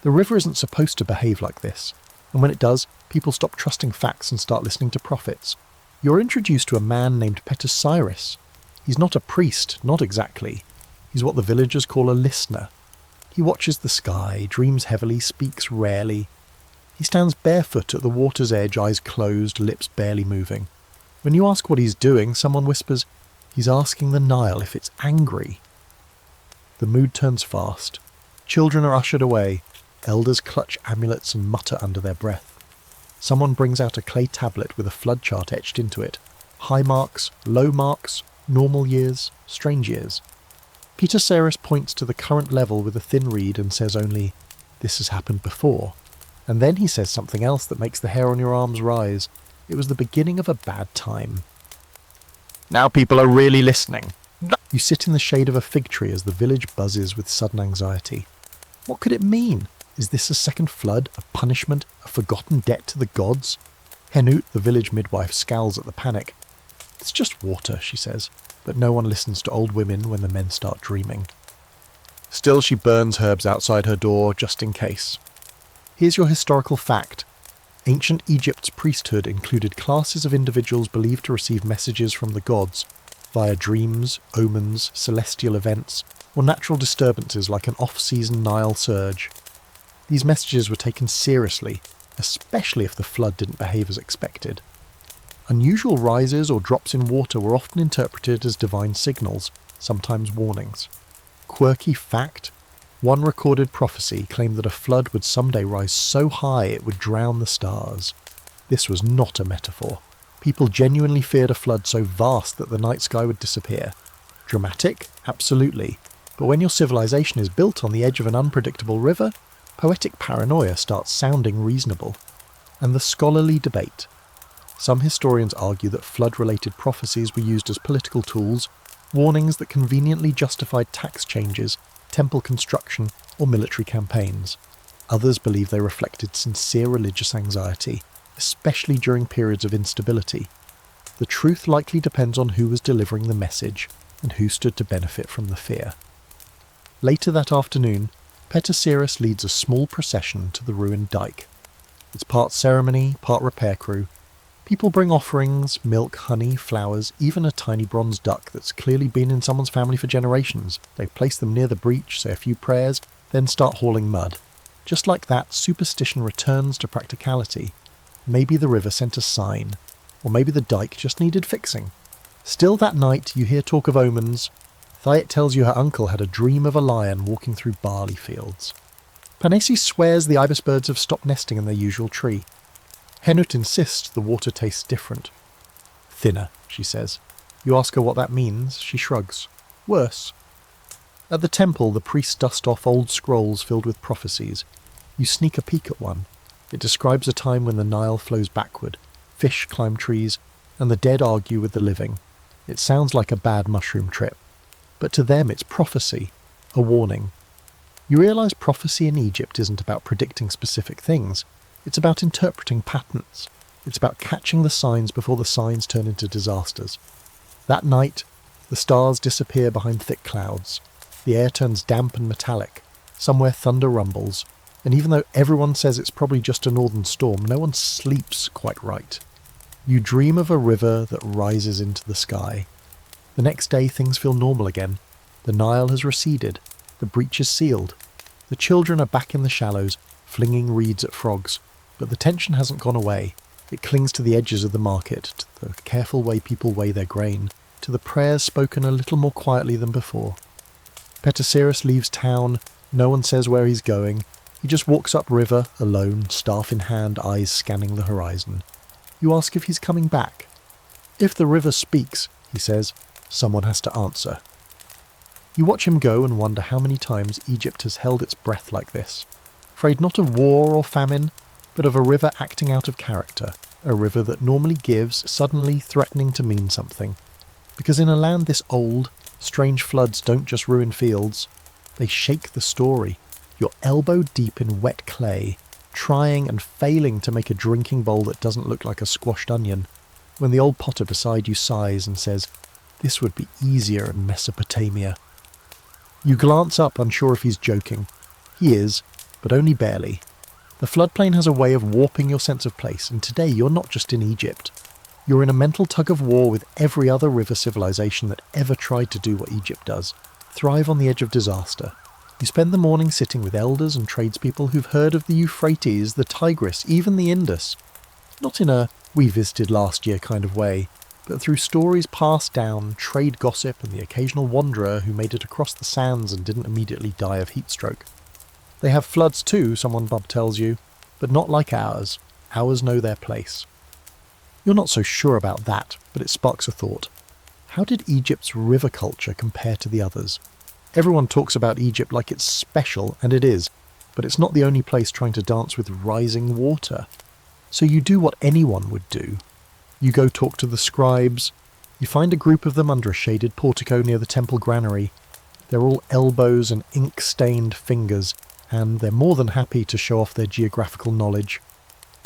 Speaker 1: The river isn't supposed to behave like this, and when it does, people stop trusting facts and start listening to prophets. You're introduced to a man named Papyrus. He's not a priest, not exactly. He's what the villagers call a listener. He watches the sky, dreams heavily, speaks rarely. He stands barefoot at the water's edge, eyes closed, lips barely moving. When you ask what he's doing, someone whispers, "He's asking the Nile if it's angry." The mood turns fast. Children are ushered away. Elders clutch amulets and mutter under their breath. Someone brings out a clay tablet with a flood chart etched into it. High marks, low marks, normal years, strange years. Papyrus points to the current level with a thin reed and says only, "This has happened before." And then he says something else that makes the hair on your arms rise. It was the beginning of a bad time. Now people are really listening. You sit in the shade of a fig tree as the village buzzes with sudden anxiety. What could it mean? Is this a second flood, a punishment, a forgotten debt to the gods? Henut, the village midwife, scowls at the panic. "It's just water," she says, but no one listens to old women when the men start dreaming. Still, she burns herbs outside her door, just in case. Here's your historical fact. Ancient Egypt's priesthood included classes of individuals believed to receive messages from the gods via dreams, omens, celestial events, or natural disturbances like an off-season Nile surge. These messages were taken seriously, especially if the flood didn't behave as expected. Unusual rises or drops in water were often interpreted as divine signals, sometimes warnings. Quirky fact: one recorded prophecy claimed that a flood would someday rise so high it would drown the stars. This was not a metaphor. People genuinely feared a flood so vast that the night sky would disappear. Dramatic? Absolutely. But when your civilization is built on the edge of an unpredictable river, poetic paranoia starts sounding reasonable. And the scholarly debate. Some historians argue that flood-related prophecies were used as political tools, warnings that conveniently justified tax changes, temple construction, or military campaigns. Others believe they reflected sincere religious anxiety, especially during periods of instability. The truth likely depends on who was delivering the message and who stood to benefit from the fear. Later that afternoon, Papyrus leads a small procession to the ruined dike. It's part ceremony, part repair crew. People bring offerings, milk, honey, flowers, even a tiny bronze duck that's clearly been in someone's family for generations. They place them near the breach, say a few prayers, then start hauling mud. Just like that, superstition returns to practicality. Maybe the river sent a sign, or maybe the dike just needed fixing. Still that night, you hear talk of omens. Thyet tells you her uncle had a dream of a lion walking through barley fields. Panesi swears the ibis birds have stopped nesting in their usual tree. Henut insists the water tastes different. "Thinner," she says. You ask her what that means, she shrugs. "Worse." At the temple, the priests dust off old scrolls filled with prophecies. You sneak a peek at one. It describes a time when the Nile flows backward, fish climb trees, and the dead argue with the living. It sounds like a bad mushroom trip. But to them it's prophecy, a warning. You realise prophecy in Egypt isn't about predicting specific things, it's about interpreting patterns. It's about catching the signs before the signs turn into disasters. That night, the stars disappear behind thick clouds. The air turns damp and metallic. Somewhere thunder rumbles. And even though everyone says it's probably just a northern storm, no one sleeps quite right. You dream of a river that rises into the sky. The next day things feel normal again. The Nile has receded. The breach is sealed. The children are back in the shallows, flinging reeds at frogs. But the tension hasn't gone away. It clings to the edges of the market, to the careful way people weigh their grain, to the prayers spoken a little more quietly than before. Papyrus leaves town. No one says where he's going. He just walks upriver, alone, staff in hand, eyes scanning the horizon. You ask if he's coming back. If the river speaks, he says, someone has to answer. You watch him go and wonder how many times Egypt has held its breath like this. Afraid not of war or famine, but of a river acting out of character, a river that normally gives, suddenly threatening to mean something. Because in a land this old, strange floods don't just ruin fields, they shake the story. You're elbow deep in wet clay, trying and failing to make a drinking bowl that doesn't look like a squashed onion, when the old potter beside you sighs and says, "This would be easier in Mesopotamia." You glance up, unsure if he's joking. He is, but only barely. The floodplain has a way of warping your sense of place, and today you're not just in Egypt. You're in a mental tug-of-war with every other river civilization that ever tried to do what Egypt does, thrive on the edge of disaster. You spend the morning sitting with elders and tradespeople who've heard of the Euphrates, the Tigris, even the Indus. Not in a "we visited last year" kind of way, but through stories passed down, trade gossip, and the occasional wanderer who made it across the sands and didn't immediately die of heatstroke. They have floods too, someone bub tells you, but not like ours. Ours know their place. You're not so sure about that, but it sparks a thought. How did Egypt's river culture compare to the others? Everyone talks about Egypt like it's special, and it is, but it's not the only place trying to dance with rising water. So you do what anyone would do. You go talk to the scribes. You find a group of them under a shaded portico near the temple granary. They're all elbows and ink-stained fingers, and they're more than happy to show off their geographical knowledge.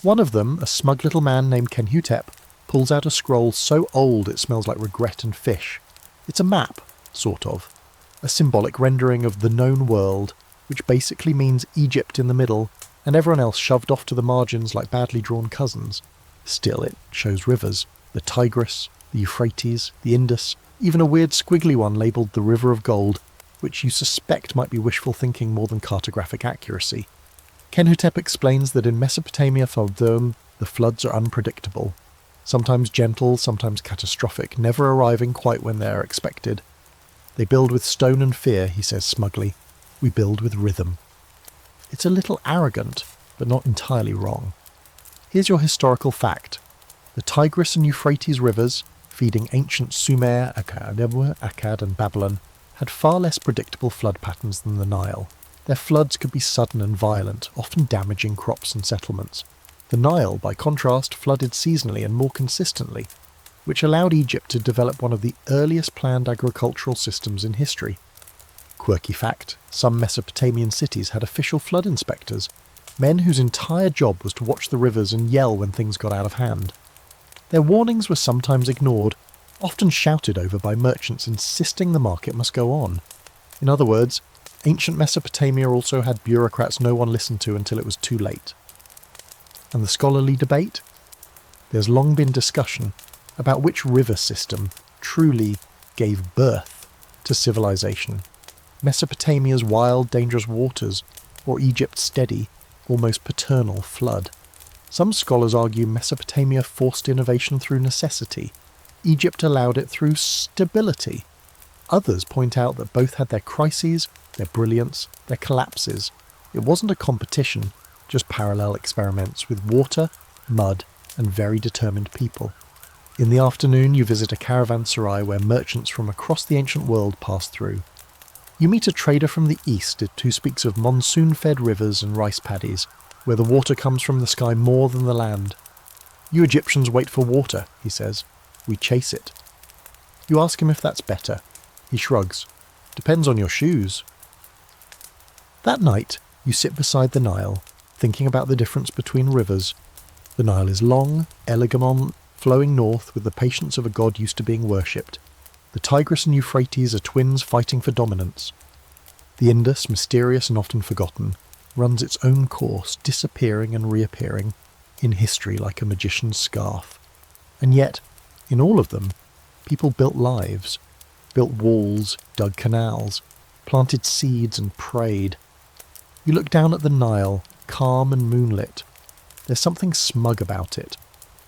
Speaker 1: One of them, a smug little man named Kenhotep, pulls out a scroll so old it smells like regret and fish. It's a map, sort of. A symbolic rendering of the known world, which basically means Egypt in the middle, and everyone else shoved off to the margins like badly drawn cousins. Still, it shows rivers. The Tigris, the Euphrates, the Indus, even a weird squiggly one labelled the River of Gold, which you suspect might be wishful thinking more than cartographic accuracy. Kenhotep explains that in Mesopotamia for them, the floods are unpredictable. Sometimes gentle, sometimes catastrophic, never arriving quite when they are expected. They build with stone and fear, he says smugly. We build with rhythm. It's a little arrogant, but not entirely wrong. Here's your historical fact. The Tigris and Euphrates rivers, feeding ancient Sumer, Akkad and Babylon, had far less predictable flood patterns than the Nile. Their floods could be sudden and violent, often damaging crops and settlements. The Nile, by contrast, flooded seasonally and more consistently, which allowed Egypt to develop one of the earliest planned agricultural systems in history. Quirky fact, some Mesopotamian cities had official flood inspectors, men whose entire job was to watch the rivers and yell when things got out of hand. Their warnings were sometimes ignored, often shouted over by merchants insisting the market must go on. In other words, ancient Mesopotamia also had bureaucrats no one listened to until it was too late. And the scholarly debate? There's long been discussion about which river system truly gave birth to civilization. Mesopotamia's wild, dangerous waters, or Egypt's steady, almost paternal flood. Some scholars argue Mesopotamia forced innovation through necessity. Egypt allowed it through stability. Others point out that both had their crises, their brilliance, their collapses. It wasn't a competition, just parallel experiments with water, mud, and very determined people. In the afternoon you visit a caravanserai where merchants from across the ancient world pass through. You meet a trader from the east who speaks of monsoon-fed rivers and rice paddies, where the water comes from the sky more than the land. You Egyptians wait for water, he says. We chase it. You ask him if that's better. He shrugs. Depends on your shoes. That night, you sit beside the Nile, thinking about the difference between rivers. The Nile is long, elegant, flowing north with the patience of a god used to being worshipped. The Tigris and Euphrates are twins fighting for dominance. The Indus, mysterious and often forgotten, runs its own course, disappearing and reappearing in history like a magician's scarf. And yet, in all of them, people built lives, built walls, dug canals, planted seeds and prayed. You look down at the Nile, calm and moonlit. There's something smug about it,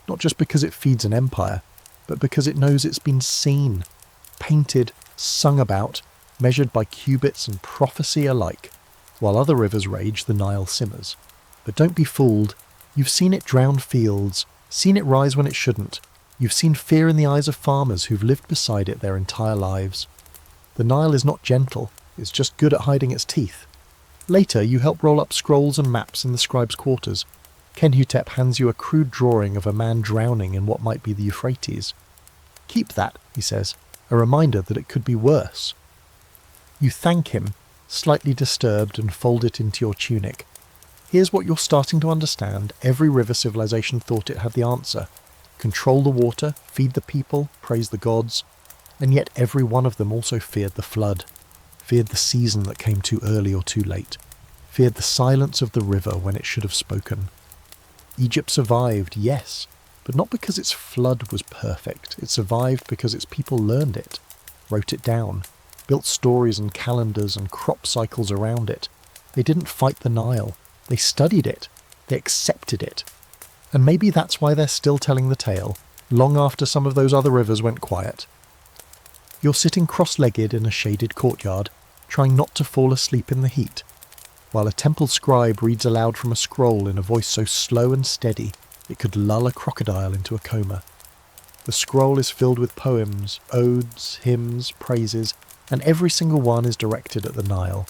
Speaker 1: not just because it feeds an empire, but because it knows it's been seen, painted, sung about, measured by cubits and prophecy alike. While other rivers rage, the Nile simmers. But don't be fooled. You've seen it drown fields, seen it rise when it shouldn't. You've seen fear in the eyes of farmers who've lived beside it their entire lives. The Nile is not gentle, it's just good at hiding its teeth. Later, you help roll up scrolls and maps in the scribe's quarters. Kenhotep hands you a crude drawing of a man drowning in what might be the Euphrates. Keep that, he says, a reminder that it could be worse. You thank him, slightly disturbed, and fold it into your tunic. Here's what you're starting to understand. Every river civilization thought it had the answer. Control the water, feed the people, praise the gods. And yet every one of them also feared the flood, feared the season that came too early or too late, feared the silence of the river when it should have spoken. Egypt survived, yes, but not because its flood was perfect. It survived because its people learned it, wrote it down, built stories and calendars and crop cycles around it. They didn't fight the Nile. They studied it. They accepted it. And maybe that's why they're still telling the tale, long after some of those other rivers went quiet. You're sitting cross-legged in a shaded courtyard, trying not to fall asleep in the heat, while a temple scribe reads aloud from a scroll in a voice so slow and steady it could lull a crocodile into a coma. The scroll is filled with poems, odes, hymns, praises, and every single one is directed at the Nile.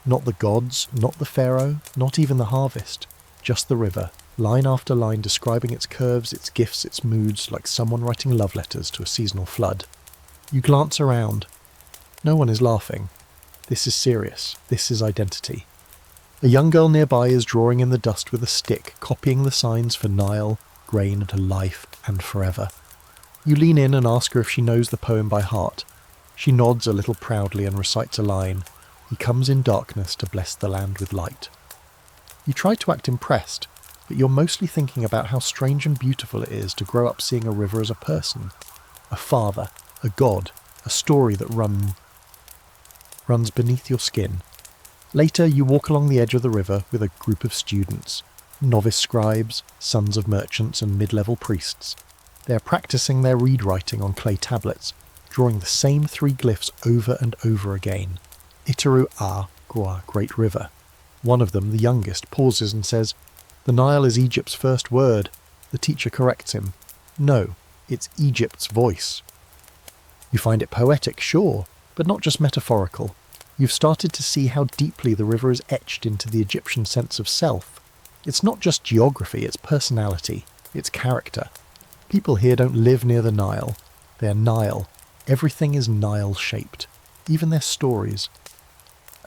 Speaker 1: Not the gods, not the pharaoh, not even the harvest, just the river, line after line describing its curves, its gifts, its moods, like someone writing love letters to a seasonal flood. You glance around. No one is laughing. This is serious. This is identity. A young girl nearby is drawing in the dust with a stick, copying the signs for Nile, grain to life and forever. You lean in and ask her if she knows the poem by heart. She nods a little proudly and recites a line. He comes in darkness to bless the land with light. You try to act impressed, but you're mostly thinking about how strange and beautiful it is to grow up seeing a river as a person, a father, a god, a story that runs beneath your skin. Later, you walk along the edge of the river with a group of students, novice scribes, sons of merchants and mid-level priests. They are practicing their reed writing on clay tablets, drawing the same 3 glyphs over and over again. Iteru A, Gwa, Great River. One of them, the youngest, pauses and says, "The Nile is Egypt's first word." The teacher corrects him. "No, it's Egypt's voice." You find it poetic, sure, but not just metaphorical. You've started to see how deeply the river is etched into the Egyptian sense of self. It's not just geography, it's personality, it's character. People here don't live near the Nile. They're Nile. Everything is Nile-shaped, even their stories.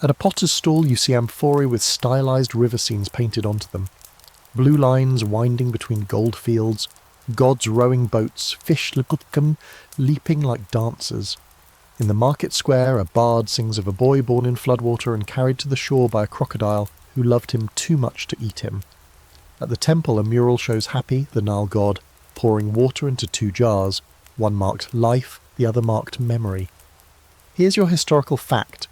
Speaker 1: At a potter's stall you see amphorae with stylized river scenes painted onto them. Blue lines winding between gold fields, gods rowing boats, fish leaping like dancers. In the market square, a bard sings of a boy born in floodwater and carried to the shore by a crocodile who loved him too much to eat him. At the temple, a mural shows Happy, the Nile god, pouring water into 2 jars, one marked life, the other marked memory. Here's your historical fact.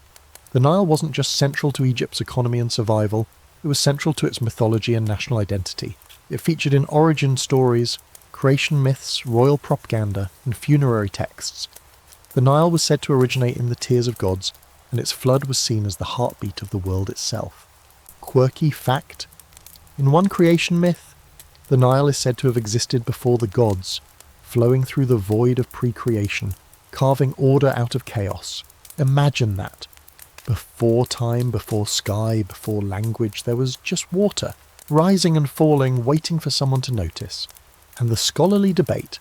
Speaker 1: The Nile wasn't just central to Egypt's economy and survival, it was central to its mythology and national identity. It featured in origin stories, creation myths, royal propaganda, and funerary texts. The Nile was said to originate in the tears of gods, and its flood was seen as the heartbeat of the world itself. Quirky fact? In one creation myth, the Nile is said to have existed before the gods, flowing through the void of pre-creation, carving order out of chaos. Imagine that. Before time, before sky, before language, there was just water, rising and falling, waiting for someone to notice. And the scholarly debate,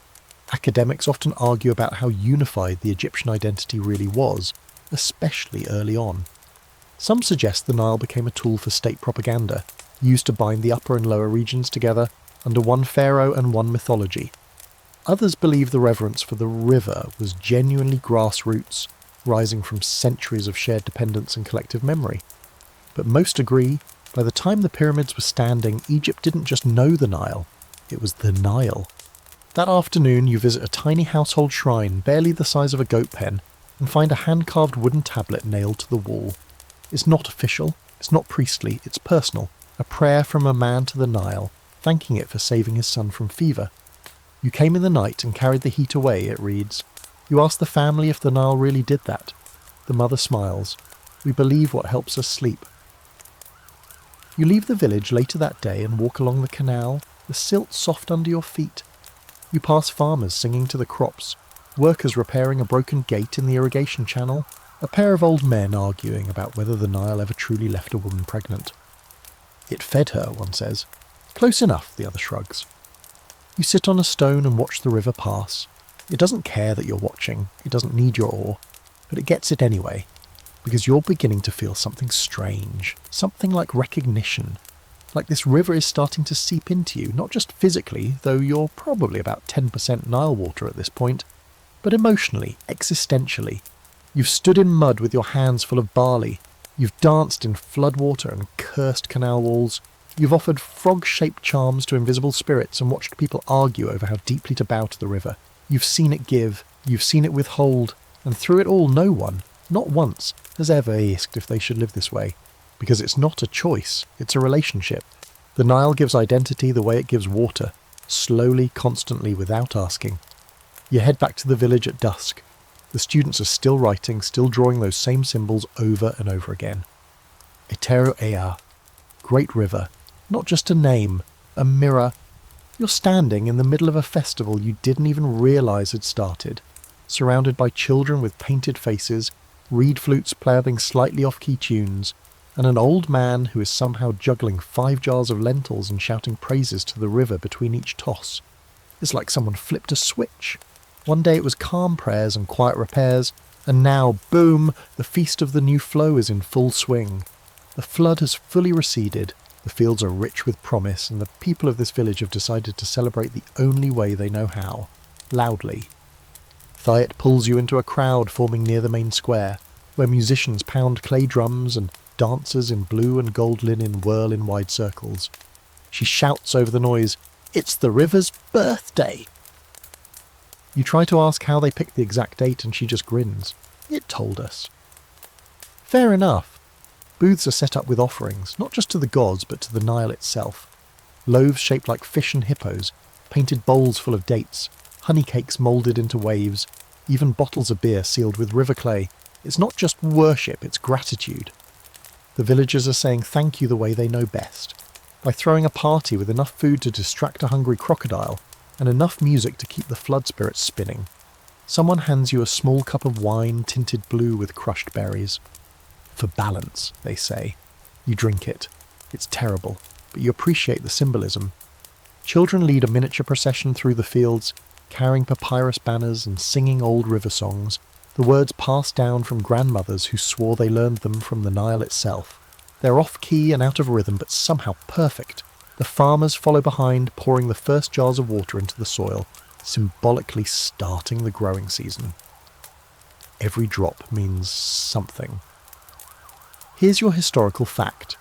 Speaker 1: academics often argue about how unified the Egyptian identity really was, especially early on. Some suggest the Nile became a tool for state propaganda, used to bind the upper and lower regions together under one pharaoh and one mythology. Others believe the reverence for the river was genuinely grassroots, rising from centuries of shared dependence and collective memory. But most agree, by the time the pyramids were standing, Egypt didn't just know the Nile, it was the Nile. That afternoon you visit a tiny household shrine, barely the size of a goat pen, and find a hand-carved wooden tablet nailed to the wall. It's not official, it's not priestly, it's personal, a prayer from a man to the Nile, thanking it for saving his son from fever. You came in the night and carried the heat away, it reads. You ask the family if the Nile really did that. The mother smiles. We believe what helps us sleep. You leave the village later that day and walk along the canal, the silt soft under your feet. You pass farmers singing to the crops, workers repairing a broken gate in the irrigation channel, a pair of old men arguing about whether the Nile ever truly left a woman pregnant. It fed her, one says. Close enough, the other shrugs. You sit on a stone and watch the river pass. It doesn't care that you're watching, it doesn't need your oar, but it gets it anyway, because you're beginning to feel something strange, something like recognition, like this river is starting to seep into you, not just physically, though you're probably about 10% Nile water at this point, but emotionally, existentially. You've stood in mud with your hands full of barley, you've danced in floodwater and cursed canal walls, you've offered frog-shaped charms to invisible spirits and watched people argue over how deeply to bow to the river. You've seen it give, you've seen it withhold, and through it all no one, not once, has ever asked if they should live this way. Because it's not a choice, it's a relationship. The Nile gives identity the way it gives water, slowly, constantly, without asking. You head back to the village at dusk. The students are still writing, still drawing those same symbols over and over again. Etero Ea, great river, not just a name, a mirror. You're standing in the middle of a festival you didn't even realise had started, surrounded by children with painted faces, reed flutes ploughing slightly off-key tunes, and an old man who is somehow juggling 5 jars of lentils and shouting praises to the river between each toss. It's like someone flipped a switch. One day it was calm prayers and quiet repairs, and now, boom, the feast of the new flow is in full swing. The flood has fully receded, the fields are rich with promise, and the people of this village have decided to celebrate the only way they know how, loudly. Thyet pulls you into a crowd forming near the main square, where musicians pound clay drums and dancers in blue and gold linen whirl in wide circles. She shouts over the noise, "It's the river's birthday!" You try to ask how they picked the exact date and she just grins. It told us. Fair enough. Booths are set up with offerings, not just to the gods but to the Nile itself. Loaves shaped like fish and hippos, painted bowls full of dates, honey cakes moulded into waves, even bottles of beer sealed with river clay. It's not just worship, it's gratitude. The villagers are saying thank you the way they know best, by throwing a party with enough food to distract a hungry crocodile, and enough music to keep the flood spirits spinning. Someone hands you a small cup of wine tinted blue with crushed berries. For balance, they say. You drink it. It's terrible, but you appreciate the symbolism. Children lead a miniature procession through the fields, carrying papyrus banners and singing old river songs, the words passed down from grandmothers who swore they learned them from the Nile itself. They're off-key and out of rhythm, but somehow perfect. The farmers follow behind, pouring the first jars of water into the soil, symbolically starting the growing season. Every drop means something. Here's your historical fact.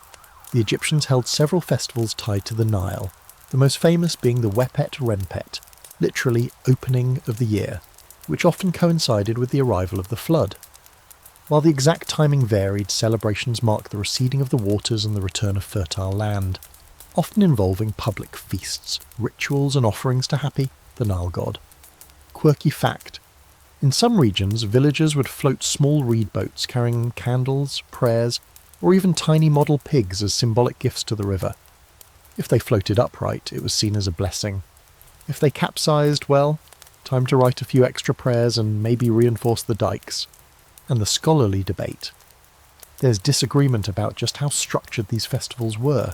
Speaker 1: The Egyptians held several festivals tied to the Nile, the most famous being the Wepet Renpet, literally opening of the year, which often coincided with the arrival of the flood. While the exact timing varied, celebrations marked the receding of the waters and the return of fertile land, often involving public feasts, rituals and offerings to Hapi, the Nile god. Quirky fact. In some regions, villagers would float small reed boats carrying candles, prayers, or even tiny model pigs as symbolic gifts to the river. If they floated upright, it was seen as a blessing. If they capsized, well, time to write a few extra prayers and maybe reinforce the dikes. And the scholarly debate. There's disagreement about just how structured these festivals were.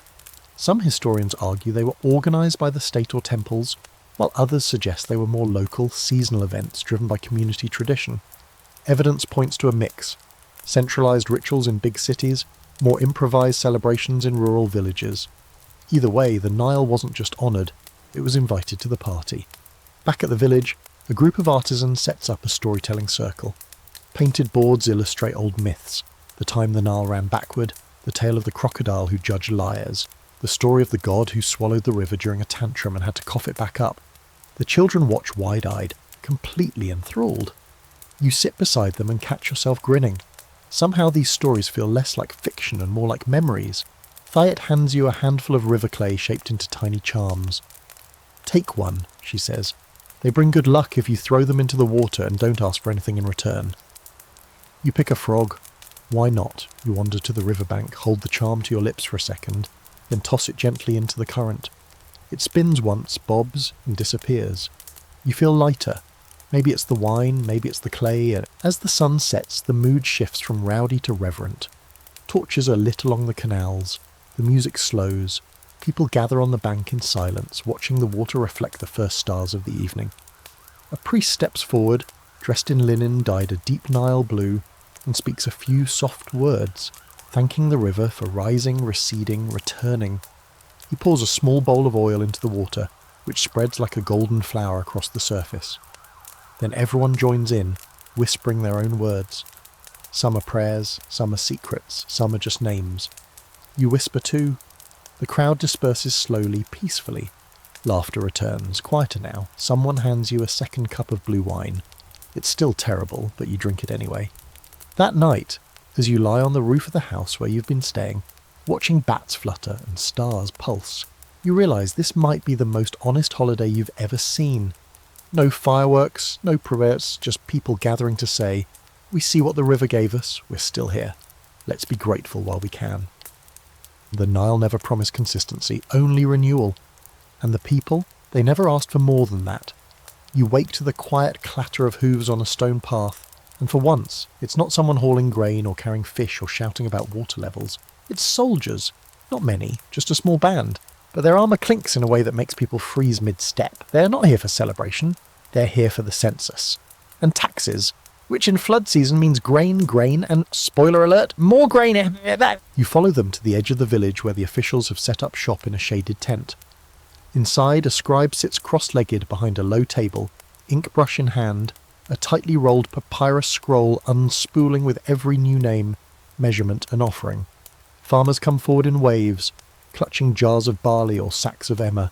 Speaker 1: Some historians argue they were organised by the state or temples, while others suggest they were more local, seasonal events driven by community tradition. Evidence points to a mix. Centralised rituals in big cities, more improvised celebrations in rural villages. Either way, the Nile wasn't just honoured, it was invited to the party. Back at the village, a group of artisans sets up a storytelling circle. Painted boards illustrate old myths, the time the Nile ran backward, the tale of the crocodile who judged liars, the story of the god who swallowed the river during a tantrum and had to cough it back up. The children watch wide-eyed, completely enthralled. You sit beside them and catch yourself grinning. Somehow these stories feel less like fiction and more like memories. Thyet hands you a handful of river clay shaped into tiny charms. "Take one," she says. "They bring good luck if you throw them into the water and don't ask for anything in return." You pick a frog. Why not? You wander to the riverbank, hold the charm to your lips for a second, then toss it gently into the current. It spins once, bobs, and disappears. You feel lighter. Maybe it's the wine, maybe it's the clay, and as the sun sets, the mood shifts from rowdy to reverent. Torches are lit along the canals. The music slows. People gather on the bank in silence, watching the water reflect the first stars of the evening. A priest steps forward, dressed in linen dyed a deep Nile blue, and speaks a few soft words, thanking the river for rising, receding, returning. He pours a small bowl of oil into the water, which spreads like a golden flower across the surface. Then everyone joins in, whispering their own words. Some are prayers, some are secrets, some are just names. You whisper too. The crowd disperses slowly, peacefully. Laughter returns, quieter now. Someone hands you a second cup of blue wine. It's still terrible, but you drink it anyway. That night, as you lie on the roof of the house where you've been staying, watching bats flutter and stars pulse, you realise this might be the most honest holiday you've ever seen. No fireworks, no parades, just people gathering to say, "We see what the river gave us, we're still here. Let's be grateful while we can." The Nile never promised consistency, only renewal. And the people, they never asked for more than that. You wake to the quiet clatter of hooves on a stone path, and for once, it's not someone hauling grain or carrying fish or shouting about water levels. It's soldiers. Not many, just a small band. But their armour clinks in a way that makes people freeze mid-step. They're not here for celebration. They're here for the census. And taxes, which in flood season means grain, and, spoiler alert, more grain. You follow them to the edge of the village where the officials have set up shop in a shaded tent. Inside, a scribe sits cross-legged behind a low table, ink brush in hand, a tightly rolled papyrus scroll unspooling with every new name, measurement and offering. Farmers come forward in waves, clutching jars of barley or sacks of emmer.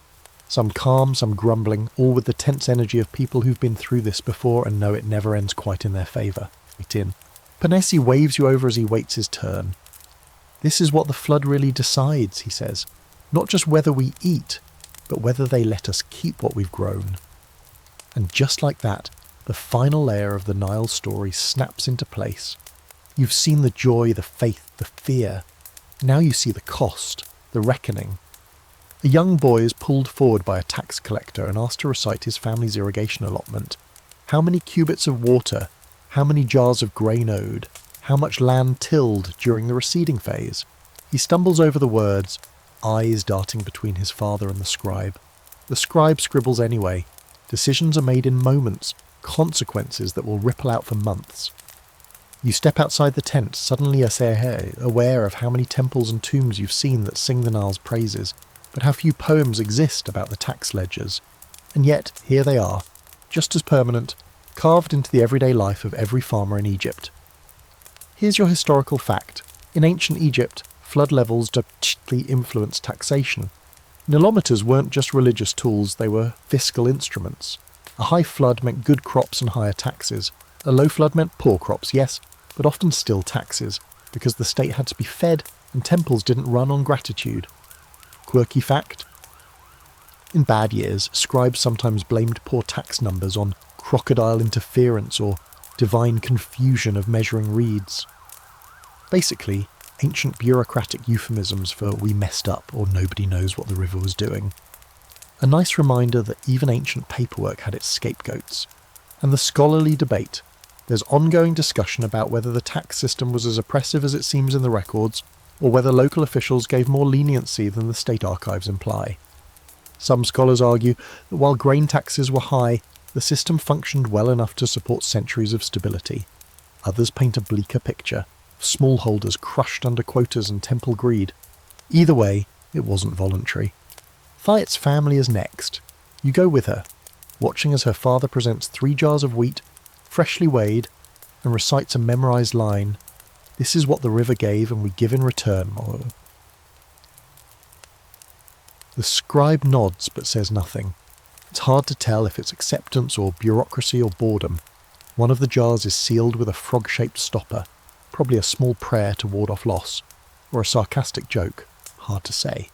Speaker 1: Some calm, some grumbling, all with the tense energy of people who've been through this before and know it never ends quite in their favour. Panesi waves you over as he waits his turn. "This is what the flood really decides," he says. "Not just whether we eat, but whether they let us keep what we've grown." And just like that, the final layer of the Nile story snaps into place. You've seen the joy, the faith, the fear. Now you see the cost, the reckoning. A young boy is pulled forward by a tax collector and asked to recite his family's irrigation allotment. How many cubits of water? How many jars of grain owed? How much land tilled during the receding phase? He stumbles over the words, eyes darting between his father and the scribe. The scribe scribbles anyway. Decisions are made in moments, consequences that will ripple out for months. You step outside the tent, suddenly aware of how many temples and tombs you've seen that sing the Nile's praises, but how few poems exist about the tax ledgers. And yet, here they are, just as permanent, carved into the everyday life of every farmer in Egypt. Here's your historical fact. In ancient Egypt, flood levels directly influenced taxation. Nylometers weren't just religious tools, they were fiscal instruments. A high flood meant good crops and higher taxes. A low flood meant poor crops, yes, but often still taxes, because the state had to be fed and temples didn't run on gratitude. Quirky fact? In bad years, scribes sometimes blamed poor tax numbers on crocodile interference or divine confusion of measuring reeds. Basically, ancient bureaucratic euphemisms for "we messed up" or "nobody knows what the river was doing." A nice reminder that even ancient paperwork had its scapegoats. And the scholarly debate. There's ongoing discussion about whether the tax system was as oppressive as it seems in the records, or whether local officials gave more leniency than the state archives imply. Some scholars argue that while grain taxes were high, the system functioned well enough to support centuries of stability. Others paint a bleaker picture. smallholders crushed under quotas and temple greed. Either way, it wasn't voluntary. Thayet's family is next. You go with her, watching as her father presents 3 jars of wheat, freshly weighed, and recites a memorized line, "This is what the river gave and we give in return." The scribe nods but says nothing. It's hard to tell if it's acceptance or bureaucracy or boredom. One of the jars is sealed with a frog-shaped stopper, probably a small prayer to ward off loss, or a sarcastic joke, hard to say.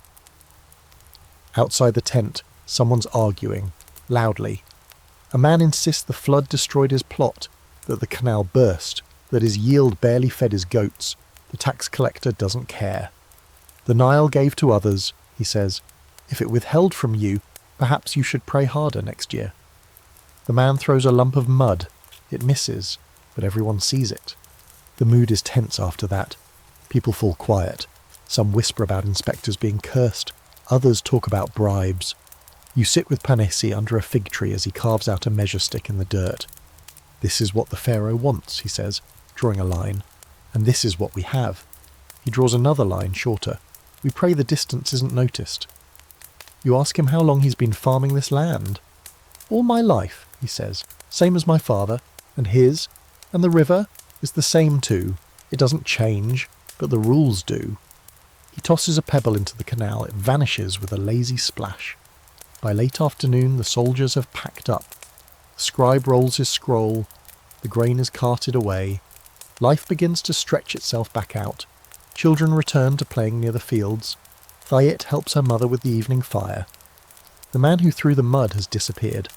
Speaker 1: Outside the tent, someone's arguing, loudly. A man insists the flood destroyed his plot, that the canal burst, that his yield barely fed his goats. The tax collector doesn't care. "The Nile gave to others," he says. "If it withheld from you, perhaps you should pray harder next year." The man throws a lump of mud. It misses, but everyone sees it. The mood is tense after that. People fall quiet. Some whisper about inspectors being cursed. Others talk about bribes. You sit with Panessi under a fig tree as he carves out a measure stick in the dirt. "This is what the Pharaoh wants," he says, drawing a line. "And this is what we have." He draws another line shorter. "We pray the distance isn't noticed." You ask him how long he's been farming this land. "All my life," he says, "same as my father, and his, and the river is the same too. It doesn't change, but the rules do." He tosses a pebble into the canal. It vanishes with a lazy splash. By late afternoon, the soldiers have packed up. The scribe rolls his scroll. The grain is carted away. Life begins to stretch itself back out. Children return to playing near the fields. Thayet helps her mother with the evening fire. The man who threw the mud has disappeared,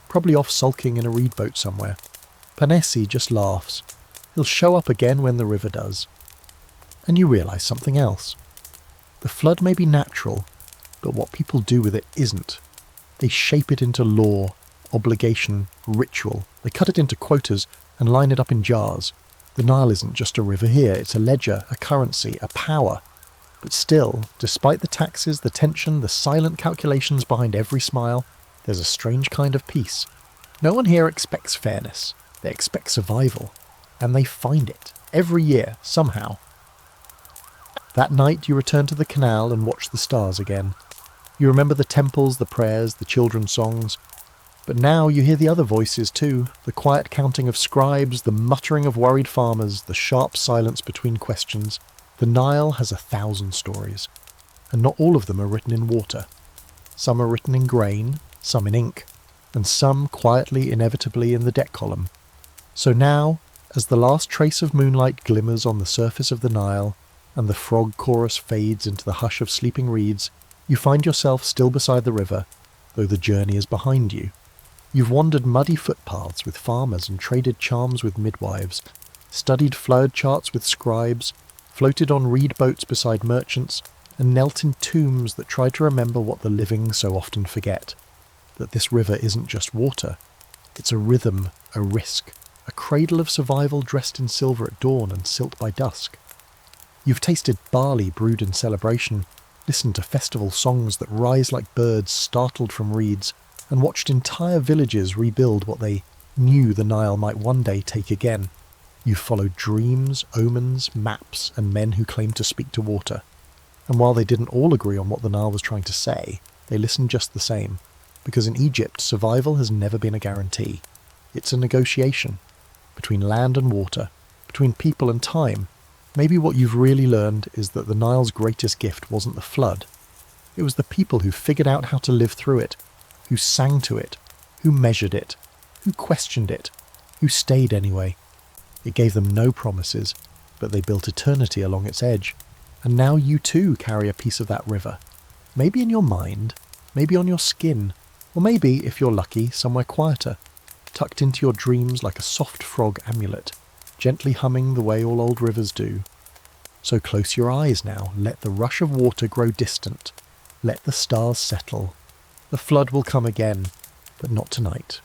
Speaker 1: probably off sulking in a reed boat somewhere. Panessi just laughs. He'll show up again when the river does. And you realise something else. The flood may be natural, but what people do with it isn't. They shape it into law, obligation, ritual. They cut it into quotas and line it up in jars. The Nile isn't just a river here, it's a ledger, a currency, a power. But still, despite the taxes, the tension, the silent calculations behind every smile, there's a strange kind of peace. No one here expects fairness. They expect survival. And they find it, every year, somehow. That night you return to the canal and watch the stars again. You remember the temples, the prayers, the children's songs. But now you hear the other voices too, the quiet counting of scribes, the muttering of worried farmers, the sharp silence between questions. The Nile has 1,000 stories, and not all of them are written in water. Some are written in grain, some in ink, and some quietly, inevitably in the deck column. So now, as the last trace of moonlight glimmers on the surface of the Nile, and the frog chorus fades into the hush of sleeping reeds, you find yourself still beside the river, though the journey is behind you. You've wandered muddy footpaths with farmers and traded charms with midwives, studied flood charts with scribes, floated on reed boats beside merchants, and knelt in tombs that try to remember what the living so often forget. That this river isn't just water. It's a rhythm, a risk, a cradle of survival dressed in silver at dawn and silt by dusk. You've tasted barley brewed in celebration, listened to festival songs that rise like birds startled from reeds, and watched entire villages rebuild what they knew the Nile might one day take again. You've followed dreams, omens, maps, and men who claimed to speak to water. And while they didn't all agree on what the Nile was trying to say, they listened just the same, because in Egypt survival has never been a guarantee. It's a negotiation, between land and water, between people and time. Maybe what you've really learned is that the Nile's greatest gift wasn't the flood. It was the people who figured out how to live through it, who sang to it, who measured it, who questioned it, who stayed anyway. It gave them no promises, but they built eternity along its edge. And now you too carry a piece of that river. Maybe in your mind, maybe on your skin, or maybe, if you're lucky, somewhere quieter, tucked into your dreams like a soft frog amulet, gently humming the way all old rivers do. So close your eyes now, let the rush of water grow distant, let the stars settle. The flood will come again, but not tonight.